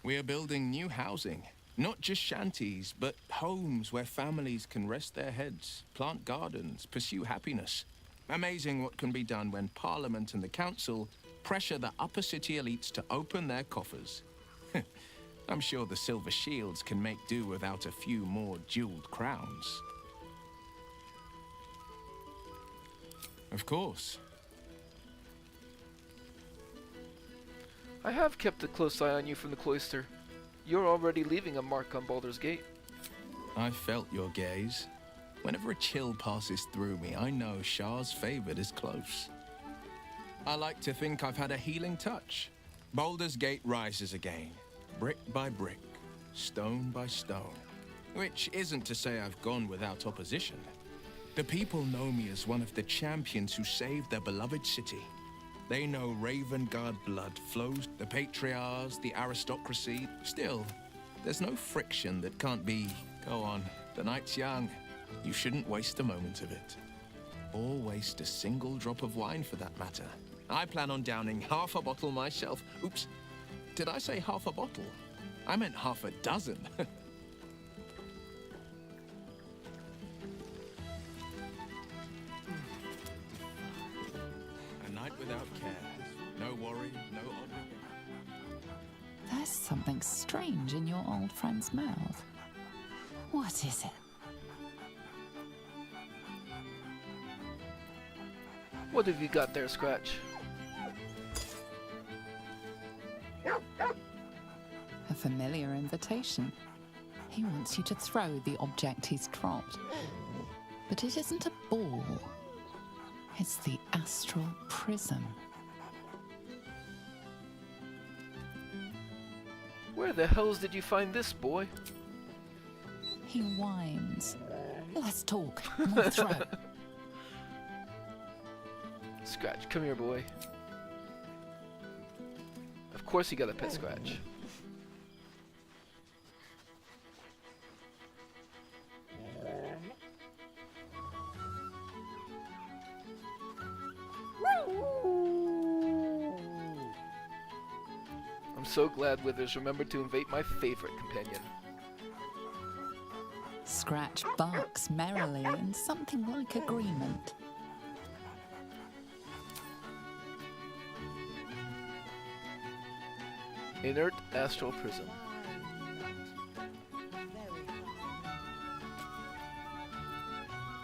We are building new housing, not just shanties, but homes where families can rest their heads, plant gardens, pursue happiness. Amazing what can be done when Parliament and the Council pressure the upper city elites to open their coffers. I'm sure the Silver Shields can make do without a few more jeweled crowns. Of course. I have kept a close eye on you from the cloister. You're already leaving a mark on Baldur's Gate. I felt your gaze. Whenever a chill passes through me, I know Shah's favored is close. I like to think I've had a healing touch. Baldur's Gate rises again, brick by brick, stone by stone. Which isn't to say I've gone without opposition. The people know me as one of the champions who saved their beloved city. They know Ravenguard blood flows, the patriarchs, the aristocracy. Still, there's no friction that can't be, go on, the night's young. You shouldn't waste a moment of it. Or waste a single drop of wine for that matter. I plan on downing half a bottle myself. Oops, did I say half a bottle? I meant half a dozen. A night without care. No worry, no obligation. There's something strange in your old friend's mouth. What is it? What have you got there, Scratch? A familiar invitation. He wants you to throw the object he's dropped. But it isn't a ball. It's the astral prism. Where the hells did you find this, boy? He whines. Let's talk, not throw. Scratch, come here, boy. Of course you got a pet Scratch. I'm so glad Withers remembered to invite my favorite companion. Scratch barks merrily in something like agreement. Inert astral prism.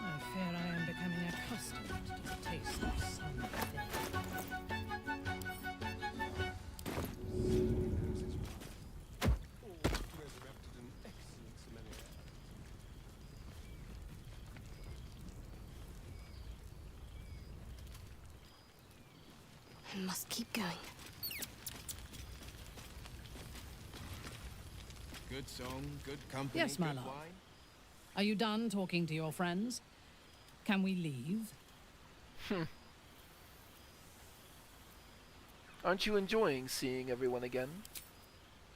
I fear I am becoming accustomed to the taste of sun. I must keep going. Good song, good company, Yes, my good lord. wine. Are you done talking to your friends? Can we leave? Aren't you enjoying seeing everyone again?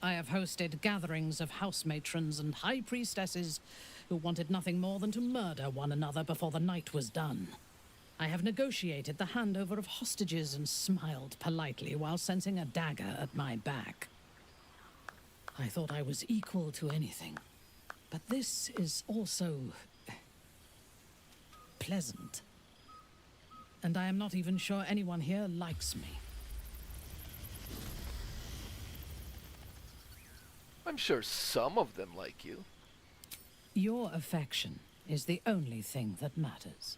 I have hosted gatherings of house matrons and high priestesses who wanted nothing more than to murder one another before the night was done. I have negotiated the handover of hostages and smiled politely while sensing a dagger at my back. I thought I was equal to anything, but this is also pleasant. And I am not even sure anyone here likes me. I'm sure some of them like you. Your affection is the only thing that matters.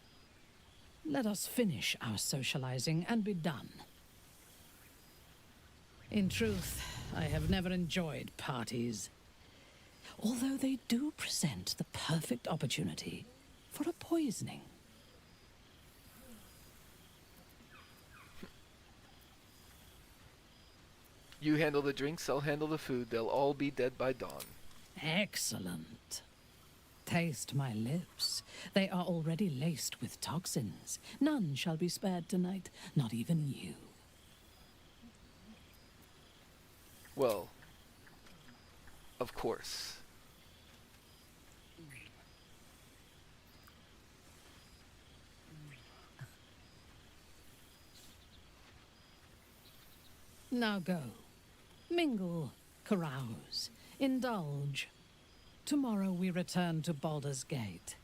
Let us finish our socializing and be done. In truth, I have never enjoyed parties, although they do present the perfect opportunity for a poisoning. You handle the drinks, I'll handle the food. They'll all be dead by dawn. Excellent. Taste my lips. They are already laced with toxins. None shall be spared tonight, not even you. Well, of course. Now go. Mingle, carouse, indulge. Tomorrow we return to Baldur's Gate,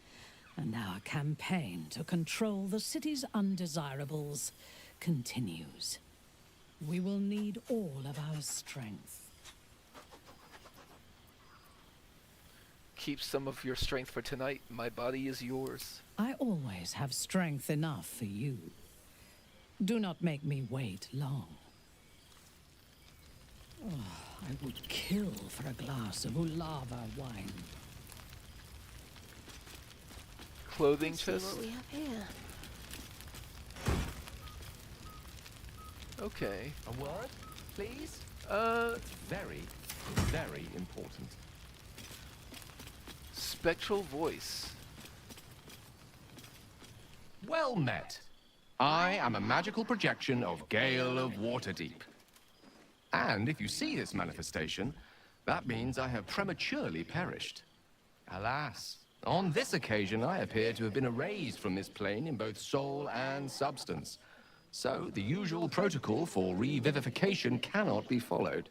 and our campaign to control the city's undesirables continues. We will need all of our strength. Keep some of your strength for tonight. My body is yours. I always have strength enough for you. Do not make me wait long. I would kill for a glass of Ulava wine. Clothing Let's see chest? what we have here. Okay. A word, please? It's very, very important. Spectral voice. Well met. I am a magical projection of Gale of Waterdeep. And if you see this manifestation, that means I have prematurely perished. Alas, on this occasion I appear to have been erased from this plane in both soul and substance. So the usual protocol for revivification cannot be followed.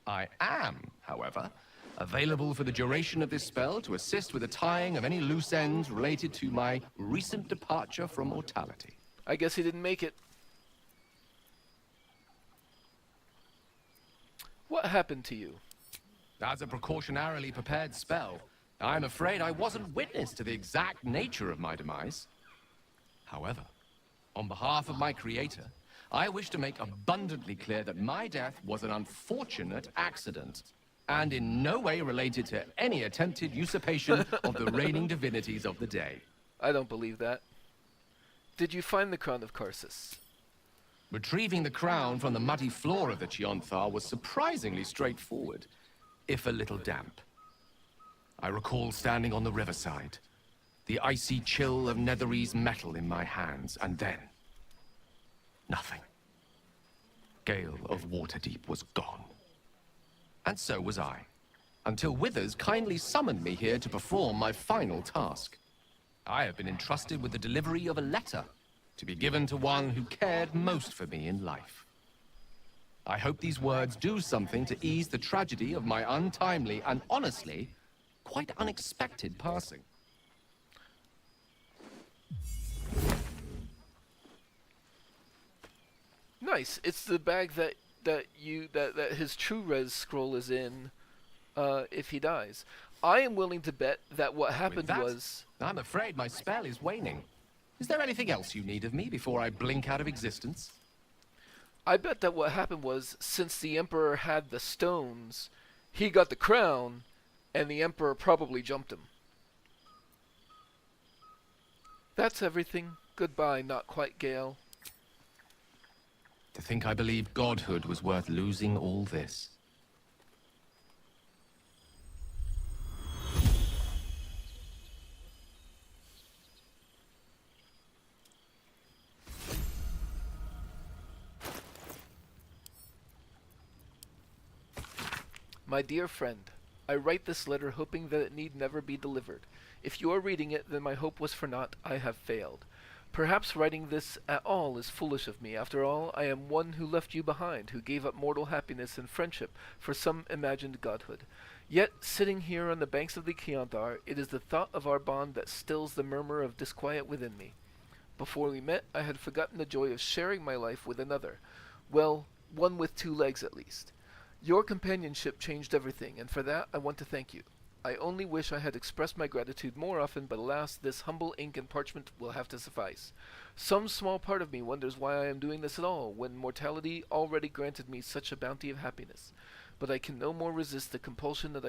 I am, however, available for the duration of this spell to assist with the tying of any loose ends related to my recent departure from mortality. I guess he didn't make it. What happened to you? As a precautionarily prepared spell, I'm afraid I wasn't witness to the exact nature of my demise. However, on behalf of my creator, I wish to make abundantly clear that my death was an unfortunate accident, and in no way related to any attempted usurpation of the reigning divinities of the day. I don't believe that. Did you find the crown of Karsus? Retrieving the crown from the muddy floor of the Chionthar was surprisingly straightforward, if a little damp. I recall standing on the riverside, the icy chill of Netherese metal in my hands, and then nothing. Gale of Waterdeep was gone. And so was I, until Withers kindly summoned me here to perform my final task. I have been entrusted with the delivery of a letter to be given to one who cared most for me in life. I hope these words do something to ease the tragedy of my untimely and honestly, quite unexpected passing. Nice. It's the bag that his true res scroll is in if he dies. I am willing to bet that what happened was... I'm afraid my spell is waning. Is there anything else you need of me before I blink out of existence? I bet that what happened was, since the Emperor had the stones, he got the crown, and the Emperor probably jumped him. That's everything. Goodbye, not quite Gale. To think I believed godhood was worth losing all this. My dear friend, I write this letter hoping that it need never be delivered. If you are reading it, then my hope was for naught. I have failed. Perhaps writing this at all is foolish of me. After all, I am one who left you behind, who gave up mortal happiness and friendship for some imagined godhood. Yet, sitting here on the banks of the Chionthar, it is the thought of our bond that stills the murmur of disquiet within me. Before we met, I had forgotten the joy of sharing my life with another. Well, one with two legs at least. Your companionship changed everything, and for that I want to thank you. I only wish I had expressed my gratitude more often, but alas, this humble ink and parchment will have to suffice. Some small part of me wonders why I am doing this at all, when mortality already granted me such a bounty of happiness. But I can no more resist the compulsion than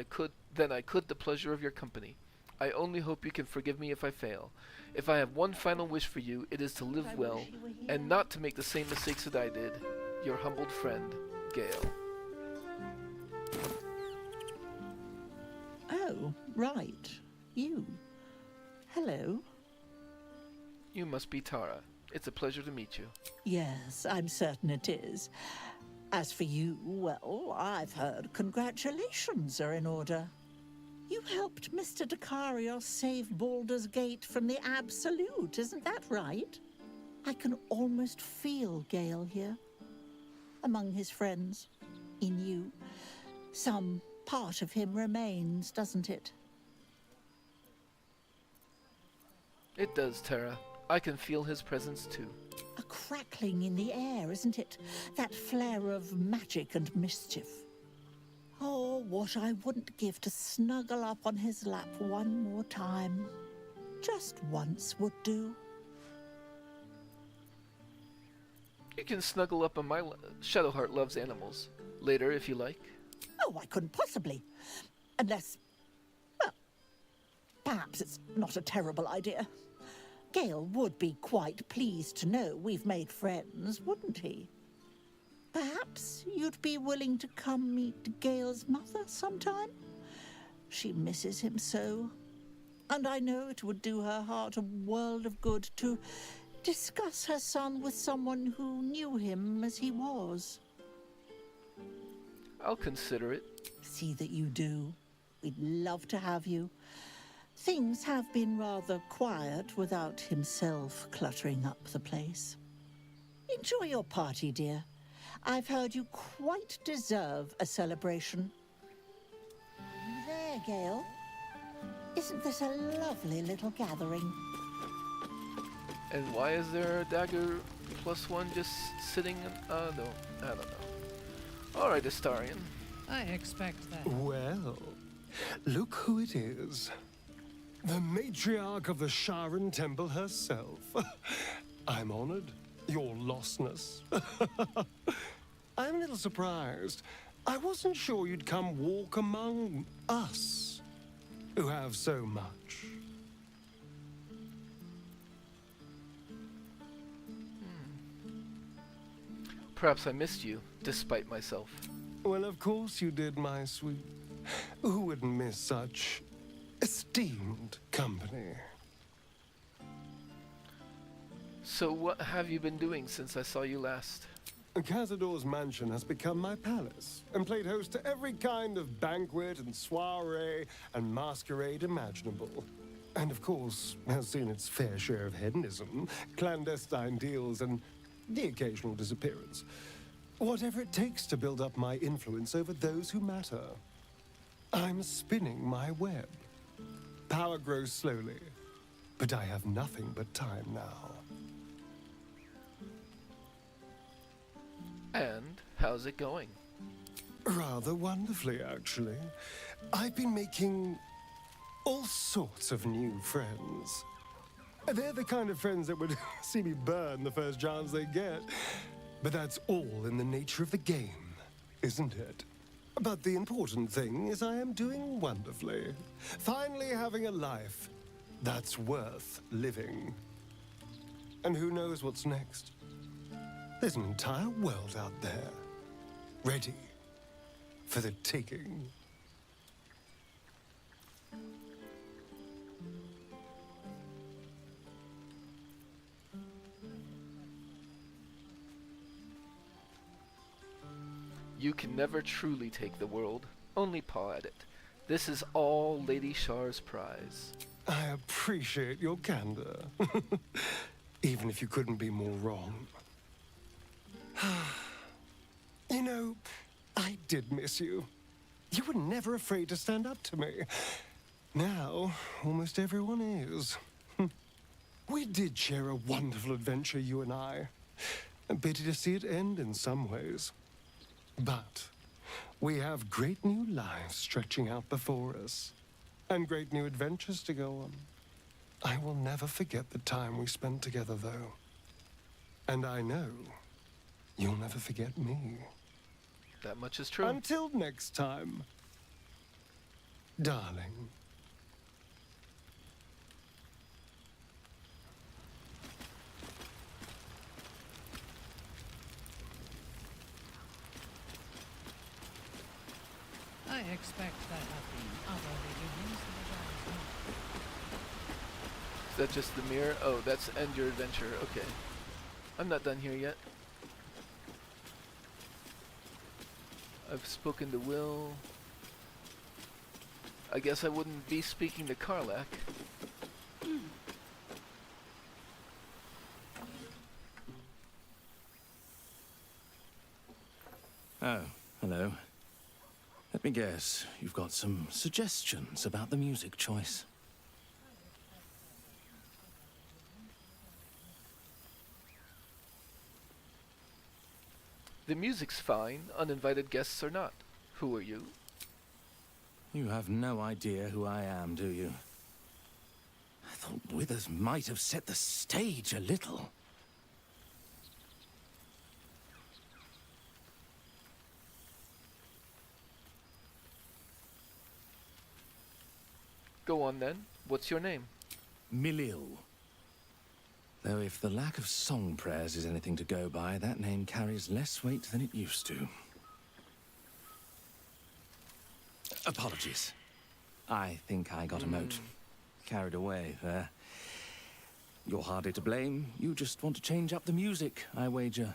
I could the pleasure of your company. I only hope you can forgive me if I fail. If I have one final wish for you, it is to live well, and not to make the same mistakes that I did. Your humbled friend, Gale. Oh, right. You. Hello. You must be Tara. It's a pleasure to meet you. Yes, I'm certain it is. As for you, well, I've heard congratulations are in order. You helped Mr. Dicarios save Baldur's Gate from the Absolute, isn't that right? I can almost feel Gale here. Among his friends. In you. Some part of him remains, doesn't it? It does, Tara. I can feel his presence too. A crackling in the air, isn't it? That flare of magic and mischief. Oh, what I wouldn't give to snuggle up on his lap one more time. Just once would do. You can snuggle up on my... Shadowheart loves animals. Later, if you like. Oh, I couldn't possibly. Unless, well, perhaps it's not a terrible idea. Gale would be quite pleased to know we've made friends, wouldn't he? Perhaps you'd be willing to come meet Gale's mother sometime? She misses him so. And I know it would do her heart a world of good to discuss her son with someone who knew him as he was. I'll consider it. See that you do. We'd love to have you. Things have been rather quiet without himself cluttering up the place. Enjoy your party, dear. I've heard you quite deserve a celebration. There, Gale. Isn't this a lovely little gathering? And why is there a dagger +1 just sitting in... no, I don't know. Alright, Astarion. I expect that. Well, look who it is. The matriarch of the Sharon Temple herself. I'm honored. Your lostness. I'm a little surprised. I wasn't sure you'd come walk among us, who have so much. Perhaps I missed you, despite myself. Well, of course you did, my sweet. Who wouldn't miss such esteemed company? So what have you been doing since I saw you last? Cazador's mansion has become my palace, and played host to every kind of banquet and soiree and masquerade imaginable. And of course, has seen its fair share of hedonism, clandestine deals, and the occasional disappearance. Whatever it takes to build up my influence over those who matter. I'm spinning my web. Power grows slowly, but I have nothing but time now. And how's it going? Rather wonderfully, actually. I've been making all sorts of new friends. They're the kind of friends that would see me burn the first chance they get. But that's all in the nature of the game, isn't it? But the important thing is I am doing wonderfully. Finally having a life that's worth living. And who knows what's next? There's an entire world out there, ready for the taking. You can never truly take the world, only paw at it. This is all Lady Shar's prize. I appreciate your candor, even if you couldn't be more wrong. You know, I did miss you. You were never afraid to stand up to me. Now, almost everyone is. We did share a wonderful adventure, you and I. A pity to see it end in some ways. But we have great new lives stretching out before us, and great new adventures to go on. I will never forget the time we spent together, though. And I know you'll never forget me. That much is true. Until next time, darling. I expect there have been other reunions Is that just the mirror? Oh, that's end your adventure. Okay. I'm not done here yet. I've spoken to Will. I guess I wouldn't be speaking to Karlach. Oh, hello. Let me guess, you've got some suggestions about the music choice. The music's fine, uninvited guests or not. Who are you? You have no idea who I am, do you? I thought Withers might have set the stage a little. Go on then. What's your name? Milil. Though if the lack of song prayers is anything to go by, that name carries less weight than it used to. Apologies. I think I got a mote. Carried away there. You're hardly to blame. You just want to change up the music, I wager.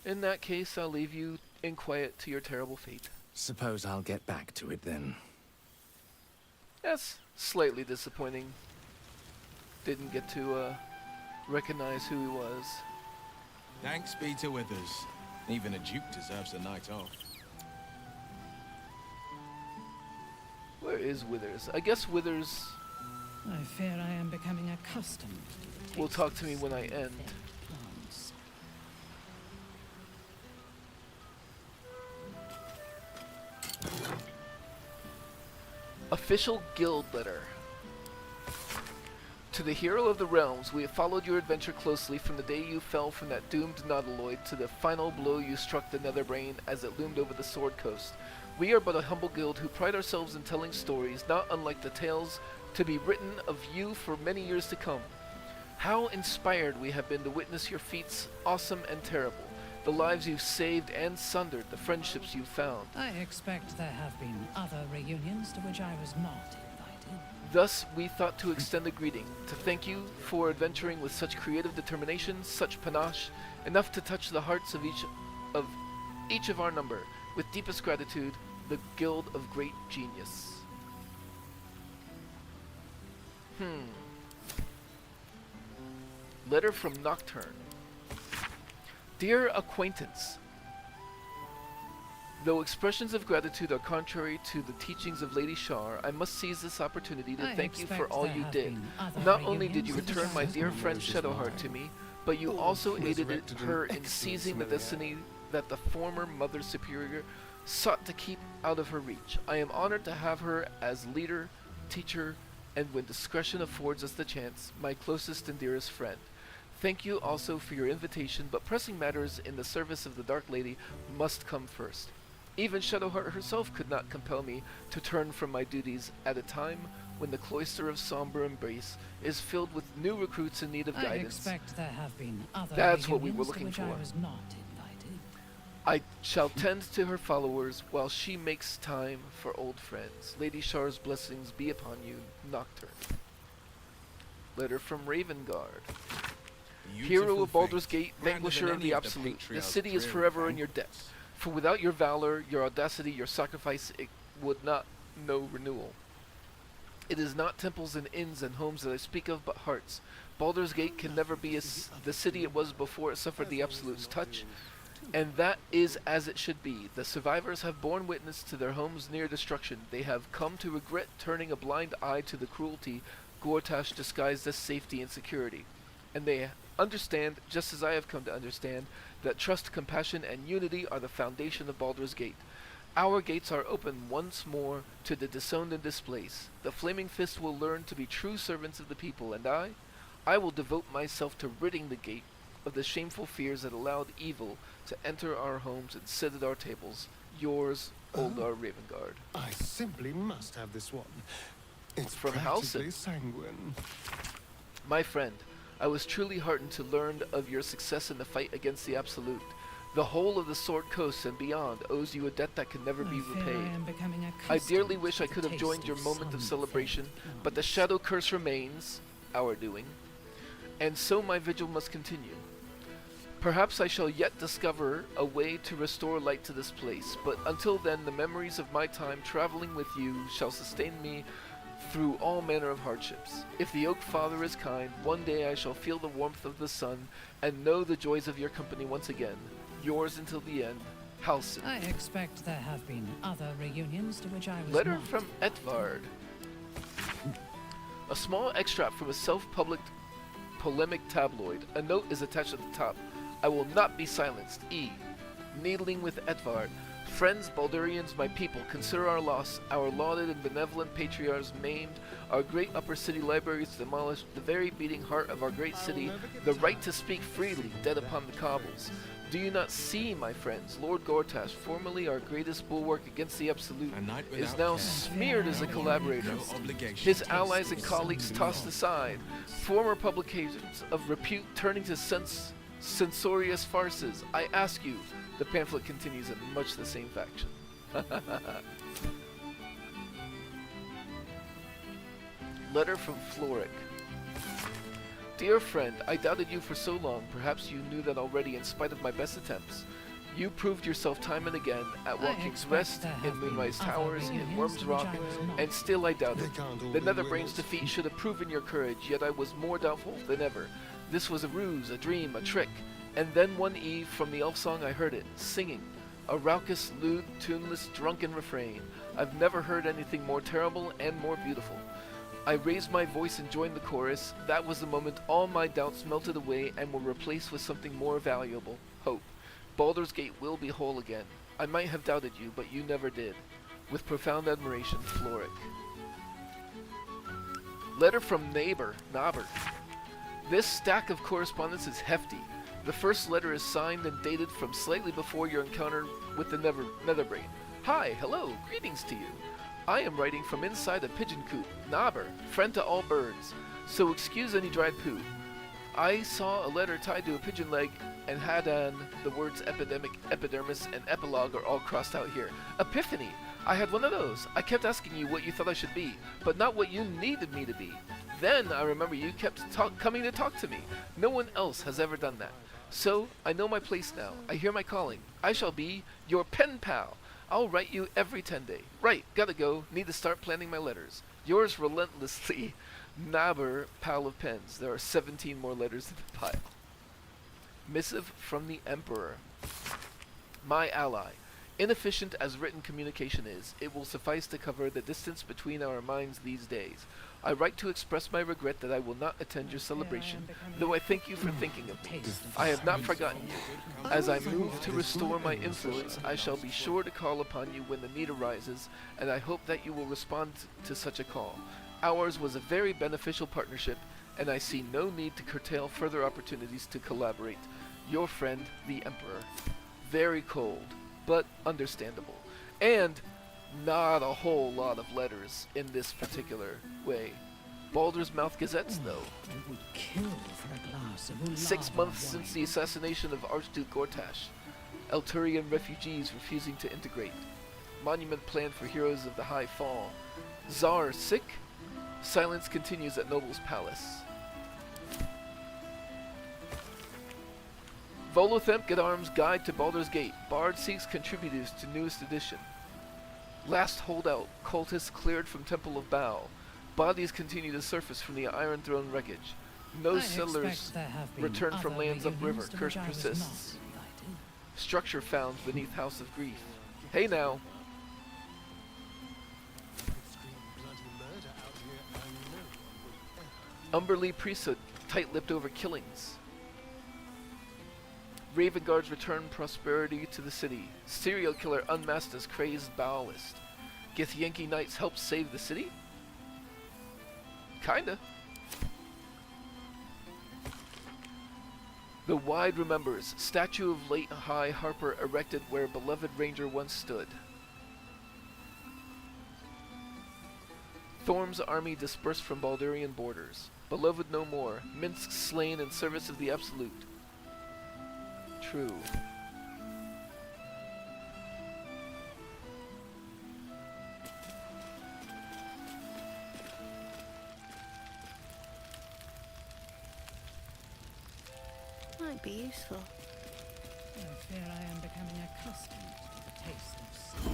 In that case, I'll leave you in quiet to your terrible fate. Suppose I'll get back to it then. Yes, slightly disappointing. Didn't get to recognize who he was. Thanks be to Withers. Even a duke deserves a night off. Where is Withers? I guess Withers I fear I am becoming accustomed to will talk to me when I end. plants. Official Guild Letter. To the hero of the realms, we have followed your adventure closely from the day you fell from that doomed nautiloid to the final blow you struck the Netherbrain as it loomed over the Sword Coast. We are but a humble guild who pride ourselves in telling stories not unlike the tales to be written of you for many years to come. How inspired we have been to witness your feats, awesome and terrible, the lives you've saved and sundered, the friendships you've found. I expect there have been other reunions to which I was not invited. Thus, we thought to extend a greeting, to thank you for adventuring with such creative determination, such panache, enough to touch the hearts of each of our number. With deepest gratitude, the Guild of Great Genius. Letter from Nocturne. Dear Acquaintance, though expressions of gratitude are contrary to the teachings of Lady Shar, I must seize this opportunity to thank you for all you did. Not only did you return my dear friend Shadowheart to me, but you also aided her in seizing the destiny that the former Mother Superior sought to keep out of her reach. I am honored to have her as leader, teacher, and when discretion affords us the chance, my closest and dearest friend. Thank you also for your invitation, but pressing matters in the service of the Dark Lady must come first. Even Shadowheart herself could not compel me to turn from my duties at a time when the cloister of Somber Embrace is filled with new recruits in need of guidance. I expect there have been other That's what we were reunions looking to which for. I was not invited. I shall tend to her followers while she makes time for old friends. Lady Shar's blessings be upon you, Nocturne. Letter from Ravengard. Hero of Baldur's Gate, vanquisher of the Absolute, the city is forever in your debt. For without your valor, your audacity, your sacrifice, it would not know renewal. It is not temples and inns and homes that I speak of, but hearts. Baldur's Gate can never be the city it was before it suffered the Absolute's touch, and that is as it should be. The survivors have borne witness to their homes near destruction. They have come to regret turning a blind eye to the cruelty Gortash disguised as safety and security. And they understand, just as I have come to understand, that trust, compassion, and unity are the foundation of Baldur's Gate. Our gates are open once more to the disowned and displaced. The Flaming Fist will learn to be true servants of the people, and I will devote myself to ridding the gate of the shameful fears that allowed evil to enter our homes and sit at our tables. Yours, Oldar Ravengard. I simply must have this one. It's from practically Halsin. sanguine. My friend, I was truly heartened to learn of your success in the fight against the Absolute. The whole of the Sword Coast and beyond owes you a debt that can never be repaid. I dearly wish I could have joined your moment of celebration, but the Shadow Curse remains, our doing, and so my vigil must continue. Perhaps I shall yet discover a way to restore light to this place, but until then the memories of my time traveling with you shall sustain me through all manner of hardships. If the Oak Father is kind, one day I shall feel the warmth of the sun and know the joys of your company once again. Yours until the end, Halsin. I expect there have been other reunions to which I was Letter not. from Etvard. A small extract from a self-published polemic tabloid. A note is attached at the top. I will not be silenced. E. Needling with Etvard. Friends, Baldurians, my people, consider our loss, our lauded and benevolent patriarchs maimed, our great upper city libraries demolished, the very beating heart of our great city, the right to speak freely, dead upon the cobbles. Do you not see, my friends, Lord Gortash, formerly our greatest bulwark against the Absolute, is now smeared as a collaborator. His allies and colleagues tossed aside, former publications of repute turning to censorious farces. I ask you, the pamphlet continues in much the same faction. Letter from Floric. Dear friend, I doubted you for so long. Perhaps you knew that already in spite of my best attempts. You proved yourself time and again at Walking's Rest, in Moonrise Towers, in Worm's Rock, and still I doubted. The Netherbrain's defeat should have proven your courage, yet I was more doubtful than ever. This was a ruse, a dream, a trick. And then one eve, from the elf song I heard it, singing. A raucous, lewd, tuneless, drunken refrain. I've never heard anything more terrible and more beautiful. I raised my voice and joined the chorus. That was the moment all my doubts melted away and were replaced with something more valuable. Hope. Baldur's Gate will be whole again. I might have doubted you, but you never did. With profound admiration, Floric. Letter from Nabber. This stack of correspondence is hefty. The first letter is signed and dated from slightly before your encounter with the Netherbrain. Hi, hello, greetings to you. I am writing from inside a pigeon coop. Nabber, friend to all birds. So excuse any dried poo. I saw a letter tied to a pigeon leg and had the words epidemic, epidermis, and epilogue are all crossed out here. Epiphany! I had one of those. I kept asking you what you thought I should be, but not what you needed me to be. Then I remember you kept coming to talk to me. No one else has ever done that. So, I know my place now. I hear my calling. I shall be your pen pal. I'll write you every 10 day. Right, gotta go. Need to start planning my letters. Yours relentlessly, Nabber, pal of pens. There are 17 more letters in the pile. Missive from the Emperor. My ally. Inefficient as written communication is, it will suffice to cover the distance between our minds these days. I write to express my regret that I will not attend your celebration, though I thank you for thinking of me. I have not forgotten you. As I move to restore my influence, I shall be sure to call upon you when the need arises, and I hope that you will respond to such a call. Ours was a very beneficial partnership, and I see no need to curtail further opportunities to collaborate. Your friend, the Emperor. Very cold, but understandable. And not a whole lot of letters in this particular way. Baldur's Mouth Gazettes, though. 6 months since the assassination of Archduke Gortash. Elturian refugees refusing to integrate. Monument planned for heroes of the High Fall. Tsar sick? Silence continues at Noble's Palace. Volothamp Gadarm's Guide to Baldur's Gate. Bard seeks contributors to newest edition. Last holdout. Cultists cleared from Temple of Baal. Bodies continue to surface from the Iron Throne wreckage. No settlers return from lands upriver. Curse persists. Structure found beneath House of Grief. Hey now. Umberlee priesthood tight-lipped over killings. Raven Guards return prosperity to the city. Serial killer unmasked as crazed Baalist. Githyanki Knights help save the city? Kinda. The Wide remembers. Statue of late High Harper erected where beloved ranger once stood. Thorm's army dispersed from Baldurian borders. Beloved no more. Minsk slain in service of the Absolute. True. Might be useful. I fear I am becoming accustomed to the taste of steam.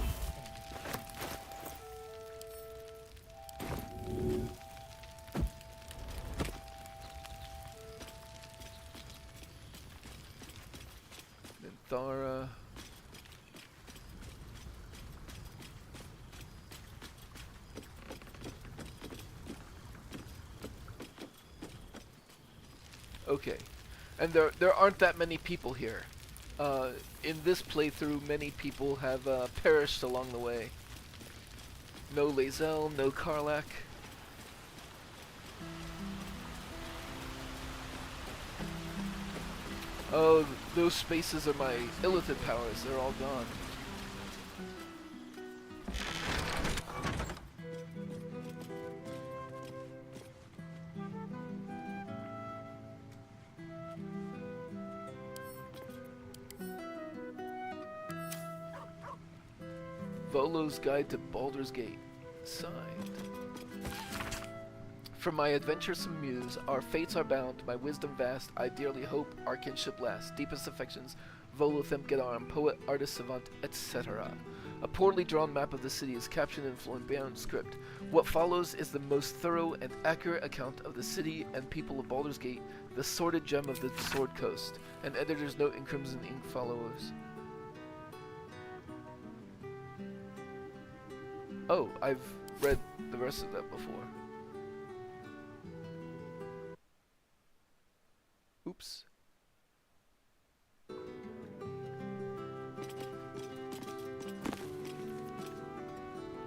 Thara. Okay. And there aren't that many people here. In this playthrough, many people have perished along the way. No Lae'zel, no Karlach. Oh, those spaces are my illithid powers. They're all gone. Volo's Guide to Baldur's Gate. Signed. From my adventuresome muse, our fates are bound, my wisdom vast, I dearly hope our kinship lasts, deepest affections, Volo Themkedarm, poet, artist, savant, etc. A poorly drawn map of the city is captioned in flamboyant script. What follows is the most thorough and accurate account of the city and people of Baldur's Gate, the sordid gem of the Sword Coast. An editor's note in crimson ink follows. Oh, I've read the rest of that before. Oops.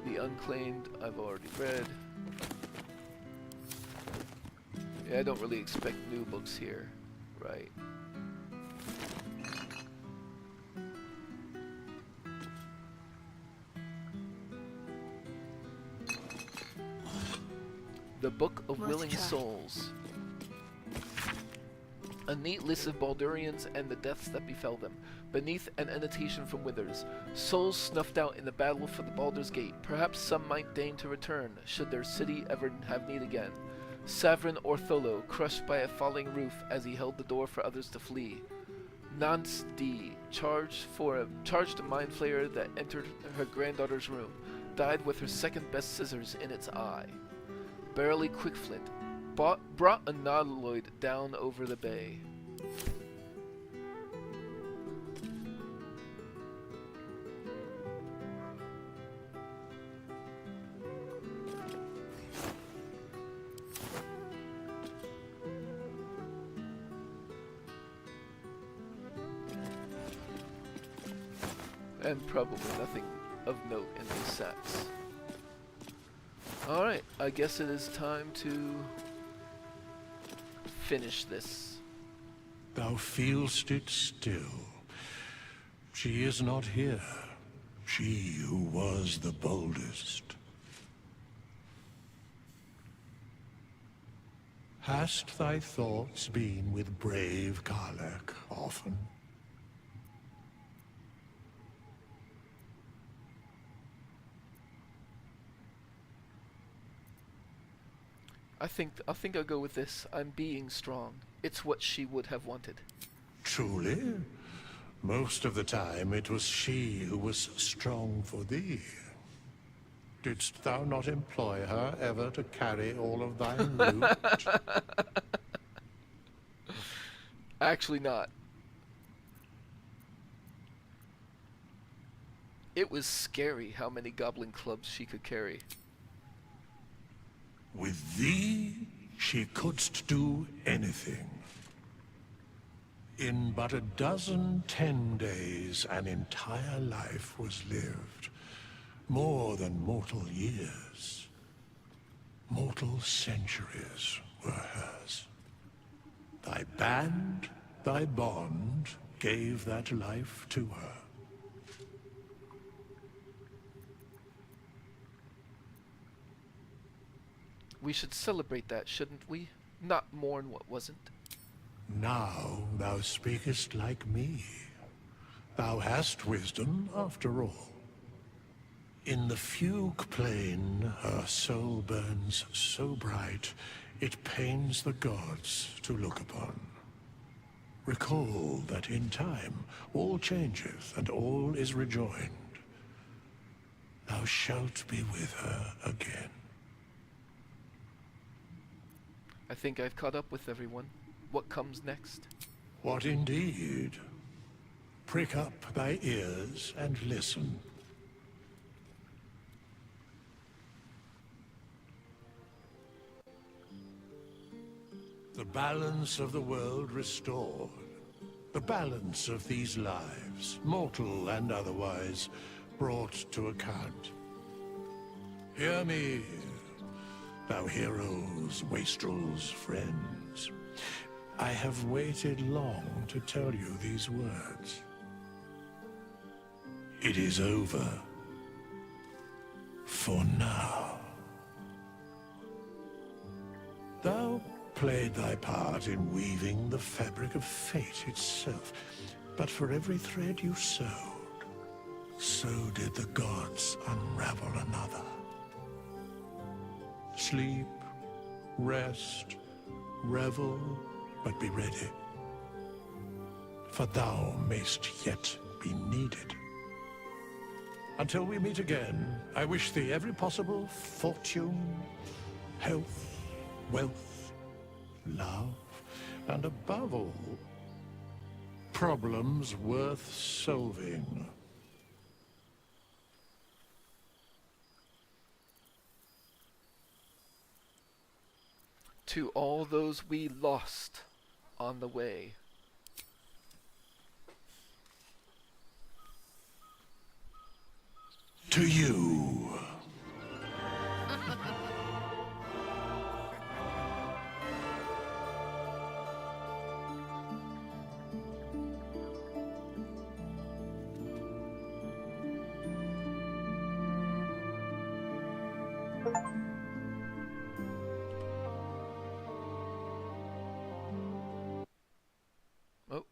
The Unclaimed, I've already read. Yeah, I don't really expect new books here, right? The Book of Willing Souls. A neat list of Baldurians and the deaths that befell them. Beneath, an annotation from Withers. Souls snuffed out in the battle for the Baldur's Gate. Perhaps some might deign to return, should their city ever have need again. Savrin Ortholo, crushed by a falling roof as he held the door for others to flee. Nance D, charged a mind flayer that entered her granddaughter's room. Died with her second best scissors in its eye. Barely Quickflint, brought a nautiloid down over the bay. And probably nothing of note in these sacks. Alright, I guess it is time to finish this. Thou feelst it still. She is not here. She who was the boldest. Hast thy thoughts been with brave Karlach often? I think I'll go with this. I'm being strong. It's what she would have wanted. Truly? Most of the time it was she who was strong for thee. Didst thou not employ her ever to carry all of thine loot? Actually not. It was scary how many goblin clubs she could carry. With thee, she couldst do anything. In but 10 days, an entire life was lived. More than mortal years. Mortal centuries were hers. Thy band, thy bond, gave that life to her. We should celebrate that, shouldn't we? Not mourn what wasn't. Now thou speakest like me. Thou hast wisdom, after all. In the fugue plane, her soul burns so bright, it pains the gods to look upon. Recall that in time, all changeth and all is rejoined. Thou shalt be with her again. I think I've caught up with everyone. What comes next? What indeed? Prick up thy ears and listen. The balance of the world restored. The balance of these lives, mortal and otherwise, brought to account. Hear me, thou heroes, wastrels, friends. I have waited long to tell you these words. It is over. For now. Thou played thy part in weaving the fabric of fate itself, but for every thread you sewed, so did the gods unravel another. Sleep, rest, revel, but be ready, for thou mayst yet be needed. Until we meet again, I wish thee every possible fortune, health, wealth, love, and above all, problems worth solving. To all those we lost on the way. To you. Oh.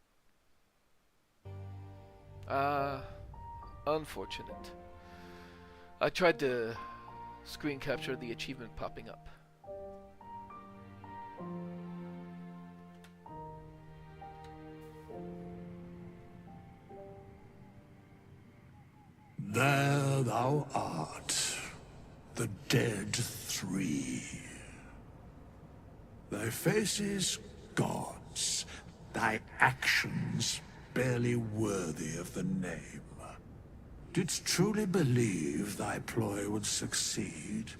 Unfortunate. I tried to screen capture the achievement popping up. There thou art, the dead three. Thy faces gods, thy actions barely worthy of the name. Didst truly believe thy ploy would succeed?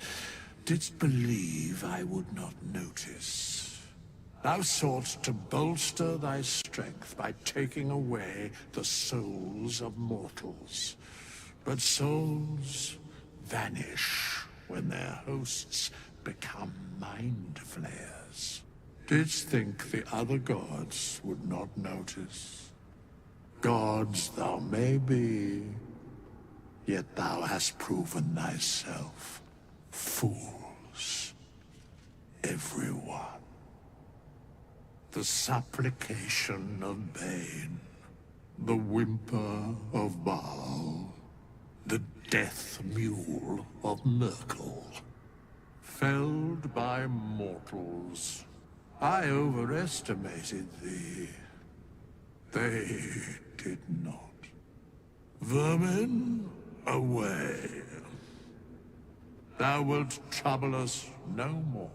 Didst believe I would not notice? Thou sought to bolster thy strength by taking away the souls of mortals. But souls vanish when their hosts become mind flayers. Didst think the other gods would not notice? Gods thou may be, yet thou hast proven thyself fools, everyone. The supplication of Bane, the whimper of Baal, the death mule of Merkel, felled by mortals. I overestimated thee. They did not. Vermin, away. Thou wilt trouble us no more.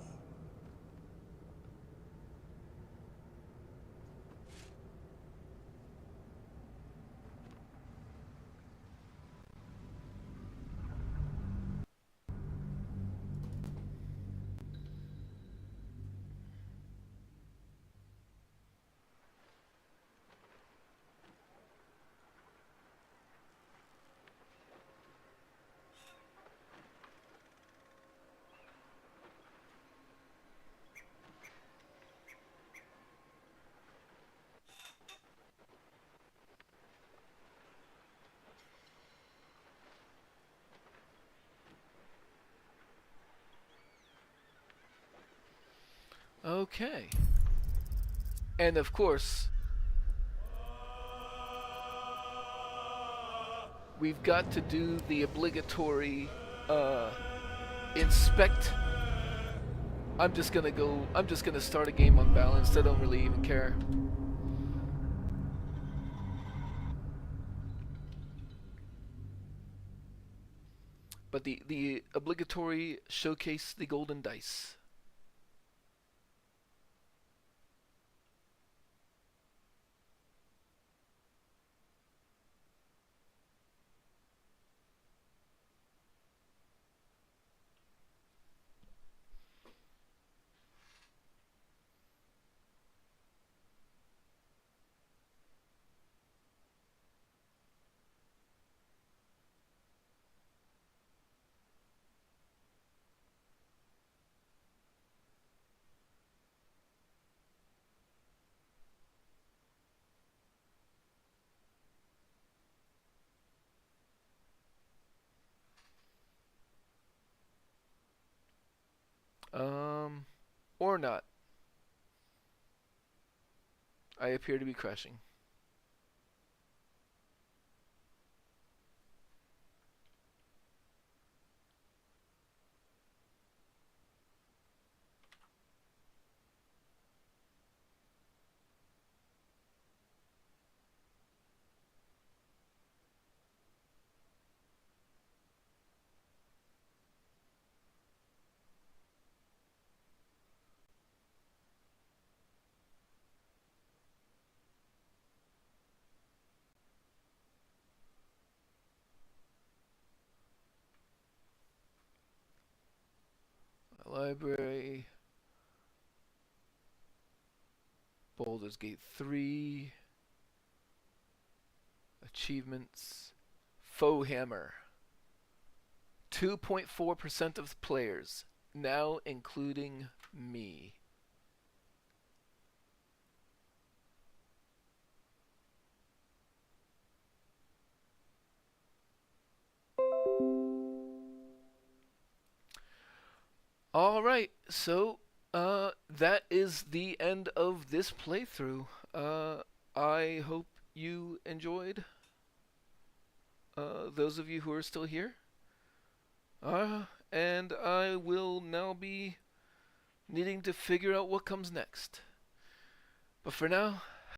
Okay. And of course, we've got to do the obligatory inspect. I'm just gonna start a game unbalanced. I don't really even care. But the obligatory showcase the golden dice. Or not. I appear to be crashing. Library. Baldur's Gate 3. Achievements. Foe Hammer. 2.4% of players, now including me. Alright, so that is the end of this playthrough. I hope you enjoyed. Those of you who are still here. And I will now be needing to figure out what comes next. But for now,